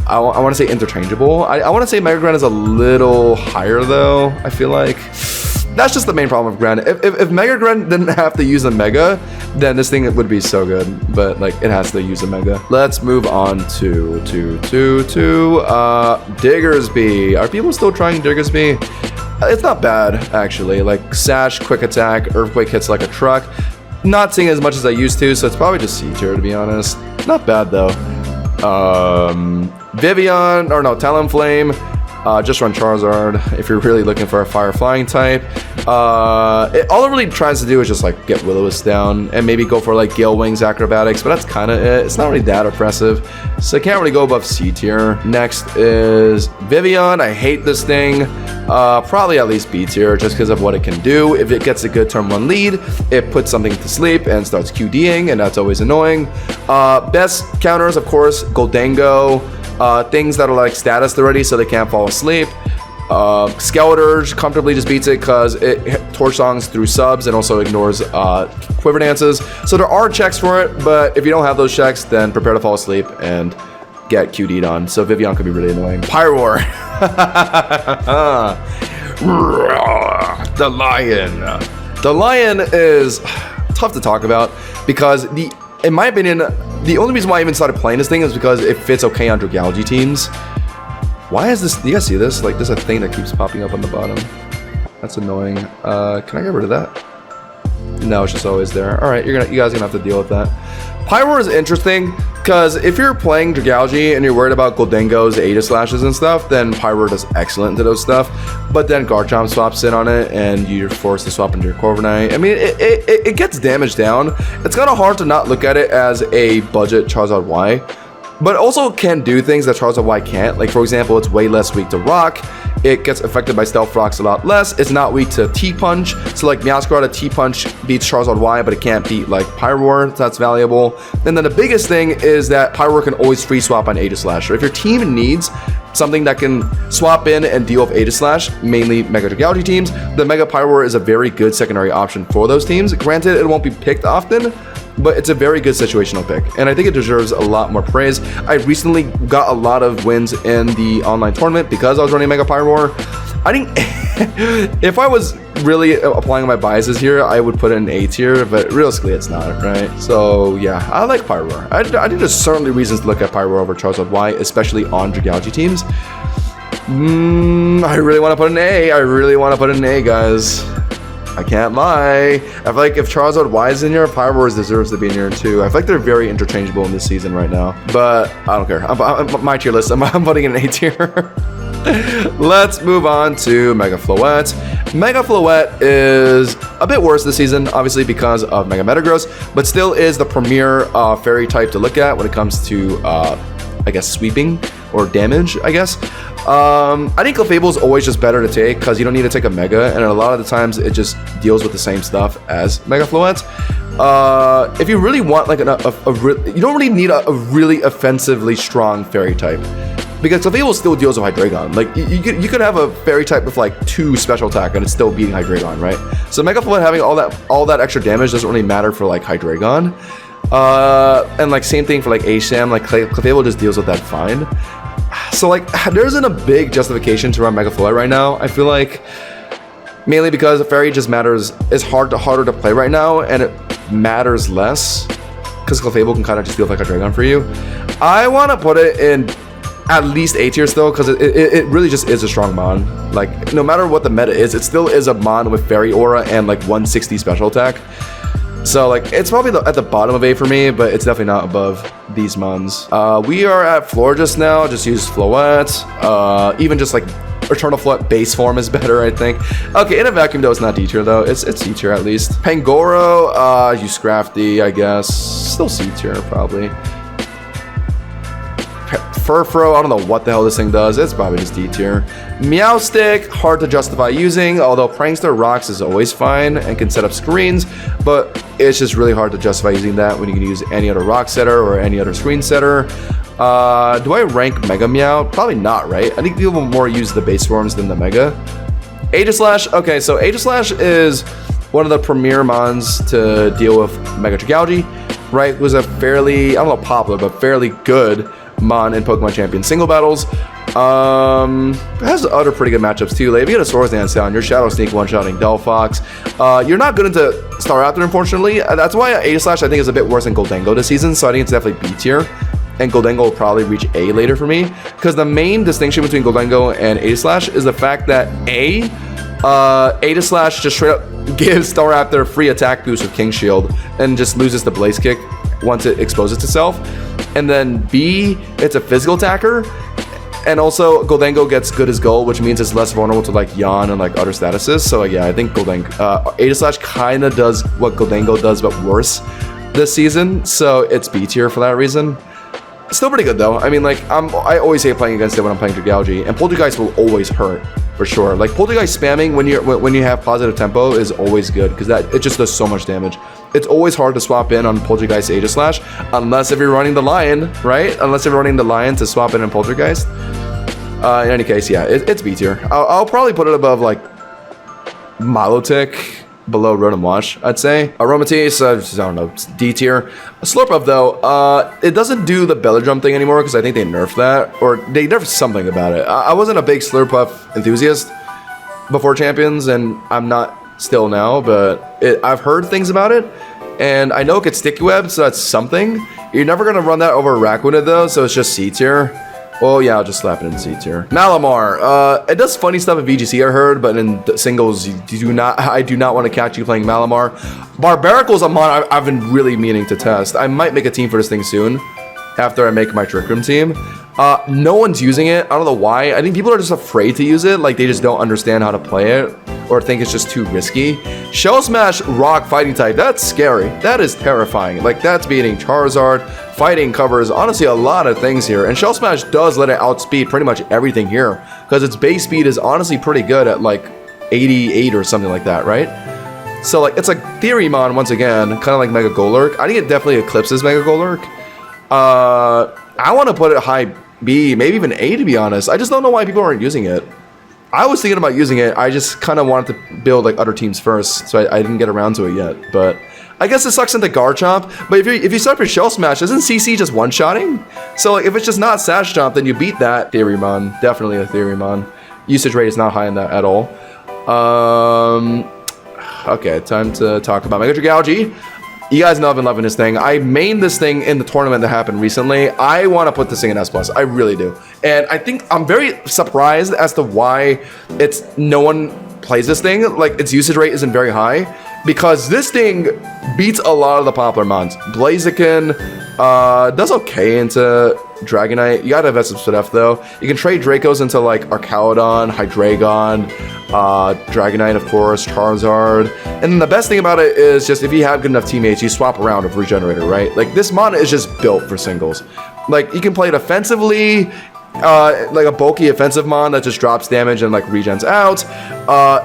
I want to say interchangeable. I want to say Mega Grand is a little higher though. I feel like that's just the main problem with Grand. If Mega Grand didn't have to use a Mega, then this thing would be so good. But like it has to use a Mega. Let's move on to Diggersby. Are people still trying Diggersby? It's not bad actually. Like Sash, Quick Attack, Earthquake hits like a truck. Not seeing as much as I used to, so it's probably just C tier to be honest. Not bad though. Vivian, or no, Talonflame. Just run Charizard if you're really looking for a fire flying type. All it really tries to do is just like get Will-O-Wisp down and maybe go for like Gale Wings acrobatics, but that's kind of it. It's not really that impressive, so I can't really go above C tier. Next is Vivian. I hate this thing. Probably at least B tier just because of what it can do. If it gets a good turn 1 lead, it puts something to sleep and starts QDing, and that's always annoying. Best counters, of course, Goldango. Things that are like status already so they can't fall asleep. Skeletor comfortably just beats it because it torch songs through subs and also ignores quiver dances. So there are checks for it, but if you don't have those checks, then prepare to fall asleep and get QD'd on. So Vivian could be really annoying. Pyroar. The Lion. The Lion is tough to talk about because in my opinion, the only reason why I even started playing this thing is because it fits okay on Dragalge teams. Why is this? Do you guys see this? Like, there's a thing that keeps popping up on the bottom. That's annoying. Can I get rid of that? No, it's just always there. All right, you guys are gonna have to deal with that. Pyroar is interesting because if you're playing Dragalge and you're worried about Goldango's Aegislashes and stuff, then Pyroar does excellent into those stuff. But then Garchomp swaps in on it and you're forced to swap into your Corviknight. I mean, it gets damage down. It's kind of hard to not look at it as a budget Charizard Y, but it also can do things that Charizard Y can't. Like, for example, it's way less weak to Rock. It gets affected by Stealth Rocks a lot less. It's not weak to T-Punch. So, like, Meowscarada T-Punch beats Charizard Y, but it can't beat, like, Pyroar. So that's valuable. And then the biggest thing is that Pyroar can always free swap on Aegislash. If your team needs something that can swap in and deal with Aegislash, mainly Mega Dragalge teams, the Mega Pyroar is a very good secondary option for those teams. Granted, it won't be picked often, but it's a very good situational pick, and I think it deserves a lot more praise. I recently got a lot of wins in the online tournament because I was running Mega Pyroar. I think if I was really applying my biases here, I would put it in A tier, but realistically it's not, right? So yeah, I like Pyroar. I think there's certainly reasons to look at Pyroar over Charizard Y, especially on Dragalge teams. I really want to put an A. I really want to put an A, guys. I can't lie. I feel like if Charizard Y is in here, Pyroar deserves to be in here too. I feel like they're very interchangeable in this season right now. But I don't care. I'm my tier list. I'm putting in an A tier. Let's move on to Mega Floette. Mega Floette is a bit worse this season, obviously because of Mega Metagross, but still is the premier fairy type to look at when it comes to, I guess, sweeping or damage, I guess. I think Clefable is always just better to take because you don't need to take a Mega, and a lot of the times it just deals with the same stuff as Mega Floette. If you really want like you don't really need a really offensively strong fairy type, because Clefable still deals with Hydreigon. Like you could have a fairy type with like 2 special attack and it's still beating Hydreigon, right? So Mega Floette having all that extra damage doesn't really matter for like Hydreigon. And like same thing for like Asham. Like Clefable just deals with that fine. So like there isn't a big justification to run Mega Floette right now. I feel like mainly because Fairy just matters. It's harder to play right now, and it matters less because Clefable can kind of just feel like a Dragon for you. I want to put it in at least A tier still because it really just is a strong mon. Like no matter what the meta is, it still is a mon with Fairy Aura and like 160 special attack. So like it's probably at the bottom of A for me, but it's definitely not above these mons. We are at floor just now. Just use Floette. Even just like Eternal Floette base form is better, I think. Okay, in a vacuum though, it's not D tier though. It's C tier at least. Pangoro, use Scrafty, I guess. Still C tier probably. Furfro, I don't know what the hell this thing does. It's probably just D tier. Meowstic, hard to justify using, although Prankster Rocks is always fine and can set up screens, but it's just really hard to justify using that when you can use any other rock setter or any other screen setter. Do I rank Mega Meow? Probably not, right? I think people more use the base forms than the Mega. Aegislash, okay, so Aegislash is one of the premier mons to deal with Mega Dragalge, right? It was a fairly, I don't know popular, but fairly good Mon in Pokemon Champions single battles. It has other pretty good matchups too. Like if you get a Swords Dance down, your Shadow Sneak one-shotting Delphox. You're not good into Staraptor, unfortunately. That's why Aegislash I think is a bit worse than Goldengo this season, so I think it's definitely B tier. And Goldengo will probably reach A later for me. Because the main distinction between Goldengo and Aegislash is the fact that Aegislash just straight up gives Staraptor free attack boost with King Shield and just loses the Blaze Kick once it exposes itself. And then B, it's a physical attacker. And also, Goldengo gets good as gold, which means it's less vulnerable to like Yawn and like other statuses. So yeah, I think Aegislash kind of does what Goldengo does, but worse this season. So it's B tier for that reason. Still pretty good though. I mean, like I always hate playing against it when I'm playing Dragalge, and Poltergeist will always hurt for sure. Like Poltergeist spamming when you have positive tempo is always good because it just does so much damage. It's always hard to swap in on Poltergeist Aegislash unless if you're running the Lion, right? Unless if you're running the Lion to swap in Poltergeist. In any case, yeah, it's B tier. I'll probably put it above like Milotic, below Rotom Wash, I'd say. Aromatisse, I don't know, it's D tier. Slurpuff though, it doesn't do the Belly Drum thing anymore because I think they nerfed that, or they nerfed something about it. I wasn't a big Slurpuff enthusiast before Champions, and I'm not still now, but I've heard things about it, and I know it gets Sticky Web, so that's something. You're never gonna run that over Rakuna though, so it's just C tier. Well, yeah, I'll just slap it in C tier. Malamar, it does funny stuff in VGC, I heard, but in singles, I do not want to catch you playing Malamar. Barbaricle's a mon I've been really meaning to test. I might make a team for this thing soon, after I make my Trick Room team. No one's using it. I don't know why. I think people are just afraid to use it, like they just don't understand how to play it, or think it's just too risky. Shell Smash Rock Fighting type, that's scary. That is terrifying. Like, that's beating Charizard. Fighting covers, honestly, a lot of things here. And Shell Smash does let it outspeed pretty much everything here, because its base speed is honestly pretty good at, like, 88 or something like that, right? So, like, it's like Theorymon, once again, kind of like Mega Golurk. I think it definitely eclipses Mega Golurk. I want to put it high B, maybe even A, to be honest. I just don't know why people aren't using it. I was thinking about using it. I just kind of wanted to build like other teams first, so I didn't get around to it yet. But I guess it sucks into Garchomp. But if you start with Shell Smash, isn't CC just one-shotting? So like, if it's just not Sash Jump, then you beat that. Theorymon, definitely a Theorymon. Usage rate is not high in that at all. Okay, time to talk about Mega Dragalge. You guys know I've been loving this thing. I mained this thing in the tournament that happened recently. I want to put this thing in S+. I really do. And I think I'm very surprised as to why no one plays this thing. Like, its usage rate isn't very high. Because this thing beats a lot of the popular mons. Blaziken does okay into Dragonite. You gotta invest some stuff though. You can trade Dracos into like Archaeodon, Hydreigon, Dragonite of course, Charizard. And then the best thing about it is just if you have good enough teammates, you swap around with Regenerator, right? Like this mon is just built for singles. Like you can play it offensively, like a bulky offensive mon that just drops damage and like regens out.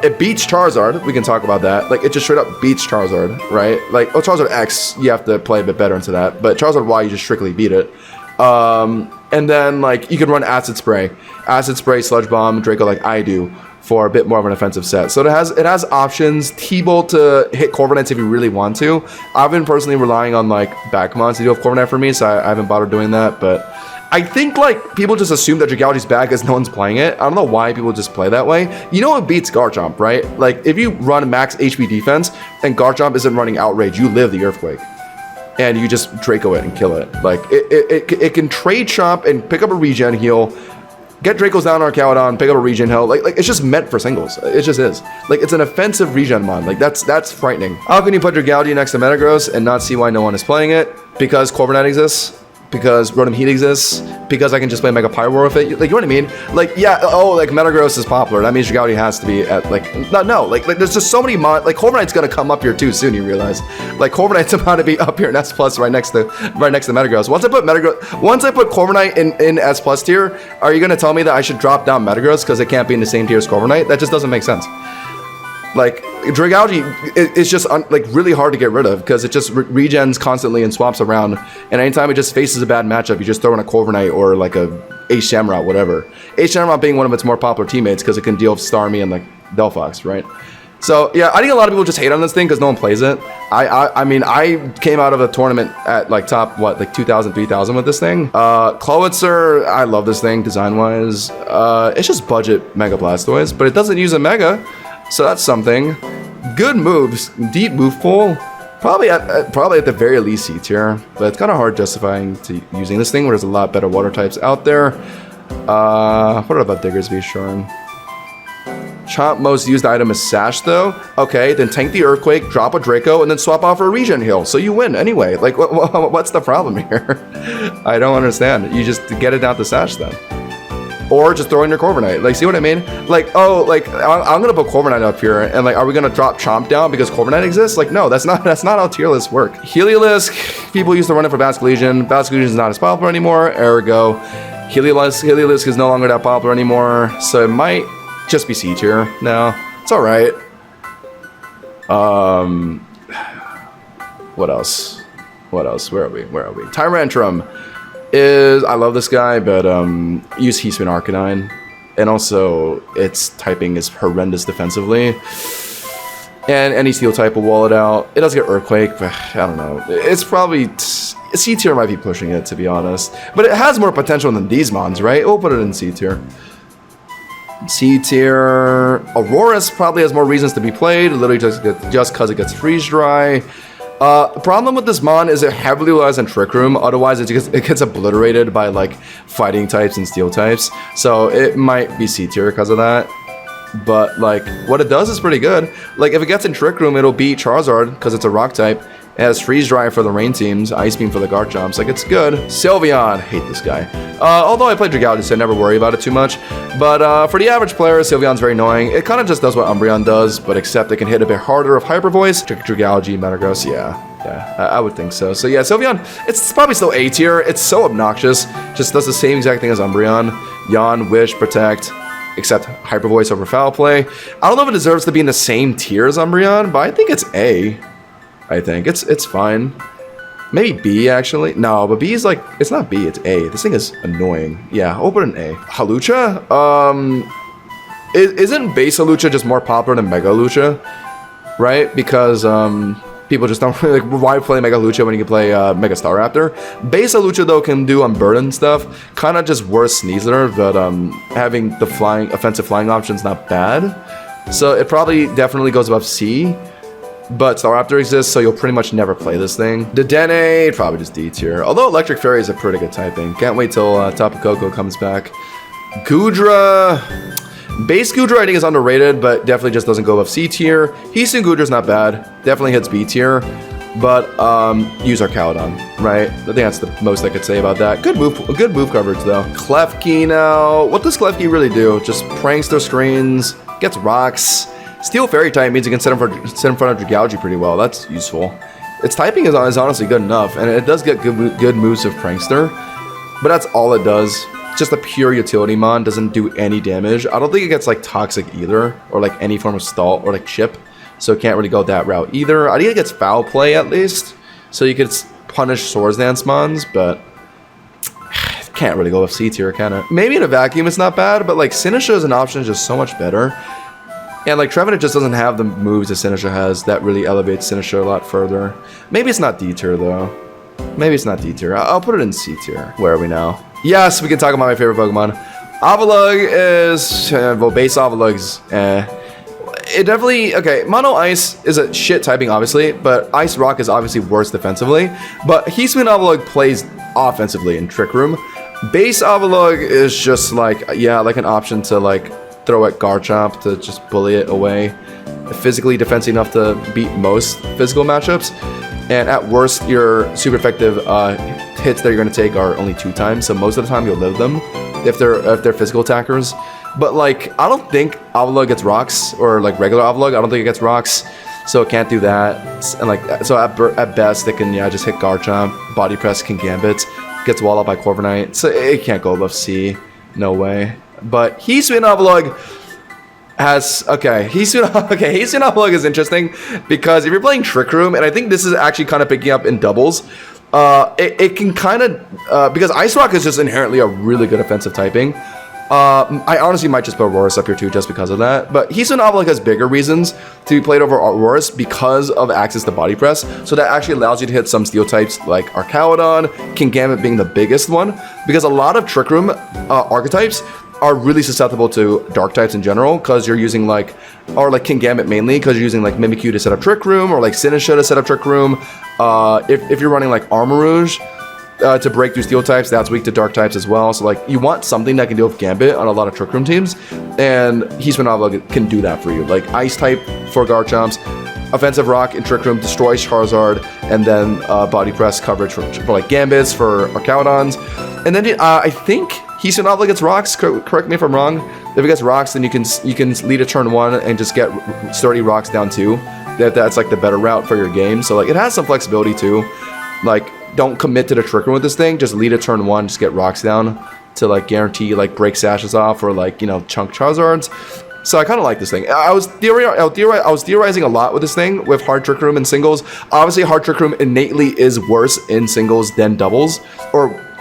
It beats Charizard. We can talk about that. Like it just straight up beats Charizard, right? Like Charizard X, you have to play a bit better into that. But Charizard Y, you just strictly beat it. And then like you can run Acid Spray, Sludge Bomb, Draco like I do for a bit more of an offensive set. So it has options. T-Bolt to hit Corviknights if you really want to. I've been personally relying on like back mons to do a Corviknight for me, so I haven't bothered doing that. But I think like people just assume that Dragalge's back because no one's playing it. I don't know why people just play that way. You know it beats Garchomp, right? Like if you run max HP defense and Garchomp isn't running Outrage, you live the Earthquake. And you just Draco it and kill it. Like it can trade Chomp and pick up a regen heal, get Dracos down on Archaeodon, pick up a regen heal. Like it's just meant for singles. It just is. Like it's an offensive regen mon. Like that's frightening. How can you put Dragalge next to Metagross and not see why no one is playing it? Because Corviknight exists. Because Rotom Heat exists, because I can just play Mega Pyro with it. Like, you know what I mean? Like, yeah, oh, like, Metagross is popular. That means Dragalge has to be at, like, no, like there's just so many like, Corviknight's gonna come up here too soon, you realize. Like, Corviknight's about to be up here in S+, right next to Metagross. Once I put Corviknight in S+ tier, are you gonna tell me that I should drop down Metagross because it can't be in the same tier as Corviknight? That just doesn't make sense. Like, Dragalge is just like really hard to get rid of because it just regens constantly and swaps around. And anytime it just faces a bad matchup, you just throw in a Corviknight or like a Ace Shamrock, whatever. Ace Shamrock being one of its more popular teammates because it can deal with Starmie and like Delphox, right? So yeah, I think a lot of people just hate on this thing because no one plays it. I mean, I came out of a tournament at like top, what, like 2,000, 3,000 with this thing. Clowitzer, I love this thing design-wise. It's just budget Mega Blastoise, but it doesn't use a Mega, so that's something. Good moves, deep move pool. Probably at the very least C tier, but it's kind of hard justifying to using this thing where there's a lot better water types out there. What about Diggersby, sure. Chomp most used item is Sash though. Okay, then tank the Earthquake, drop a Draco, and then swap off for a regen heal. So you win anyway. Like, what's the problem here? I don't understand. You just get it down to Sash then. Or just throw in your Corviknight. Like, see what I mean? Like, oh, like, I'm gonna put Corviknight up here, and like, are we gonna drop Chomp down because Corviknight exists? Like, no, that's not how tier lists work. Heliolisk, people used to run it for Basculegion. Basculegion is not as popular anymore, ergo, Heliolisk is no longer that popular anymore, so it might just be C tier now. It's alright. What else? Where are we? Tyrantrum is, I love this guy, but use Heatspin Arcanine, and also its typing is horrendous defensively, and any steel type will wall it out. It does get Earthquake, but I don't know, it's probably C tier might be pushing it, to be honest, but it has more potential than these mons, right? We'll put it in C tier. C tier. Aurora's probably has more reasons to be played, literally just because it gets freeze dry. The problem with this mon is it heavily relies on Trick Room, otherwise it gets obliterated by like fighting types and steel types, so it might be C tier because of that. But like, what it does is pretty good. Like, if it gets in Trick Room, it'll beat Charizard because it's a rock type. It has Freeze Dry for the rain teams, Ice Beam for the Garchomps. Like, it's good. Sylveon, hate this guy. Although I play Dragalge, so I never worry about it too much. But for the average player, Sylveon's very annoying. It kind of just does what Umbreon does, but except it can hit a bit harder with Hyper Voice. Dragalge, Metagross, yeah, I would think so. So yeah, Sylveon, it's probably still A tier. It's so obnoxious. Just does the same exact thing as Umbreon. Yawn, Wish, Protect, except Hyper Voice over Foul Play. I don't know if it deserves to be in the same tier as Umbreon, but I think it's A. I think it's fine. Maybe B, actually. No, but B is like, it's not B, it's A. This thing is annoying. Yeah, I'll put an A. Hawlucha? Isn't Base Hawlucha just more popular than Mega Hawlucha? Right? Because people just don't really, like, why play Mega Hawlucha when you can play Mega Staraptor? Base Hawlucha, though, can do Unburden stuff. Kind of just worse Sneasler, but having the offensive flying option's not bad. So it probably definitely goes above C. But Staraptor exists, so you'll pretty much never play this thing. Dedenne, probably just D tier. Although Electric Fairy is a pretty good typing. Can't wait till Tapu Koko comes back. Goodra. Base Goodra I think is underrated, but definitely just doesn't go above C tier. Heatsun Goodra's not bad. Definitely hits B tier. But use Arcaludon, right? I think that's the most I could say about that. Good move coverage though. Klefki now. What does Klefki really do? Just prankster screens, gets rocks. Steel Fairy type means you can sit in front of Dragalge pretty well. That's useful. Its typing is honestly good enough, and it does get good moves of Prankster, but that's all it does. It's just a pure utility mon, doesn't do any damage. I don't think it gets like Toxic either, or like any form of Stall, or like Chip, so it can't really go that route either. I think it gets Foul Play at least, so you could punish Swords Dance mons, but can't really go with C tier, can it? Maybe in a vacuum it's not bad, but like Sinistcha as an option is just so much better. And like Trevenant just doesn't have the moves that Sinistcha has that really elevates Sinistcha a lot further. Maybe it's not D tier though. Maybe it's not D tier. I'll put it in C tier. Where are we now? Yes, we can talk about my favorite Pokemon. Avalugg is, well, base Avalugg's, it definitely, okay, Mono Ice is a shit typing obviously, but Ice Rock is obviously worse defensively. But Heatspin Avalugg plays offensively in Trick Room. Base Avalugg is just like, yeah, like an option to like throw at Garchomp to just bully it away. Physically defensive enough to beat most physical matchups, and at worst your super effective hits that you're going to take are only 2 times, so most of the time you'll live them if they're physical attackers. But like, I don't think Avalugg gets rocks, or like regular Avalugg, I don't think it gets rocks, so it can't do that. And like, so at best it can, yeah, just hit Garchomp, body press, can Gambit, gets walled up by Corviknight, so it can't go above C, no way. But Heatspin Avalugg has, Heatspin Avalugg is interesting because if you're playing Trick Room, and I think this is actually kind of picking up in doubles, it can kind of, because Ice Rock is just inherently a really good offensive typing, I honestly might just put Aurorus up here too, just because of that. But Hisui Novelug has bigger reasons to be played over Aurorus because of access to body press. So that actually allows you to hit some steel types like Archaeodon, Kingambit being the biggest one. Because a lot of Trick Room archetypes are really susceptible to dark types in general, because you're using like Kingambit mainly, because you're using like Mimikyu to set up Trick Room, or like Sinistcha to set up Trick Room. If you're running like Armarouge, to break through steel types, that's weak to dark types as well. So like you want something that can deal with Gambit on a lot of Trick Room teams, and Hisui Novelug can do that for you. Like Ice type for Garchomps, Offensive Rock in Trick Room destroys Charizard, and then Body Press coverage for like Gambits, for Archaeodons. And then I think Hisui Novelug gets Rocks, correct me if I'm wrong. If it gets Rocks, then you can lead a turn 1 and just get sturdy Rocks down 2. That's like the better route for your game. So like it has some flexibility too. Like, don't commit to the Trick Room with this thing. Just lead a turn 1, just get Rocks down to like guarantee like break Sashes off, or like, you know, chunk Charizards. So I kind of like this thing. I was theorizing a lot with this thing with hard Trick Room and singles. Obviously, hard Trick Room innately is worse in singles than doubles,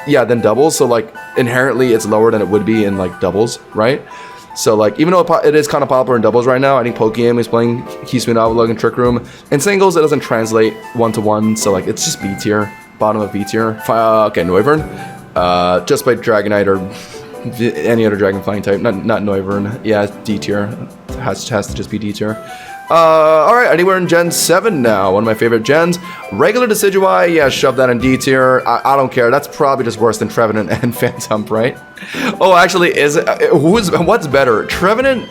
than doubles. So like inherently, it's lower than it would be in like doubles, right? So like, even though it is kind of popular in doubles right now, I think Pokemon is playing Hisui Novelug and Trick Room. In singles, it doesn't translate 1-to-1, so like it's just B tier, bottom of B tier. Okay, Noivern. Just played Dragonite or any other Dragon Flying type, not Noivern. Yeah, D tier. Has to just be D tier. Alright, anywhere in Gen 7 now. One of my favorite gens. Regular Decidueye, yeah, shove that in D tier. I don't care. That's probably just worse than Trevenant and Phantump, right? Oh, actually, what's better? Trevenant,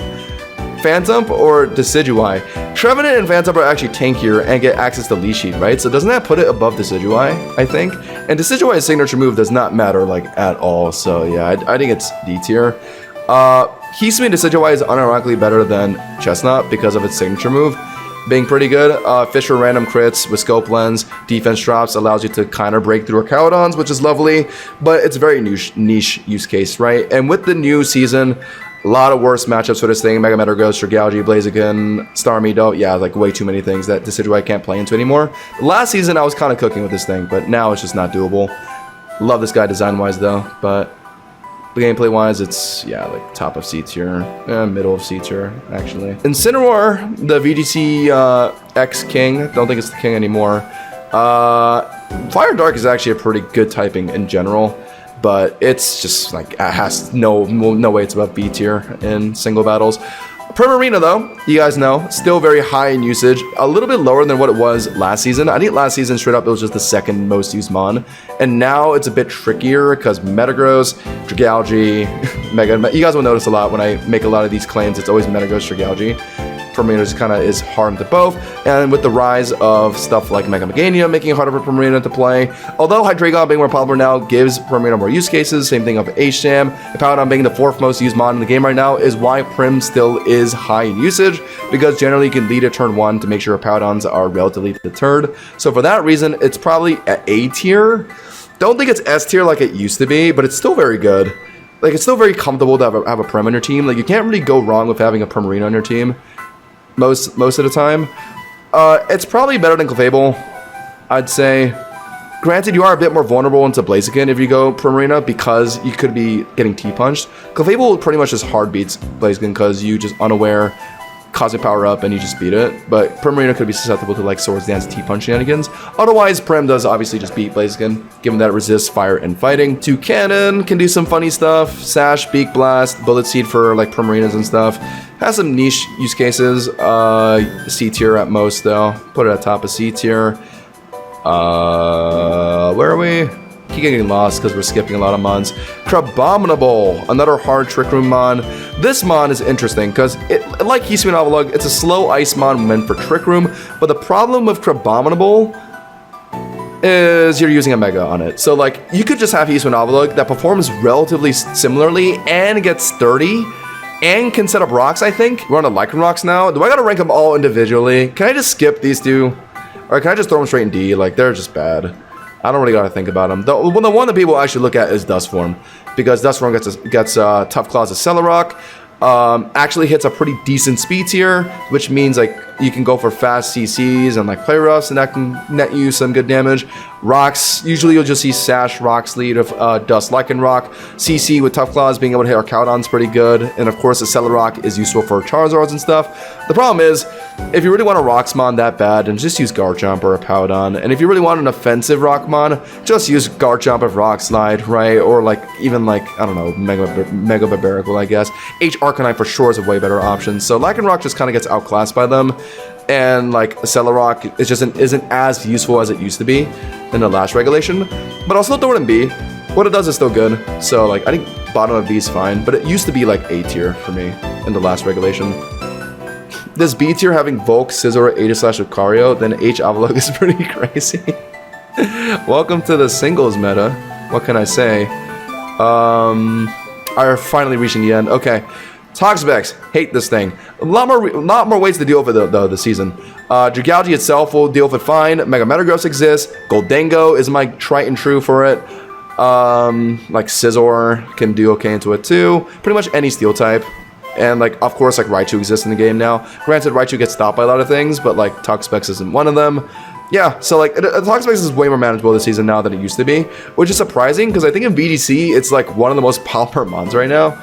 Phantump, or Decidueye? Trevenant and Phantump are actually tankier and get access to Leash Sheet, right? So doesn't that put it above Decidueye, I think? And Decidueye's signature move does not matter, like, at all. So, yeah, I think it's D tier. Hisui Decidueye is unironically better than Chestnut because of its signature move being pretty good. Fish for random crits with Scope Lens, defense drops, allows you to kind of break through Archaeodons, which is lovely, but it's a very niche use case, right? And with the new season, a lot of worse matchups for this thing. Mega Metagross, Dragalge, Blaziken, Starmie, yeah, like way too many things that Decidueye can't play into anymore. Last season, I was kind of cooking with this thing, but now it's just not doable. Love this guy design-wise, though, but gameplay-wise, it's, yeah, like top of C tier, middle of C tier, actually. Incineroar, the VGC X King, don't think it's the king anymore. Fire Dark is actually a pretty good typing in general, but it's just like, it has no way it's above B tier in single battles. Primarina, though, you guys know, still very high in usage, a little bit lower than what it was last season. I think last season, straight up, it was just the second most used mon, and now it's a bit trickier because Metagross, Dragalge, you guys will notice a lot when I make a lot of these claims, it's always Metagross, Dragalge. Primarina just kind of is hard to both, and with the rise of stuff like Mega Meganium making it harder for Primarina to play, although Hydreigon being more popular now gives Primarina more use cases, same thing of H-Jam, Hippowdon being the 4th most used mon in the game right now is why Prim still is high in usage, because generally you can lead a turn 1 to make sure Hippowdons are relatively deterred. So for that reason, it's probably at A tier. Don't think it's S tier like it used to be, but it's still very good. Like, it's still very comfortable to have a Prim on your team. Like, you can't really go wrong with having a Primarina on your team. Most of the time. It's probably better than Clefable, I'd say. Granted, you are a bit more vulnerable into Blaziken if you go Primarina because you could be getting T-punched. Clefable pretty much just hard beats Blaziken because you just unaware, Cosmic Power up, and you just beat it. But Primarina could be susceptible to like Swords Dance T-punch shenanigans. Otherwise, Prim does obviously just beat Blaziken, given that it resists fire and fighting. Toucannon can do some funny stuff. Sash, Beak Blast, Bullet Seed for like Primarinas and stuff. Has some niche use cases. C tier at most, though. Put it at top of C tier. Where are we? Keep getting lost because we're skipping a lot of mons. Crabominable, another hard Trick Room mon. This mon is interesting because, like Hisui Novelug, it's a slow ice mon meant for Trick Room. But the problem with Crabominable is you're using a Mega on it. So, like, you could just have Hisui Novelug that performs relatively similarly and gets sturdy and can set up rocks, I think. We're on the Lycan rocks now. Do I gotta rank them all individually? Can I just skip these two? Or can I just throw them straight in D? Like, they're just bad. I don't really gotta think about them. The one that people actually look at is Dust Form, because Dust Form gets Tough Claws as Celerock, actually hits a pretty decent speed tier, which means like you can go for fast CCs and like play roughs, and that can net you some good damage. Rocks, usually you'll just see Sash, Rocks lead of Dust, Lycanroc. CC with Tough Claws, being able to hit our Cowdon's pretty good. And of course, the Celerock is useful for Charizards and stuff. The problem is, if you really want a Rocksmon that bad, then just use Garchomp or a Powdon. And if you really want an offensive Rockmon, just use Garchomp of Rock Slide, right? Or like, even like, I don't know, Mega Barbarical, I guess. H-Arcanine for sure is a way better option. So Lycanroc just kind of gets outclassed by them. And like Celerock is just isn't as useful as it used to be in the last regulation. But I'll still throw it in B. What it does is still good. So like, I think bottom of B is fine. But it used to be like A tier for me in the last regulation. This B tier having Volk, Scizor, Aegislash, Lucario, then H Avalok is pretty crazy. Welcome to the singles meta. What can I say? Are finally reaching the end. Okay. Toxapex, hate this thing. A lot more ways to deal with it though this season. Dragalge itself will deal with it fine. Mega Metagross exists. Goldengo is my tried and true for it. Like Scizor can do okay into it too. Pretty much any steel type. And like, of course, like Raichu exists in the game now. Granted, Raichu gets stopped by a lot of things, but like Toxapex isn't one of them. Yeah, so like Toxapex is way more manageable this season now than it used to be, which is surprising because I think in VGC it's like one of the most popular mons right now.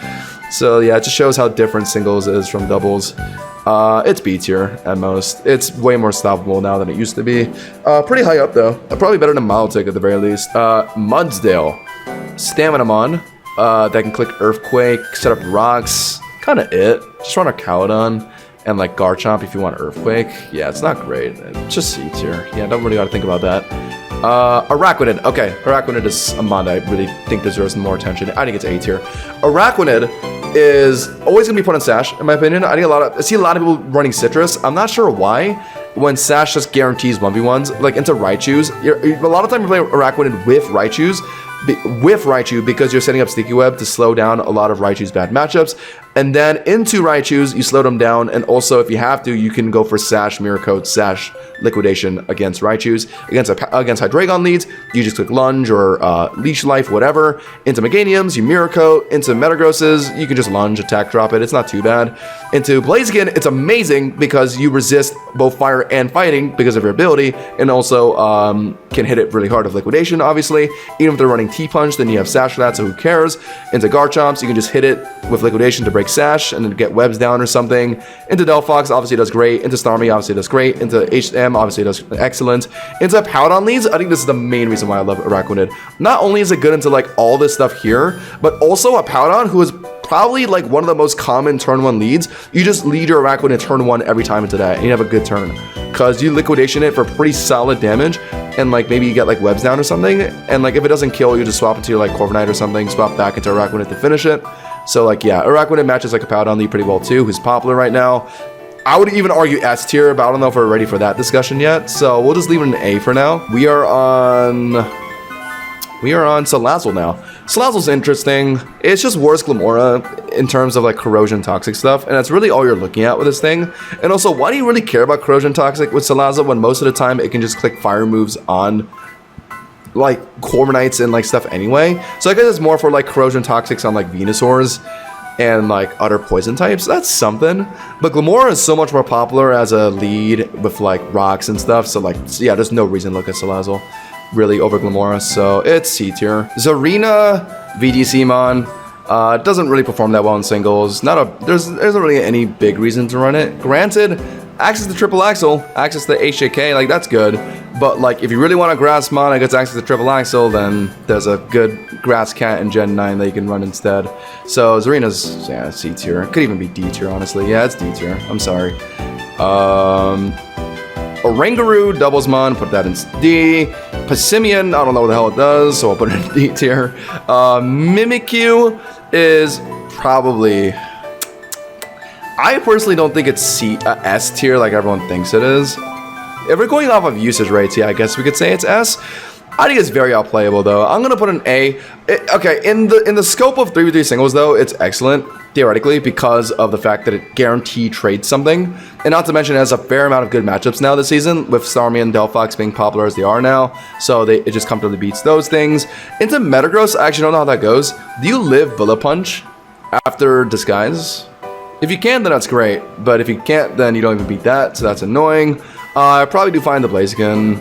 So yeah, it just shows how different singles is from doubles. It's B tier at most. It's way more stoppable now than it used to be. Pretty high up though. Probably better than Milotic at the very least. Mudsdale, Stamina Mon that can click Earthquake, set up rocks. Kind of it. Just run a Cowdon and like Garchomp if you want Earthquake. Yeah, it's not great. It's just C tier. Yeah, don't really gotta think about that. Araquanid. Okay, Araquanid is a mod I really think deserves more attention. I think it's A tier. Araquanid is always gonna be put on Sash, in my opinion. I see a lot of people running Citrus. I'm not sure why. When Sash just guarantees 1v1s, like into Raichus, a lot of time you play Araquanid with Raichus, because you're setting up Sticky Web to slow down a lot of Raichu's bad matchups. And then into Raichus, you slow them down. And also, if you have to, you can go for Sash, Mirror Coat, Sash, Liquidation against Raichus. Against Hydreigon leads, you just click Lunge or Leash Life, whatever. Into Meganiums, you Mirror Coat. Into Metagrosses, you can just Lunge, Attack, Drop it. It's not too bad. Into Blaziken, it's amazing because you resist both Fire and Fighting because of your ability. And also can hit it really hard with Liquidation, obviously. Even if they're running T-Punch, then you have Sash for that, so who cares? Into Garchomps, you can just hit it with Liquidation to break Sash and then get webs down or something. Into Delphox, obviously does great. Into Starmie, obviously does great. Into HM, obviously does excellent. Into Powdon leads, I think this is the main reason why I love Araquanid. Not only is it good into like all this stuff here, but also a Powdon who is probably like one of the most common turn 1 leads. You just lead your Araquanid turn 1 every time into that and you have a good turn. Because you Liquidation it for pretty solid damage and like maybe you get like webs down or something. And like if it doesn't kill, you just swap into your like Corviknight or something, swap back into Araquanid to finish it. So like yeah, Araquanid matches like a Powdon lead pretty well too, who's popular right now. I would even argue S tier, but I don't know if we're ready for that discussion yet. So we'll just leave it an A for now. We are on Salazzle now. Salazzle's interesting. It's just worse Glamora in terms of like corrosion toxic stuff, and that's really all you're looking at with this thing. And also, why do you really care about corrosion toxic with Salazzle when most of the time it can just click fire moves on like Corviknights and like stuff anyway? So I guess it's more for like corrosion toxics on like Venusaurs and like other poison types. That's something. But Glamora is so much more popular as a lead with like rocks and stuff. So like yeah, there's no reason to look at Salazzle really over Glamora, so it's C tier. Zarina, VGC Mon, doesn't really perform that well in singles. There isn't really any big reason to run it. Granted, access to Triple Axle, access to HJK, like that's good. But like if you really want a Grass Mon that gets access to Triple Axle, then there's a good Grass Cat in Gen 9 that you can run instead. So Zarina's yeah, C tier. Could even be D tier, honestly. Yeah, it's D tier. I'm sorry. Oranguru, Doublesmon, put that in D. Passimian, I don't know what the hell it does, so I'll put it in D tier. Mimikyu is probably... I personally don't think it's S tier like everyone thinks it is. If we're going off of usage rates, yeah, I guess we could say it's S. I think it's very outplayable though. I'm gonna put an A. Okay, in the scope of 3v3 singles though, it's excellent theoretically because of the fact that it guaranteed trades something, and not to mention it has a fair amount of good matchups now this season with Starmie and Delphox being popular as they are now. So it just comfortably beats those things. Into Metagross, I actually don't know how that goes. Do you live Bullet Punch after Disguise? If you can, then that's great. But if you can't, then you don't even beat that, so that's annoying. I probably do find the Blaziken.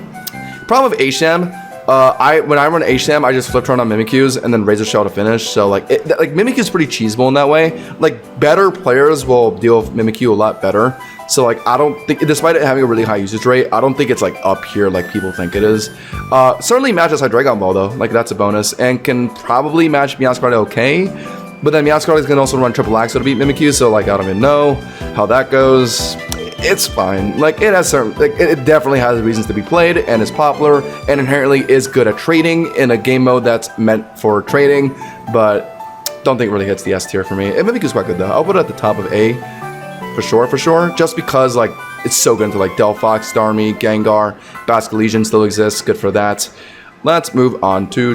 Problem with HM, When I run H-Sam, I just flip turn on Mimikyus and then Razor Shell to finish. So like Mimikyu's pretty cheesable in that way. Like better players will deal with Mimikyu a lot better. So like I don't think, despite it having a really high usage rate, I don't think it's like up here like people think it is. Certainly matches Hydreigon Ball though, like that's a bonus, and can probably match Meowscarada okay. But then Meowscarada can also run triple Axel to beat Mimikyu, so like I don't even know how that goes. It's fine. Like it has certain, like it definitely has reasons to be played and is popular and inherently is good at trading in a game mode that's meant for trading, but don't think it really hits the S tier for me. And Mimikyu's quite good though. I'll put it at the top of A for sure, just because like it's so good into like Delphox, Starmie, Gengar, Basculegion still exists, good for that. Let's move on to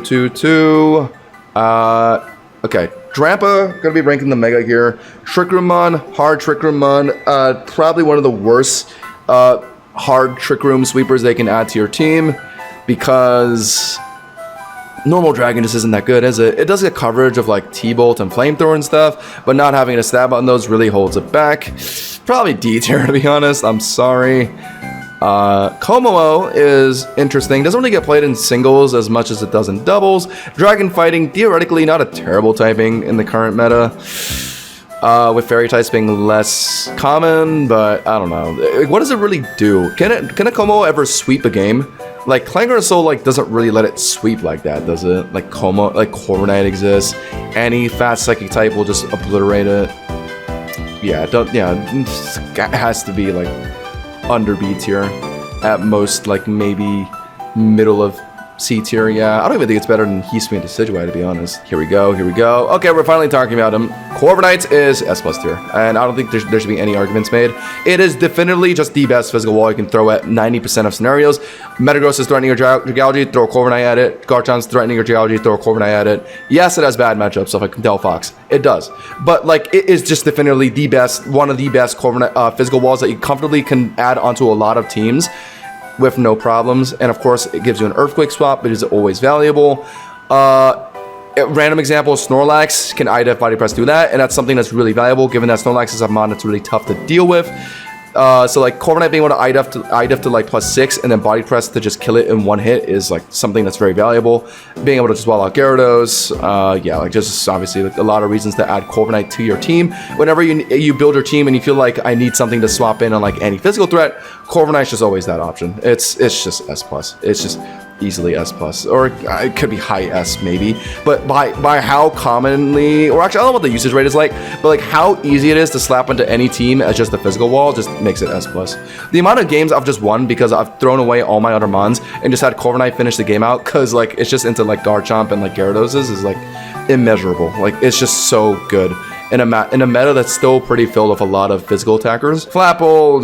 okay. Drampa, gonna be ranking the Mega here. Trick Room, hard Trick Room, probably one of the worst hard Trick Room sweepers they can add to your team, because normal Dragon just isn't that good, is it? It does get coverage of like T-Bolt and Flamethrower and stuff, but not having a stab on those really holds it back. Probably D tier to be honest, I'm sorry. Komomo is interesting. Doesn't really get played in singles as much as it does in doubles. Dragon Fighting, theoretically not a terrible typing in the current meta. With Fairy types being less common, but I don't know. What does it really do? Can a Komomo ever sweep a game? Like Clangor Soul like doesn't really let it sweep like that, does it? Like Corviknight exists. Any fast psychic type will just obliterate it. Yeah, it has to be like under B tier, at most like maybe middle of C tier. Yeah, I don't even think it's better than Hisui and Decidueye, to be honest. Here we go. Okay, we're finally talking about him. Corviknight is S+ tier, and I don't think there should be any arguments made. It is definitively just the best physical wall you can throw at 90% of scenarios. Metagross is threatening your Geology, throw a Corviknight at it. Garchomp's threatening your Geology, throw a Corviknight at it. Yes, it has bad matchups, stuff like Delphox. It does. But like, it is just definitively the best, one of the best Corviknight physical walls that you comfortably can add onto a lot of teams with no problems. And of course, it gives you an Earthquake swap, but is always valuable. Random example, Snorlax can IDF Body Press do that, and that's something that's really valuable, given that Snorlax is a mon that's really tough to deal with. So like Corviknight being able to IDF to like +6 and then Body Press to just kill it in one hit is like something that's very valuable. Being able to just wall out Gyarados, yeah, like just obviously like a lot of reasons to add Corviknight to your team. Whenever you build your team and you feel like I need something to swap in on like any physical threat, Corviknight's just always that option. It's just S+. It's just easily S+, or it could be high S maybe, but by how commonly, or actually I don't know what the usage rate is like, but like how easy it is to slap into any team as just a physical wall just makes it S+. The amount of games I've just won because I've thrown away all my other mons and just had Corviknight finish the game out because like it's just into like Garchomp and like Gyarados is like immeasurable. Like it's just so good in a meta that's still pretty filled with a lot of physical attackers. Flapple,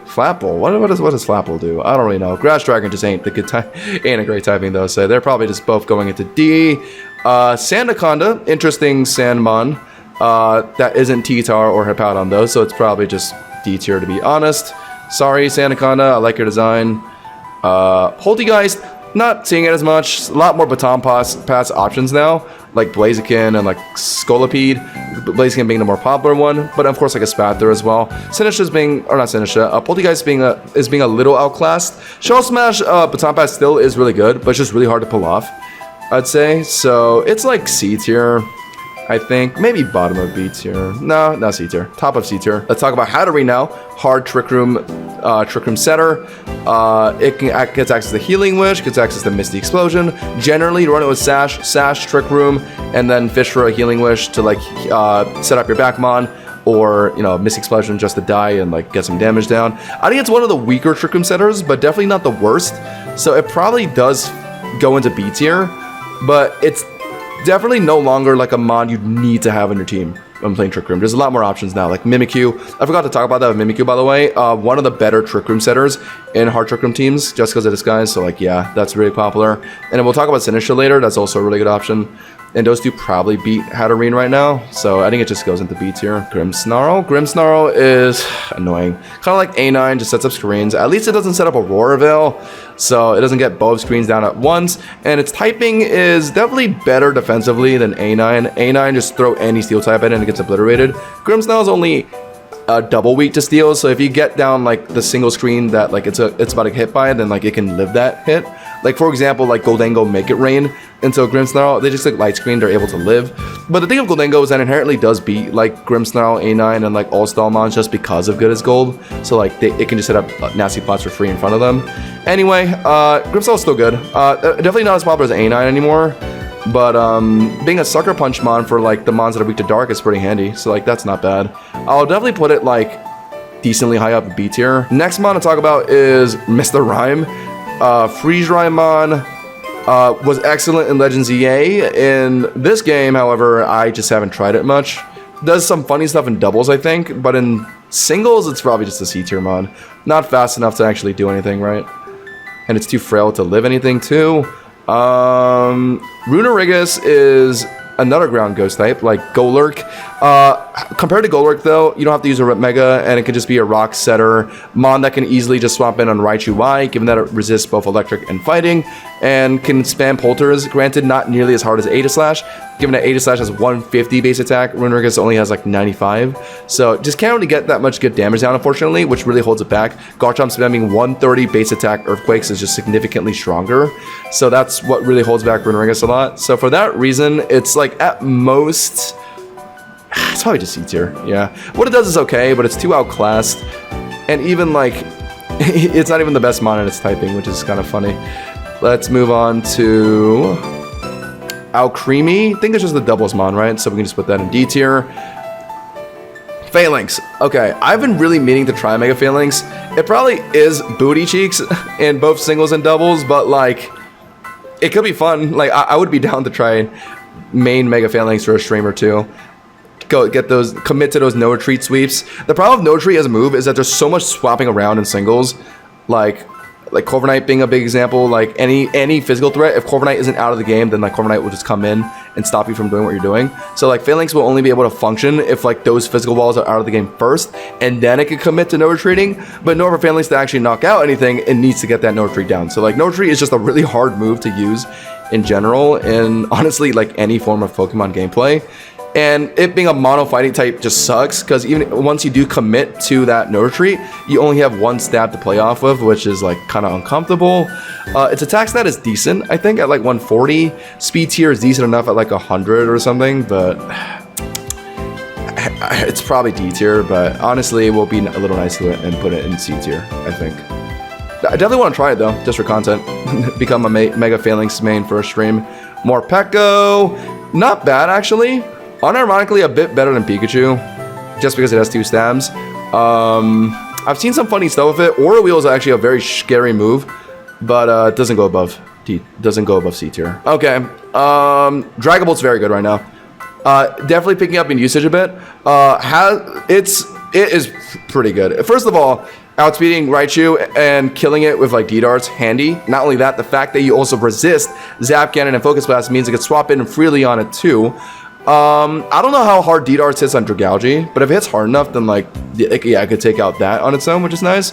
Flapple. What does Flapple do? I don't really know. Grass Dragon just ain't a great typing though, so they're probably just both going into D. Sandaconda, interesting Sandmon. That isn't T-Tar or Hippowdon though, so it's probably just D tier to be honest. Sorry, Sandaconda. I like your design. Poltegeist. Not seeing it as much. A lot more baton pass options now, like Blaziken and like Scolipede. Blaziken being the more popular one, but of course like a Spather as well. Sinisha's being, or not Sinisha, Poltegeist is being a little outclassed. Shell Smash baton pass still is really good, but it's just really hard to pull off, I'd say. So it's like C tier, I think. Maybe bottom of B tier. No, not C tier. Top of C tier. Let's talk about Hatterene now. Hard Trick Room setter. It gets access to Healing Wish, gets access to Misty Explosion. Generally, you run it with Sash, Trick Room, and then fish for a Healing Wish to like set up your backmon, or you know, Misty Explosion just to die and like get some damage down. I think it's one of the weaker Trick Room setters, but definitely not the worst. So it probably does go into B tier, but it's definitely no longer like a mod you need to have on your team when playing Trick Room. There's a lot more options now, like Mimikyu. I forgot to talk about that with Mimikyu, by the way. One of the better Trick Room setters in hard Trick Room teams, just because of disguise. So like, yeah, that's really popular. And then we'll talk about Sinistra later. That's also a really good option. And those two probably beat Hatterene right now. So I think it just goes into B tier. Grimmsnarl is annoying. Kind of like A9, just sets up screens. At least it doesn't set up Aurora Veil, so it doesn't get both screens down at once. And its typing is definitely better defensively than A9. A9 just throw any steel type at it and it gets obliterated. Grimmsnarl is only double weak to steel. So if you get down like the single screen that like it's about to get hit by, then like it can live that hit. Like for example, like Goldango Make It Rain into Grimmsnarl, they just like light screen, they're able to live. But the thing of Goldango is that inherently does beat like Grimmsnarl, A9, and like all Stallmons just because of good as gold. So like it can just set up nasty plots for free in front of them. Anyway, Grimmsnarl is still good. Definitely not as popular as A9 anymore. But being a Sucker Punch mon for like the mons that are weak to dark is pretty handy. So like that's not bad. I'll definitely put it like decently high up B tier. Next mon to talk about is Mr. Rhyme. Freeze Rhyme mon was excellent in Legends EA. In this game, however, I just haven't tried it much. Does some funny stuff in doubles, I think, but in singles, it's probably just a C tier mon. Not fast enough to actually do anything, right? And it's too frail to live anything too. Runerigus is another ground ghost type, like Golurk. Compared to Golurk, though, you don't have to use a Mega, and it can just be a rock setter mon that can easily just swap in on Raichu Y, given that it resists both electric and fighting, and can spam Polters. Granted, not nearly as hard as Ada Slash, given that Ada Slash has 150 base attack, Runerigus only has like 95, so just can't really get that much good damage down, unfortunately, which really holds it back. Garchomp spamming 130 base attack Earthquakes is just significantly stronger, so that's what really holds back Runerigus a lot. So for that reason, it's like at most, it's probably just C tier, yeah. What it does is okay, but it's too outclassed, and even like, it's not even the best mon in its typing, which is kind of funny. Let's move on to Alcremie. I think it's just the doubles mon, right? So we can just put that in D tier. Phalanx. Okay, I've been really meaning to try Mega Phalanx. It probably is booty cheeks in both singles and doubles, but like, it could be fun. Like, I would be down to try main Mega Phalanx for a stream or two. Go get those, commit to those no retreat sweeps. The problem with no retreat as a move is that there's so much swapping around in singles. Like Corviknight being a big example. Like any physical threat, if Corviknight isn't out of the game, then like Corviknight will just come in and stop you from doing what you're doing. So like Phalanx will only be able to function if like those physical walls are out of the game first, and then it can commit to no retreating. But in order for Phalanx to actually knock out anything, it needs to get that no retreat down. So like no retreat is just a really hard move to use in general, and honestly like any form of Pokemon gameplay. And it being a mono fighting type just sucks, because even once you do commit to that no retreat, you only have one stab to play off of, which is like kind of uncomfortable. Its attack stat is decent, I think, at like 140. Speed tier is decent enough at like 100 or something, but it's probably D tier. But honestly, it will be a little nice to it and put it in C tier, I think. I definitely want to try it though, just for content. Become a Mega Phalanx main for a stream. Morpeko, not bad actually. Unironically, a bit better than Pikachu, just because it has 2 stabs. I've seen some funny stuff with it. Aura Wheel is actually a very scary move, but it doesn't go above C tier. Okay, Dragon Bolt's very good right now. Definitely picking up in usage a bit. It is pretty good. First of all, outspeeding Raichu and killing it with like D-Darts, handy. Not only that, the fact that you also resist Zap Cannon and Focus Blast means it can swap in freely on it too. I don't know how hard D-Darts hits on Dragalge, but if it hits hard enough, then like, yeah, I could take out that on its own, which is nice.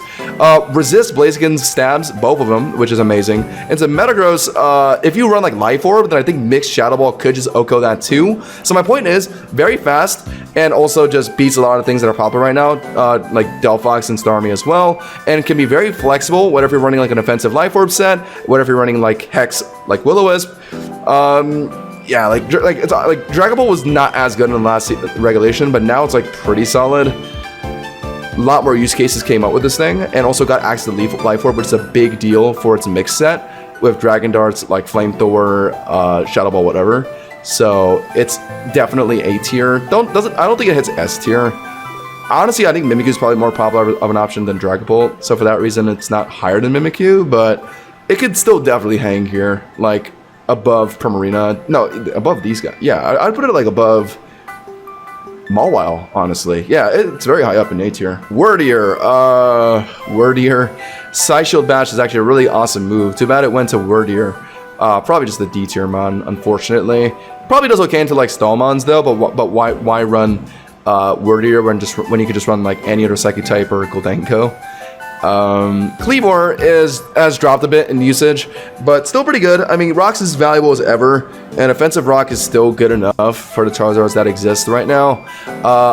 Resist Blaziken's stabs, both of them, which is amazing. And so Metagross, if you run like Life Orb, then I think Mixed Shadow Ball could just OHKO that too. So my point is, very fast, and also just beats a lot of things that are popular right now, like Delphox and Starmie as well, and can be very flexible, whether if you're running like an offensive Life Orb set, whether if you're running like Hex, like Will-O-Wisp. Yeah, like it's like Dragon Ball was not as good in the last regulation, but now it's like pretty solid. A lot more use cases came out with this thing, and also got access to Life Orb, which is a big deal for its mix set with Dragon Darts, like Flamethrower, Shadow Ball, whatever. So it's definitely A tier. I don't think it hits S tier. Honestly, I think Mimikyu is probably more popular of an option than Dragon Bolt, so for that reason, it's not higher than Mimikyu, but it could still definitely hang here, like above Primarina. No, above these guys. Yeah, I'd put it like above Mawile, honestly. Yeah, it's very high up in A tier. Wordier. Psyshield Bash is actually a really awesome move. Too bad it went to Wordier. Probably just the D tier mon, unfortunately. Probably does okay into like Stallmons though, but why run Wordier when you could just run like any other Psychic type or Goldango? Cleavor has dropped a bit in usage, but still pretty good. I mean, Rock's as valuable as ever, and offensive Rock is still good enough for the Charizards that exist right now.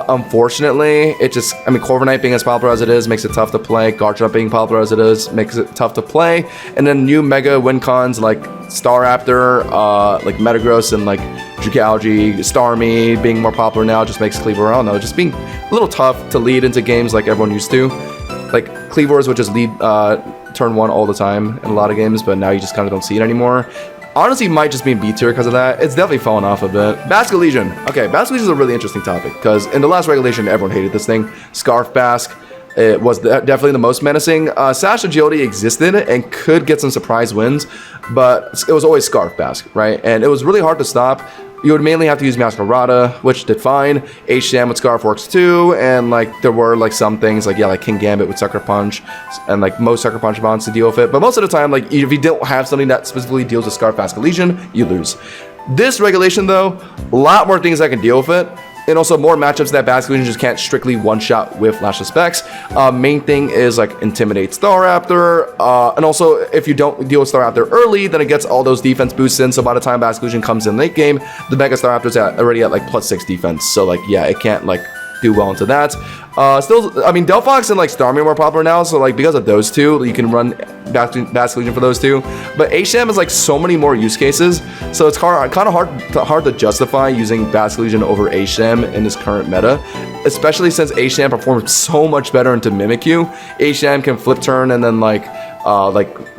Unfortunately, I mean, Corviknight being as popular as it is makes it tough to play. Garchomp being popular as it is makes it tough to play. And then new Mega win cons like Staraptor, like Metagross, and like Dragalge, Starmie being more popular now just makes Cleavor, I don't know, just being a little tough to lead into games like everyone used to. Like, Cleavors would just lead turn 1 all the time in a lot of games, but now you just kind of don't see it anymore. Honestly, might just be in B tier because of that. It's definitely fallen off a bit. Basculegion. Okay, Basculegion is a really interesting topic because in the last regulation, everyone hated this thing. Scarf Basque. It was definitely the most menacing. Sash Agility existed and could get some surprise wins, but it was always Scarf Basque, right? And it was really hard to stop. You would mainly have to use Masquerada, which did fine. H-Jam with Scarf works too, and like there were like some things like, yeah, like King Gambit with Sucker Punch, and like most Sucker Punch bonds to deal with it. But most of the time, like if you don't have something that specifically deals with Scarf Basculegion, you lose. This regulation though, a lot more things that can deal with it. And also more matchups that Basculegion just can't strictly one-shot with Lash of Specs. Main thing is like Intimidate Staraptor. And also if you don't deal with Staraptor early, then it gets all those defense boosts in. So by the time Basculegion comes in late game, the Mega Staraptor's already at like +6 defense. So like, yeah, it can't like do well into that. Still, I mean, Delphox and like Starmie are more popular now, so like because of those two, you can run Basculegion for those two. But H-Jam is like so many more use cases, so it's kind of hard to justify using Basculegion over H-Jam in this current meta, especially since H-Jam performs so much better into Mimikyu. H-Jam can flip turn and then like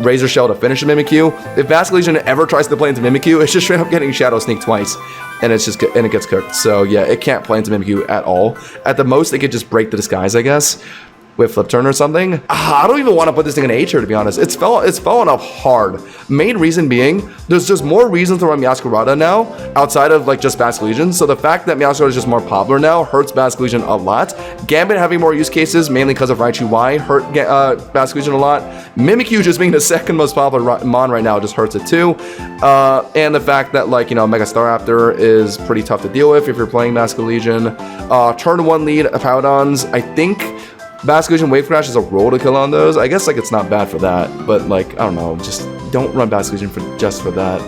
Razor Shell to finish a Mimikyu. If Basculegion ever tries to play into Mimikyu, it's just straight up getting Shadow Sneak twice, and it gets cooked. So yeah, it can't play into Mimikyu at all. At the most, it could just break the disguise, I guess, with Flip Turn or something. I don't even want to put this thing in A tier, to be honest. It's fallen off hard. Main reason being, there's just more reasons to run Masquerada now, outside of like just Basculegion. So the fact that Masquerada is just more popular now hurts Basculegion a lot. Gambit having more use cases, mainly because of Raichu Y, hurt Basculegion a lot. Mimikyu just being the second most popular Mon right now just hurts it too. And the fact that like, you know, Mega Staraptor is pretty tough to deal with if you're playing Basculegion. Turn 1 lead Powdons, I think Basculegion Wave Crash is a roll to kill on those. I guess like it's not bad for that, but like, I don't know, just don't run Basculegion just for that.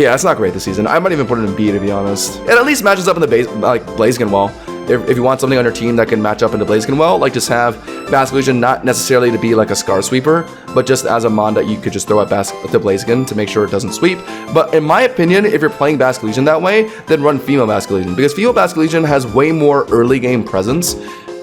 Yeah, it's not great this season. I might even put it in B, to be honest. It at least matches up in the base, like Blaziken well. If you want something on your team that can match up into Blaziken well, like just have Basculegion not necessarily to be like a Scar Sweeper, but just as a Mon that you could just throw at to Blaziken to make sure it doesn't sweep. But in my opinion, if you're playing Basculegion that way, then run Female Basculegion, because Female Basculegion has way more early game presence,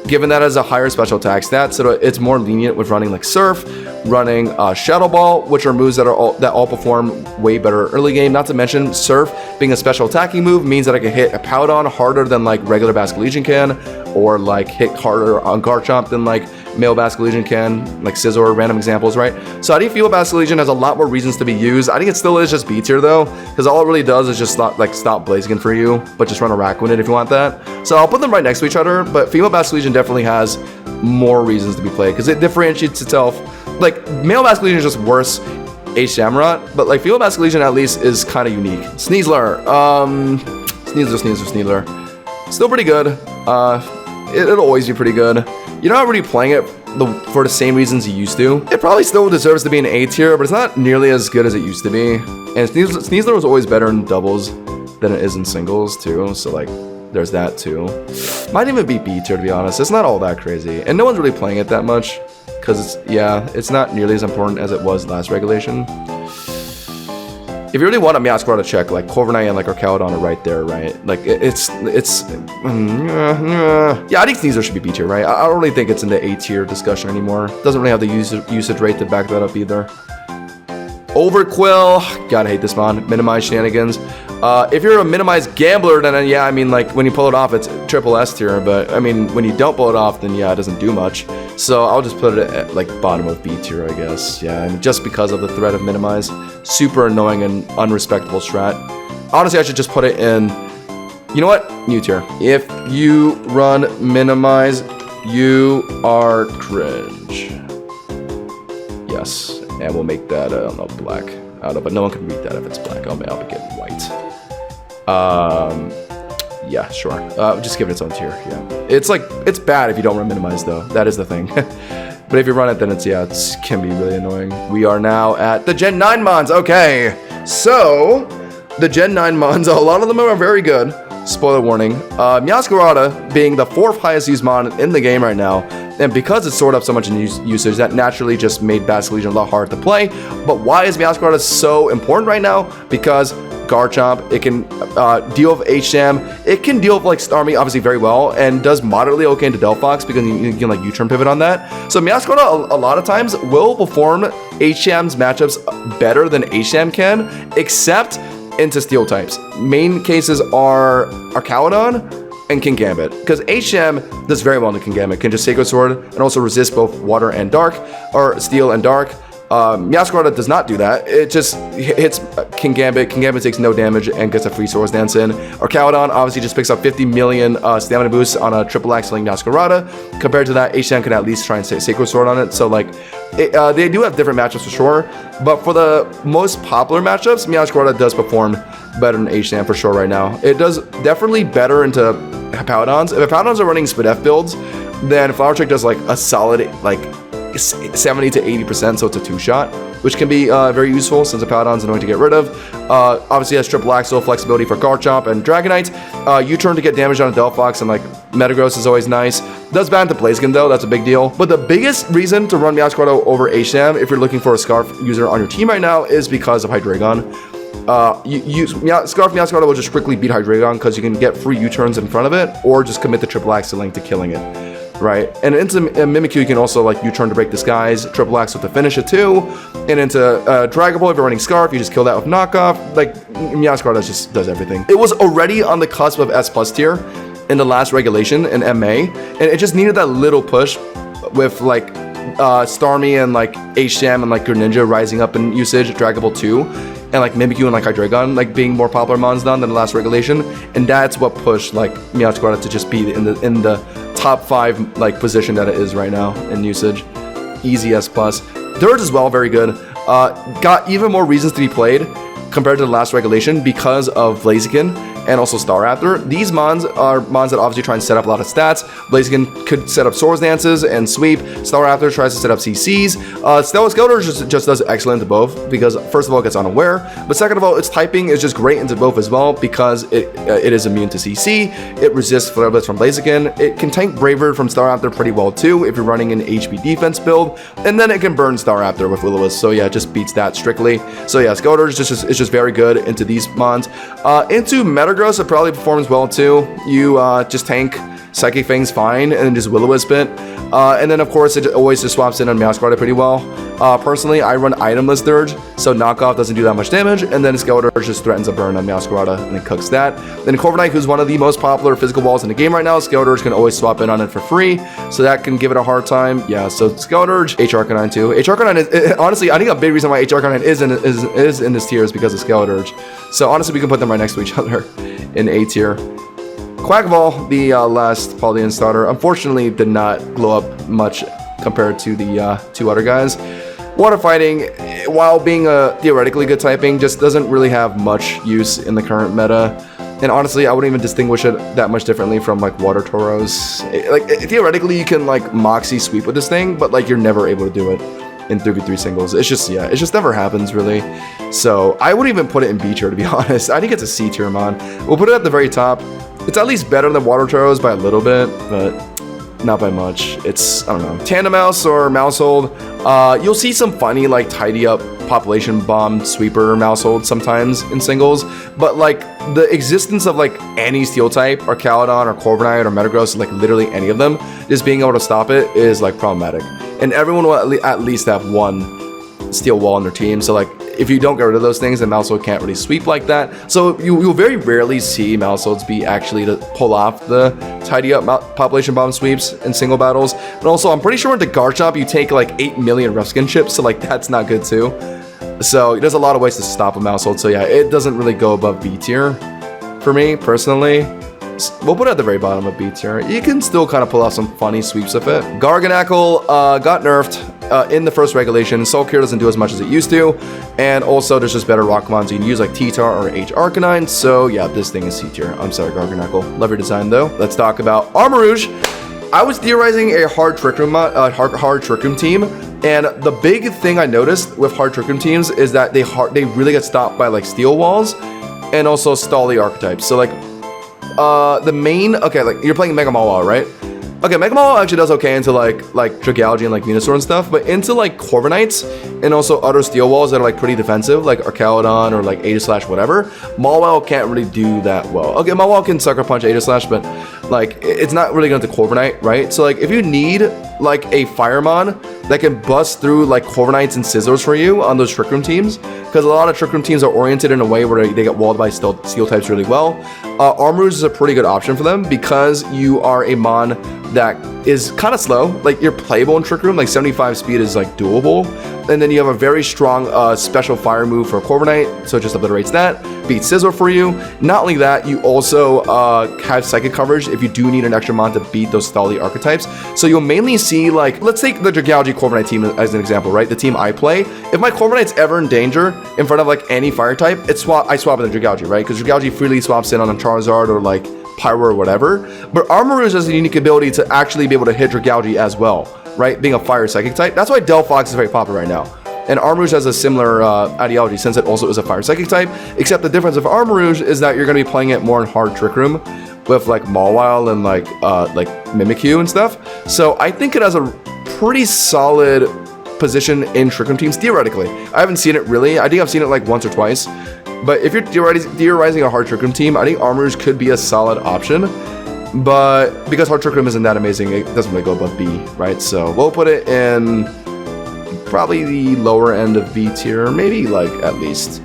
given that it has a higher special attack stat, so it's more lenient with running like Surf, running Shadow Ball, which are moves that all perform way better early game. Not to mention Surf being a special attacking move means that I can hit a Powdon harder than like regular Basculegion can, or like hit harder on Garchomp than like male Basculegion can, like Scizor, random examples, right? So I think Female Basculegion has a lot more reasons to be used. I think it still is just B tier though, because all it really does is just stop Blaziken for you, but just run a Rakuen if you want that. So I'll put them right next to each other, but Female Basculegion definitely has more reasons to be played, because it differentiates itself. Like, male Basculegion is just worse Shamrot, but like Female Basculegion at least is kind of unique. Sneasler, Sneasler. Still pretty good. It'll always be pretty good. You're not really playing it for the same reasons you used to. It probably still deserves to be an A tier, but it's not nearly as good as it used to be. And Sneasler was always better in doubles than it is in singles too, so like, there's that too. Might even be B tier, to be honest. It's not all that crazy, and no one's really playing it that much, because it's not nearly as important as it was last regulation. If you really want a Masquerade to check, like Corviknight and like Archaeodon are right there, right? Like yeah, I think Sneasler should be B tier, right? I don't really think it's in the A tier discussion anymore. Doesn't really have the usage rate to back that up either. Overquill, gotta hate this Mon. Minimize shenanigans. If you're a minimized gambler, then yeah, I mean, like when you pull it off, it's triple S tier. But I mean, when you don't pull it off, then yeah, it doesn't do much. So I'll just put it at like bottom of B tier, I guess. Yeah, and just because of the threat of minimize, super annoying and unrespectable strat. Honestly, I should just put it in. You know what? New tier. If you run minimize, you are cringe. Yes, and we'll make that I don't know, black. I don't know, but no one can read that if it's black. I'll make it white. Yeah, sure. Just give it its own tier. Yeah, it's bad if you don't run minimize though. That is the thing. But if you run it, then it can be really annoying. We are now at the Gen 9 Mons. Okay, so the Gen 9 Mons, a lot of them are very good. Spoiler warning. Meowscarada being the 4th highest used mon in the game right now. And because it's stored up so much in usage, that naturally just made Basilisk Legion a lot harder to play. But why is Meowscarada so important right now? Because Garchomp, it can deal with HM, it can deal with like Starmie obviously very well, and does moderately okay into Delphox because you can like U-turn pivot on that. So Meowscarada a lot of times will perform HM's matchups better than HM can, except into Steel types. Main cases are Archaladon and Kingambit, because HM does very well into Kingambit, can just Sacred Sword and also resist both water and dark, or steel and dark. Meowscarada does not do that. It just hits Kingambit. Kingambit takes no damage and gets a free Swords Dance in. Archaladon obviously just picks up 50 million stamina boosts on a triple axling Meowscarada. Compared to that, HM can at least try and say Sacred Sword on it. So like, they do have different matchups for sure. But for the most popular matchups, Meowscarada does perform better than HM for sure right now. It does definitely better into Hippowdons. If Hippowdons are running Spadef builds, then Flower Trick does like a solid like 70 to 80%, so it's a 2-shot, which can be very useful since Hippowdon's annoying to get rid of. Obviously has triple axle flexibility for Garchomp and Dragonite. U-turn to get damage on a Delphox, and like Metagross is always nice. Does ban to Blaziken though, that's a big deal. But the biggest reason to run Meowscarada over HM if you're looking for a Scarf user on your team right now is because of Hydreigon. Scarf Meowscarada will just quickly beat Hydreigon because you can get free U-turns in front of it, or just commit the triple axling to killing it. Right, and into Mimikyu, you can also like U-turn to break Disguise, triple axe with the finish it too, and into Dragon Ball, if you're running Scarf, you just kill that with knockoff. Like Meowscarada just does everything. It was already on the cusp of S+ tier in the last regulation in MA, and it just needed that little push with like Starmie and like HM and like Greninja rising up in usage, Dragon Ball 2, and like Mimikyu and like Hydreigon like being more popular mons than the last regulation, and that's what pushed like Meowscarada to just be in the top 5 like position that it is right now in usage. Easy S+. Dirge as well, very good. Got even more reasons to be played compared to the last regulation because of Blaziken and also Staraptor. These mons are mons that obviously try and set up a lot of stats. Blaziken could set up Swords Dances and sweep. Staraptor tries to set up CCs. Skeletor just does excellent into both because first of all it gets unaware, but second of all its typing is just great into both as well because it is immune to CC. It resists Flare Blitz from Blaziken. It can tank Braver from Staraptor pretty well too if you're running an HP defense build, and then it can burn Staraptor with Will-O-Wisp. So yeah, it just beats that strictly. So yeah, Skeletor is just very good into these mons. Into Metagross, it probably performs well too. You just tank Psychic Fang's fine, and then just Will-O-Wisp it. And then of course it always just swaps in on Meowscarada pretty well. Personally, I run itemless Dirge, so knockoff doesn't do that much damage, and then Skeletor just threatens a burn on Meowscarada and then cooks that. Then Corviknight, who's one of the most popular physical balls in the game right now, Skeletor can always swap in on it for free, so that can give it a hard time. Yeah, so Skeletor, H Arcanine too. H Arcanine is honestly, I think a big reason why H Arcanine is in this tier is because of Skeletor. So honestly, we can put them right next to each other in A tier. Quackball, the last Paldean starter, unfortunately did not glow up much compared to the 2 other guys. Water Fighting, while being a theoretically good typing, just doesn't really have much use in the current meta. And honestly, I wouldn't even distinguish it that much differently from like Water Tauros. Theoretically, you can like Moxie sweep with this thing, but like you're never able to do it in 3v3 singles. It's just, yeah, it just never happens really. So I wouldn't even put it in B tier, to be honest. I think it's a C tier mon. We'll put it at the very top. It's at least better than Water Tauros by a little bit, but not by much. It's, I don't know, Tandemaus or Maushold. You'll see some funny like tidy up population bomb sweeper Maushold sometimes in singles, but like the existence of like any steel type, Archaladon or Corviknight or Metagross, like literally any of them, just being able to stop it is like problematic. And everyone will at least have one steel wall on their team, so like if you don't get rid of those things, then Maushold can't really sweep like that. So you'll very rarely see Mausholds be actually to pull off the tidy up population bomb sweeps in single battles. And also, I'm pretty sure into Garchomp you take like 8 million rough skin chips, so like that's not good too. So there's a lot of ways to stop a Maushold. So yeah, it doesn't really go above B tier for me personally. We'll put it at the very bottom of B tier. You can still kind of pull off some funny sweeps with it. Garganacl got nerfed in the first regulation. Soul Cure doesn't do as much as it used to, and also there's just better Rockmons you can use like T-Tar or H Arcanine. So yeah, this thing is C tier. I'm sorry, Garganacl. Love your design though. Let's talk about Armarouge. I was theorizing a hard Trick Room, hard Trick Room team, and the big thing I noticed with hard Trick Room teams is that they really get stopped by like Steel Walls, and also Stally archetypes. So like, the main, okay, like you're playing Mega Mawile, right? Okay, Mega Mawile actually does okay into like Dragalge and like Venusaur and stuff, but into like Corviknights and also other Steel Walls that are like pretty defensive, like Archaludon or like Aegislash, whatever, Mawile can't really do that well. Okay, Mawile can Sucker Punch Aegislash, but like it's not really going to Corviknight, right? So like if you need like a Firemon that can bust through like Corviknights and Scizors for you on those Trick Room teams, because a lot of Trick Room teams are oriented in a way where they get walled by steel types really well. Armarouge is a pretty good option for them because you are a Mon that is kind of slow. Like you're playable in Trick Room, like 75 speed is like doable. And then you have a very strong special fire move for Corviknight, so it just obliterates that. Beats Scizor for you. Not only that, you also have psychic coverage if you do need an extra Mon to beat those Stally archetypes. So you'll mainly see like, let's take the Dragalge Corviknight team as an example, right? The team I play. If my Corviknight's ever in danger in front of like any fire type, I swap in the Dragalge, right? Because Dragalge freely swaps in on a Charizard or like Pyro or whatever. But Armarouge has a unique ability to actually be able to hit Dragalge as well, right? Being a fire psychic type. That's why Delphox is very popular right now. And Armarouge has a similar ideology since it also is a fire psychic type, except the difference of Armarouge is that you're going to be playing it more in hard Trick Room with like Mawile and like Mimikyu and stuff. So I think it has a pretty solid position in Trick Room teams theoretically. I haven't seen it really. I think I've seen it like once or twice. But if you're theorizing a hard Trick Room team, I think Armarouge could be a solid option. But because hard Trick Room isn't that amazing, it doesn't really go above B, right? So we'll put it in probably the lower end of B tier, maybe like at least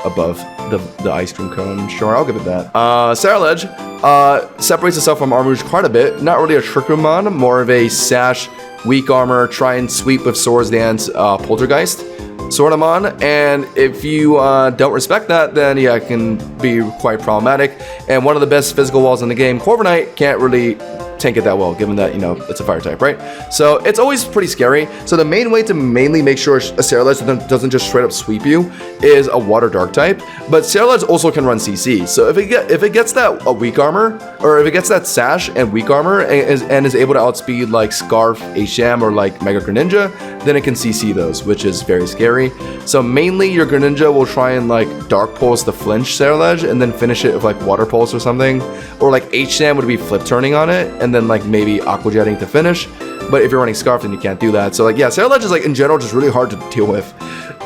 above the ice cream cone. Sure, I'll give it that. Ceruledge separates itself from Armarouge quite a bit. Not really a Trick Room Mon, more of a Sash, weak armor, try and sweep with Swords Dance, Poltergeist sort of Mon. And if you don't respect that, then yeah, it can be quite problematic. And one of the best physical walls in the game, Corviknight, can't really tank it that well, given that, you know, it's a fire type, right? So it's always pretty scary. So the main way to mainly make sure a Ceruledge doesn't just straight up sweep you is a water dark type, but Ceruledge also can run CC. So if it gets that weak armor, or if it gets that Sash and weak armor and is able to outspeed like Scarf, Asham, or like Mega Greninja, then it can CC those, which is very scary. So mainly your Greninja will try and like Dark Pulse the flinch Ceruledge and then finish it with like Water Pulse or something, or like Asham would be flip turning on it and then like maybe Aqua Jetting to finish. But if you're running Scarf, then you can't do that. So like, yeah, Ceruledge is like in general just really hard to deal with.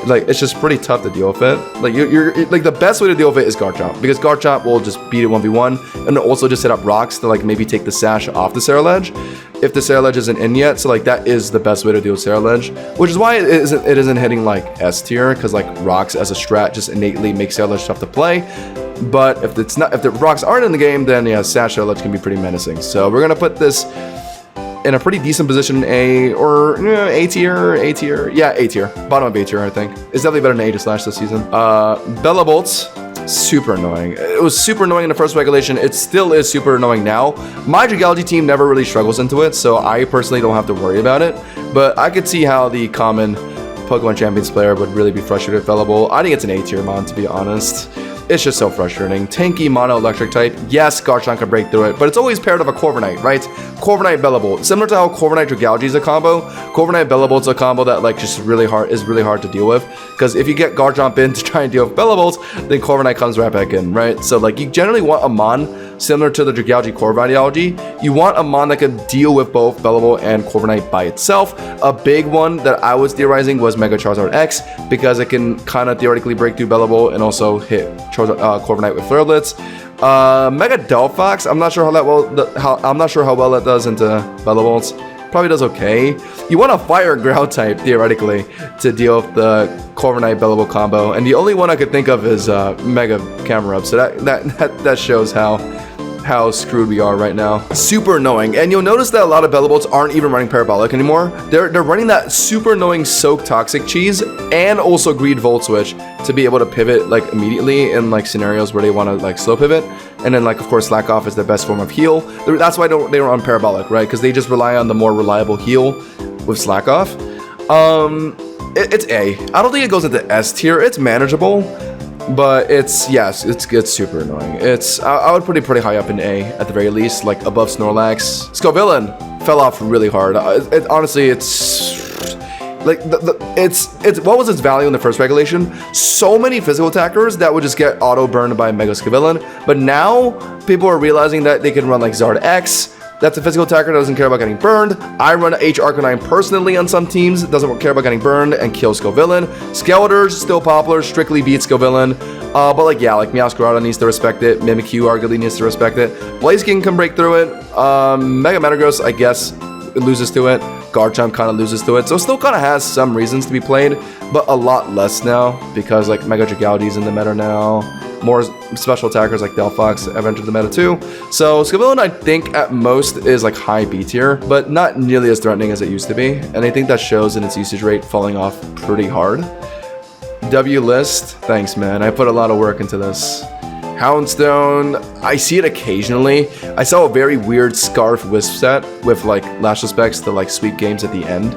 Like it's just pretty tough to deal with it. Like you're like the best way to deal with it is Garchomp, because Garchomp will just beat it 1v1 and also just hit up rocks to like maybe take the Sash off the Ceruledge if the Ceruledge isn't in yet. So like that is the best way to deal with Ceruledge, which is why it isn't hitting like S tier, because like rocks as a strat just innately makes Ceruledge tough to play. But if the rocks aren't in the game, then yeah, Sash Ceruledge can be pretty menacing. So we're gonna put this in a pretty decent position, A tier, yeah, A tier, bottom of A tier, I think. It's definitely better than Aegislash this season. Bellabolt's super annoying. It was super annoying in the first regulation. It still is super annoying now. My Dragalge team never really struggles into it, so I personally don't have to worry about it. But I could see how the common Pokemon Champions player would really be frustrated with Bellabolt. I think it's an A tier Mon, to be honest. It's just so frustrating. Tanky mono electric type. Yes, Garchomp can break through it, but it's always paired with a Corviknight, right? Corviknight Bellabolt. Similar to how Corviknight Dragalge is a combo, Corviknight Bellabolt's a combo that like just really hard to deal with. Because if you get Garchomp in to try and deal with Bellabolt, then Corviknight comes right back in, right? So like you generally want a Mon similar to the Dragalge Corviknight ideology. You want a Mon that can deal with both Bellabolt and Corviknight by itself. A big one that I was theorizing was Mega Charizard X, because it can kind of theoretically break through Bellabolt and also hit Corviknight with Flare Blitz. Mega Delphox, I'm not sure how well that does into Bellabolt. Probably does okay. You want a Fire Ground type theoretically to deal with the Corviknight Bellabolt combo, and the only one I could think of is Mega Camerupt. So that shows how screwed we are right now. Super annoying. And you'll notice that a lot of Bellabolts aren't even running Parabolic anymore. They're running that super annoying Soak Toxic Cheese and also Greed Volt Switch to be able to pivot like immediately in like scenarios where they want to like slow pivot. And then like of course Slack Off is their best form of heal. That's why they run Parabolic, right? Because they just rely on the more reliable heal with Slack Off. It's A. I don't think it goes into S tier. It's manageable. But it's super annoying. I would put it pretty high up in A at the very least, like above Snorlax. Scovillain fell off really hard. Honestly, it's like it's what was its value in the first regulation? So many physical attackers that would just get auto burned by Mega Scovillain. But now people are realizing that they can run like Zard X. That's a physical attacker that doesn't care about getting burned. I run H Arcanine personally on some teams, doesn't care about getting burned and kills Scovillain. Skeletor's still popular, strictly beats Scovillain. But like Meowscarada needs to respect it. Mimikyu arguably needs to respect it. Blaziken can break through it. Mega Metagross, I guess, loses to it. Garchomp kind of loses to it. So it still kind of has some reasons to be played, but a lot less now because like Mega Dragality's in the meta now. More special attackers like Delphox have entered the meta too. So Scovillain, I think at most is like high B tier, but not nearly as threatening as it used to be. And I think that shows in its usage rate falling off pretty hard. W list, thanks man. I put a lot of work into this. Houndstone, I see it occasionally. I saw a very weird Scarf Wisp set with like Lashless specs to like sweep games at the end.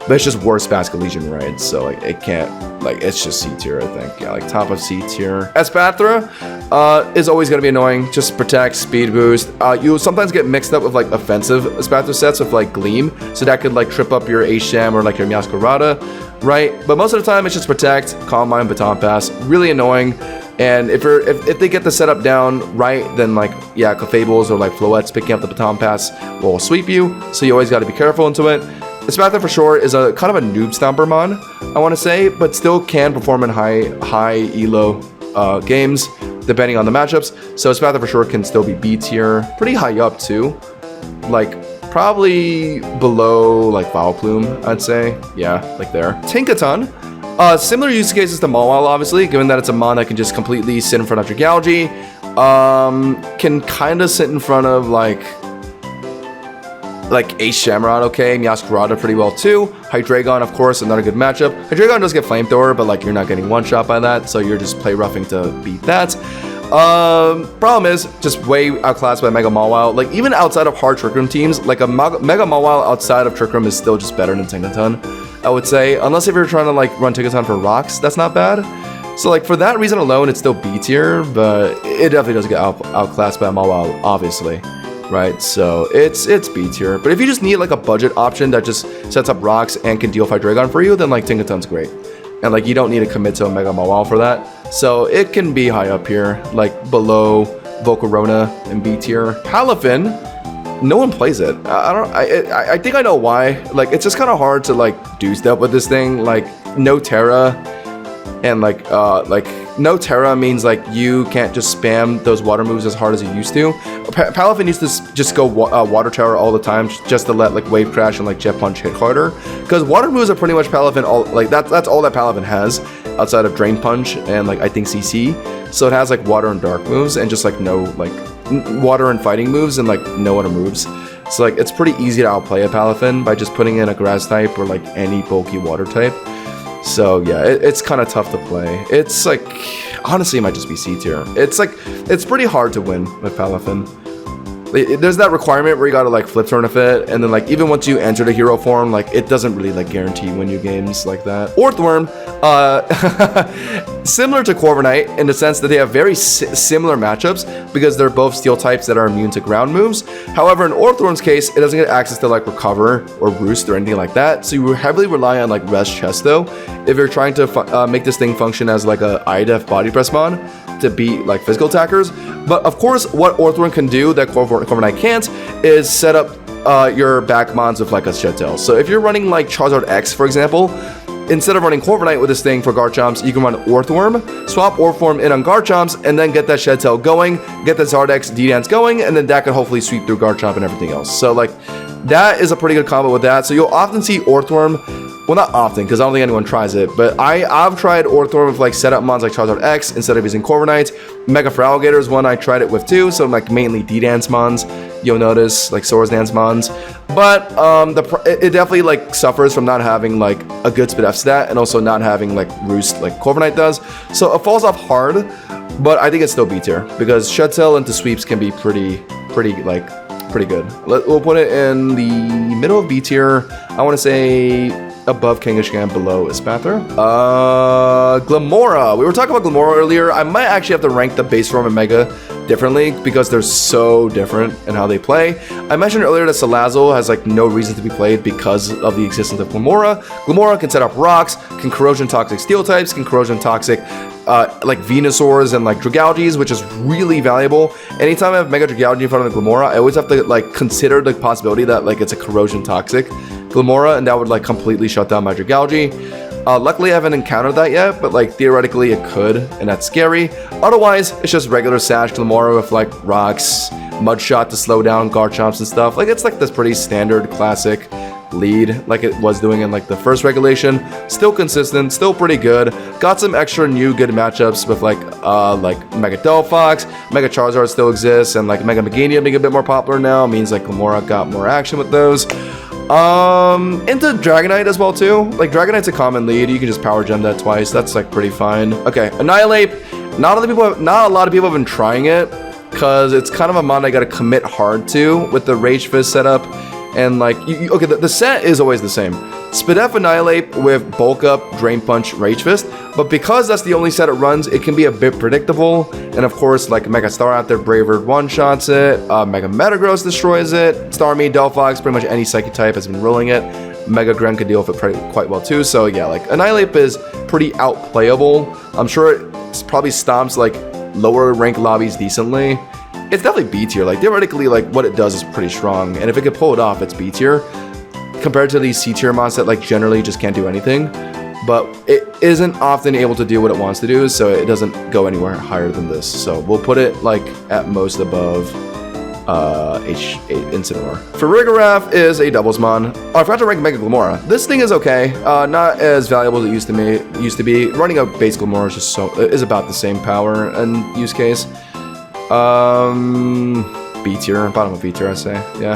But it's just worse Basculegion, right? So like it can't, like it's just C tier, I think. Yeah, like top of C tier. Espathra is always gonna be annoying. Just protect, speed boost. You sometimes get mixed up with like offensive Espathra sets with like Gleam, so that could like trip up your Asham or like your Meowscarada, right? But most of the time it's just protect, Calm Mind, Baton Pass. Really annoying. And if they get the setup down right, then like yeah, Clefables or like Floettes picking up the Baton Pass will sweep you. So you always got to be careful into it. Espathra for sure is a kind of a noob stomper mon, I want to say, but still can perform in high elo games depending on the matchups. So Espathra for sure can still be B tier, pretty high up too, like probably below like Vileplume, I'd say. Yeah, like there. Tinkaton. Similar use cases to Mawile, obviously, given that it's a mon that can just completely sit in front of Dragalge. Can kind of sit in front of like Ace Shamrod, okay, Meowscarada pretty well too. Hydreigon, of course, another good matchup. Hydreigon does get Flamethrower, but like you're not getting one shot by that, so you're just play roughing to beat that. Problem is just way outclassed by Mega Mawile. Like even outside of hard Trick Room teams, like a Mega Mawile outside of Trick Room is still just better than Tinkaton, I would say. Unless if you're trying to like run Tinkaton for rocks, that's not bad. So like for that reason alone, it's still B tier, but it definitely does get outclassed by Mawile, obviously. Right, so it's B tier. But if you just need like a budget option that just sets up rocks and can deal Hydreigon for you, then like Tinkaton's great. And like you don't need to commit to a Mega Mawile for that. So it can be high up here, like below Volcarona and B tier. Palafin, no one plays it. I think I know why. Like it's just kind of hard to like do stuff with this thing. Like no Terra and like no Terra means like you can't just spam those water moves as hard as you used to. Palafin used to just go water tower all the time just to let like Wave Crash and like Jet Punch hit harder. Because water moves are pretty much Palafin all like that's all that Palafin has outside of Drain Punch and like I think CC. So it has like water and dark moves and just like no like water and fighting moves and like no other moves. So like it's pretty easy to outplay a Palafin by just putting in a grass type or like any bulky water type. So yeah, it's kind of tough to play. It's like, honestly, it might just be C tier. It's like, it's pretty hard to win with Palafin. There's that requirement where you gotta like flip turn a fit, and then like even once you enter the hero form, like it doesn't really like guarantee win you games like that. Orthworm, similar to Corviknight in the sense that they have very similar matchups because they're both steel types that are immune to ground moves. However, in Orthworm's case, it doesn't get access to like Recover or Roost or anything like that, so you heavily rely on like Rest Chesto if you're trying to make this thing function as like a IDEF body press mon to beat like physical attackers. But of course, what Orthworm can do that Corviknight can't is set up your back mons with like a Shed Tail. So if you're running like Charizard X, for example, instead of running Corviknight with this thing for Garchomps, you can run Orthworm, swap Orthworm in on Garchomps, and then get that Shed Tail going, get the Zardex D-Dance going, and then that can hopefully sweep through Garchomp and everything else. So like, that is a pretty good combo with that. So you'll often see Orthworm, well not often, because I don't think anyone tries it, but I've tried Orthworm with like setup mons like Charizard X instead of using Corviknight. Mega Feraligatr is one I tried it with too, so like mainly D-Dance mons, you'll notice, like Swords Dance mons. But it definitely like suffers from not having like a good Spit F stat and also not having like Roost like Corviknight does. So it falls off hard, but I think it's still B tier because Shed Tail into sweeps can be pretty good. We'll put it in the middle of B tier. I want to say above Kangaskhan, below Ispather. Glamora. We were talking about Glamora earlier. I might actually have to rank the base form and Mega differently because they're so different in how they play. I mentioned earlier that Salazzle has like no reason to be played because of the existence of Glamora. Glamora can set up rocks, can corrosion toxic steel types, can corrosion toxic like Venusaurs and like Dragalges, which is really valuable. Anytime I have Mega Dragalge in front of the Glamora, I always have to like consider the possibility that like it's a corrosion toxic Glamora, and that would like completely shut down my Dragalge. Luckily I haven't encountered that yet, but like theoretically it could, and that's scary. Otherwise, it's just regular Sash Glamora with like rocks, Mud Shot to slow down Garchomps and stuff. Like it's like this pretty standard classic lead like it was doing in like the first regulation. Still consistent, still pretty good. Got some extra new good matchups with like Mega Delphox, Mega Charizard still exists, and like Mega Meganium being a bit more popular now means like Glamora got more action with those. Into Dragonite as well too. Like Dragonite's a common lead. You can just power gem that twice. That's like pretty fine. Okay, Annihilate. Not a lot of people have been trying it because it's kind of a mon I gotta commit hard to with the Rage Fist setup. And like, okay, the set is always the same. Spadef Annihilate with Bulk Up, Drain Punch, Rage Fist. But because that's the only set it runs, it can be a bit predictable. And of course, like Mega Star out there, Bravard one-shots it. Mega Metagross destroys it. Starmie, Delphox, pretty much any Psychic type has been rolling it. Mega Gren could deal with it quite well too. So yeah, like Annihilate is pretty outplayable. I'm sure it probably stomps like lower rank lobbies decently. It's definitely B tier. Like theoretically, like what it does is pretty strong, and if it could pull it off, it's B tier. Compared to these C tier mons that like generally just can't do anything, but it isn't often able to do what it wants to do, so it doesn't go anywhere higher than this. So we'll put it like at most above H8 Incineroar. Farigiraf is a doubles mon. Oh, I forgot to rank Mega Glamora. This thing is okay. Not as valuable as it used to be. Running a base Glamora is just is about the same power and use case. B tier, bottom of B tier, I say, yeah.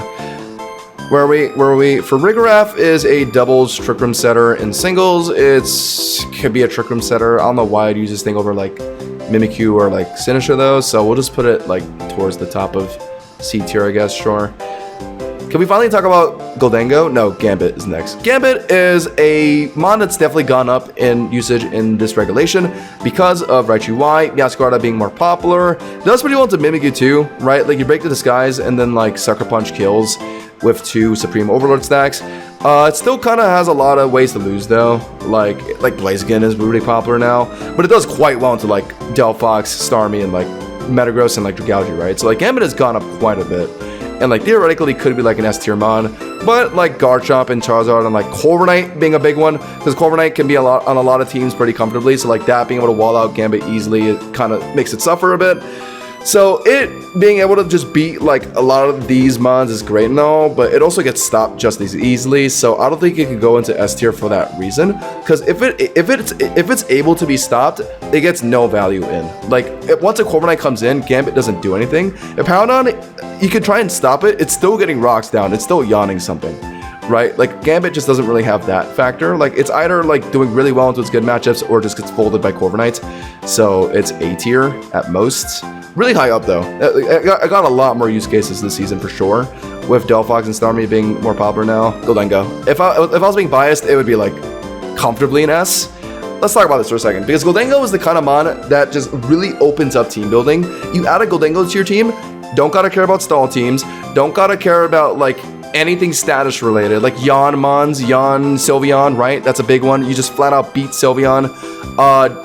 Where are we? Farigiraf is a doubles Trick Room setter in singles. Could be a Trick Room setter. I don't know why I'd use this thing over like Mimikyu or like Sinistcha though, so we'll just put it like towards the top of C tier, I guess, sure. Can we finally talk about Gholdengo? No, Gambit is next. Gambit is a mon that's definitely gone up in usage in this regulation because of Raichu Y, Yaskarta being more popular. Does pretty well to Mimikyu too, right? Like you break the disguise and then like Sucker Punch kills with 2 Supreme Overlord stacks. It still kind of has a lot of ways to lose though. Like Blaziken is really popular now, but it does quite well into like Delphox, Starmie, and like Metagross and like Dragalge, right? So like Gambit has gone up quite a bit. And like theoretically could be like an S tier mon, but like Garchomp and Charizard and like Corviknight being a big one, because Corviknight can be on a lot of teams pretty comfortably. So like that being able to wall out Gambit easily, it kind of makes it suffer a bit. So it being able to just beat like a lot of these mons is great and all, but it also gets stopped just as easily. So I don't think it can go into S tier for that reason. Because if it's able to be stopped, it gets no value in. Like once a Corviknight comes in, Gambit doesn't do anything. If Poundon, you can try and stop it. It's still getting rocks down. It's still yawning something. Right? Like Gambit just doesn't really have that factor. Like it's either like doing really well into its good matchups or just gets folded by Corviknight. So it's A tier at most. Really high up though. I got a lot more use cases this season for sure, with Delphox and Starmie being more popular now. Gholdengo. If I was being biased, it would be like comfortably an S. Let's talk about this for a second, because Gholdengo is the kind of mon that just really opens up team building. You add a Gholdengo to your team, don't gotta care about stall teams, don't gotta care about like anything status related, like Yawn mons, Yawn Sylveon, right? That's a big one. You just flat out beat Sylveon.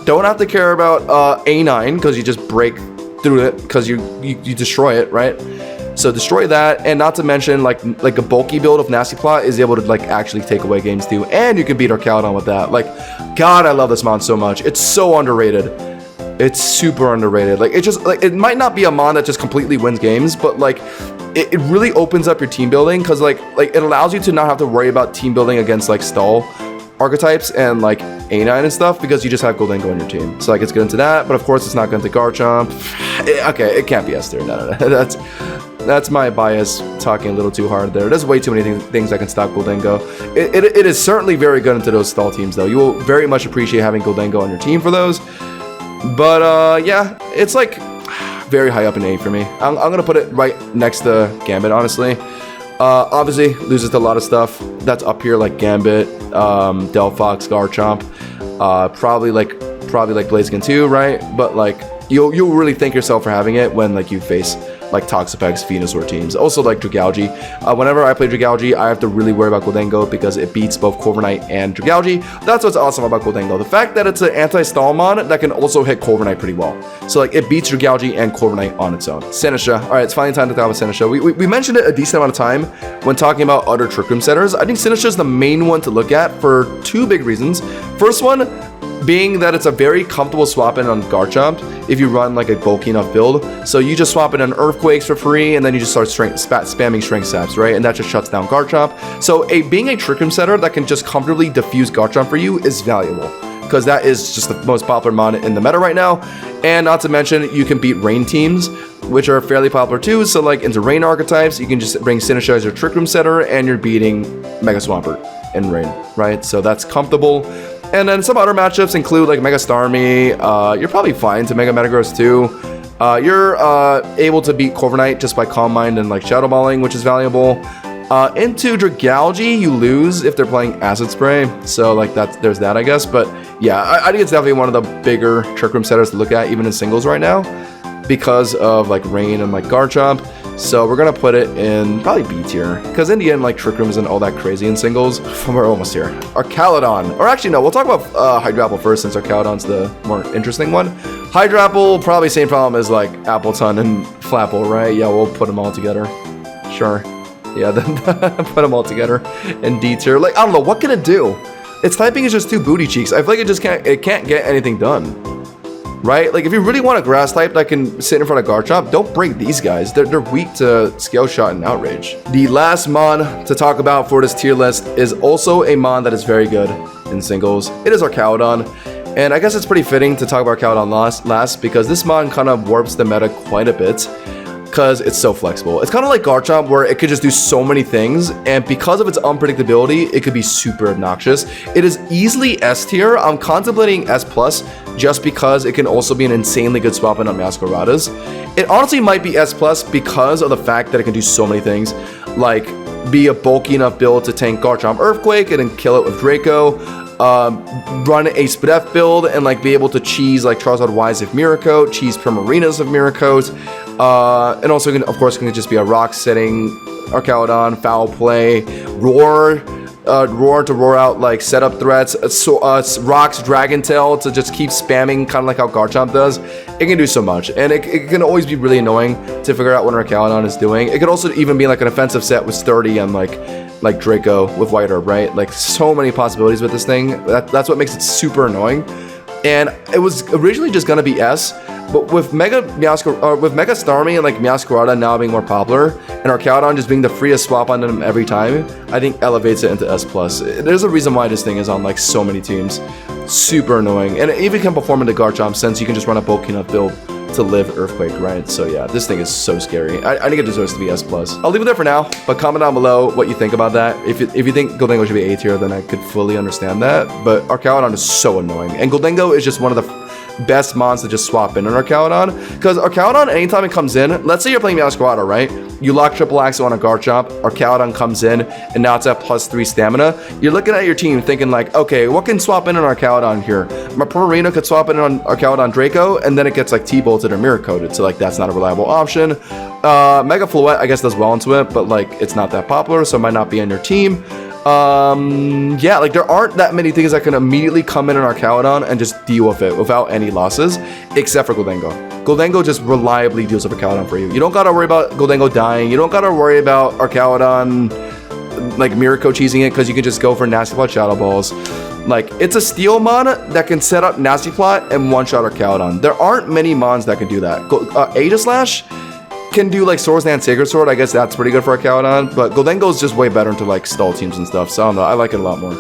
Don't have to care about A9 because you just break through it because you destroy it, right? So destroy that, and not to mention like a bulky build of Nasty Plot is able to like actually take away games too, and you can beat Arcaudon with that. Like, God, I love this mon so much. It's so underrated. It's super underrated. Like, it just like it might not be a mon that just completely wins games, but like it really opens up your team building because like it allows you to not have to worry about team building against like stall archetypes and like A9 and stuff, because you just have Gholdengo on your team. So like it's good into that, but of course it's not good into Garchomp. Okay, it can't be S tier. No. That's my bias talking a little too hard there. There's way too many things that can stop Gholdengo. It is certainly very good into those stall teams though. You will very much appreciate having Gholdengo on your team for those. But yeah, it's like very high up in A for me. I'm gonna put it right next to Gambit, honestly. Obviously, loses to a lot of stuff that's up here, like Gambit, Delphox, Garchomp, probably like Blaziken too, right? But like you'll really thank yourself for having it when like you face like Toxapex, Venusaur teams. Also like Dragalge. Whenever I play Dragalge, I have to really worry about Gholdengo because it beats both Corviknight and Dragalge. That's what's awesome about Gholdengo. The fact that it's an anti-stall mon that can also hit Corviknight pretty well. So like it beats Dragalge and Corviknight on its own. Sinistcha. All right, it's finally time to talk about Sinistcha. We mentioned it a decent amount of time when talking about other Trick Room setters. I think Sinistcha is the main one to look at for two big reasons. First one being that it's a very comfortable swap in on Garchomp if you run like a bulky enough build. So you just swap in on Earthquakes for free, and then you just start spamming Strength Saps, right? And that just shuts down Garchomp. So being a Trick Room setter that can just comfortably diffuse Garchomp for you is valuable, because that is just the most popular mon in the meta right now. And not to mention, you can beat Rain teams, which are fairly popular too. So like into Rain archetypes, you can just bring Sinistcha as your Trick Room setter, and you're beating Mega Swampert in Rain, right? So that's comfortable. And then some other matchups include like Mega Starmie. You're probably fine to Mega Metagross too. You're able to beat Corviknight just by Calm Mind and like Shadow Balling, which is valuable. Into Dragalge, you lose if they're playing Acid Spray. So like there's that, I guess. But yeah, I think it's definitely one of the bigger Trick Room setters to look at even in singles right now, because of like Rain and like Garchomp. So we're gonna put it in probably B tier, because in the end, like Trick Room isn't all that crazy in singles. We're almost here. Arcaludon, or actually no, we'll talk about Hydrapple first, since Arcaludon's the more interesting one. Hydrapple, probably same problem as like Appleton and Flapple, right? Yeah, we'll put them all together. Sure. Yeah, then put them all together in D tier. Like I don't know, what can it do? Its typing is just too booty cheeks. I feel like it can't get anything done. Right? Like, if you really want a grass type that can sit in front of Garchomp, don't bring these guys. They're weak to Scale Shot and Outrage. The last mon to talk about for this tier list is also a mon that is very good in singles. It is Arcaludon. And I guess it's pretty fitting to talk about Arcaludon last, because this mon kind of warps the meta quite a bit, because it's so flexible. It's kind of like Garchomp, where it could just do so many things, and because of its unpredictability, it could be super obnoxious. It is easily S tier. I'm contemplating S+, just because it can also be an insanely good swap in on Masqueradas. It honestly might be S+, because of the fact that it can do so many things, like be a bulky enough build to tank Garchomp Earthquake and then kill it with Draco, run a Spadef build and like be able to cheese like Charizard Wise if Miracote, cheese Primarinas of Miracote, and also of course can just be a rock setting Arcaludon, Foul Play, Roar to roar out like setup threats, Rocks Dragon Tail to just keep spamming, kind of like how Garchomp does. It can do so much, and it can always be really annoying to figure out what Arcaludon is doing. It could also even be like an offensive set with Sturdy and like Draco with White Herb, right? Like so many possibilities with this thing. That's what makes it super annoying. And it was originally just gonna be S, but with Mega Starmie and like Meowscarada now being more popular, and Arcaludon just being the freest swap on them every time, I think elevates it into S+. There's a reason why this thing is on like so many teams. Super annoying, and it even can perform into Garchomp, since you can just run a bulky enough build to live Earthquake, right? So yeah, this thing is so scary. I think it deserves to be S+. I'll leave it there for now, but comment down below what you think about that. If you think Gholdengo should be A tier, then I could fully understand that, but Arcaludon is so annoying, and Gholdengo is just one of the best mons to just swap in on Arcaludon, because Arcaludon, anytime it comes in, let's say you're playing Meowscarada, right? You lock Triple Axle on a Garchomp, Arcaludon comes in, and now it's at +3 stamina. You're looking at your team thinking like, okay, what can swap in on Arcaludon here? My Primarina could swap in on Arcaludon Draco, and then it gets like T-bolted or Mirror-coated, so like that's not a reliable option. Mega Floette, I guess, does well into it, but like it's not that popular, so it might not be on your team. Yeah, like there aren't that many things that can immediately come in on Arcaludon and just deal with it without any losses, except for Gholdengo. Gholdengo just reliably deals with Arcaludon for you. You don't gotta worry about Gholdengo dying. You don't gotta worry about Arcaludon like Miracle cheesing it, because you can just go for Nasty Plot Shadow Balls. Like, it's a steel mon that can set up Nasty Plot and one-shot Arcaludon. There aren't many mons that can do that. Aegislash can do like Swords Dance Sacred Sword. I guess that's pretty good for Arcaludon, but Gholdengo is just way better into like stall teams and stuff, so I don't know, I like it a lot more.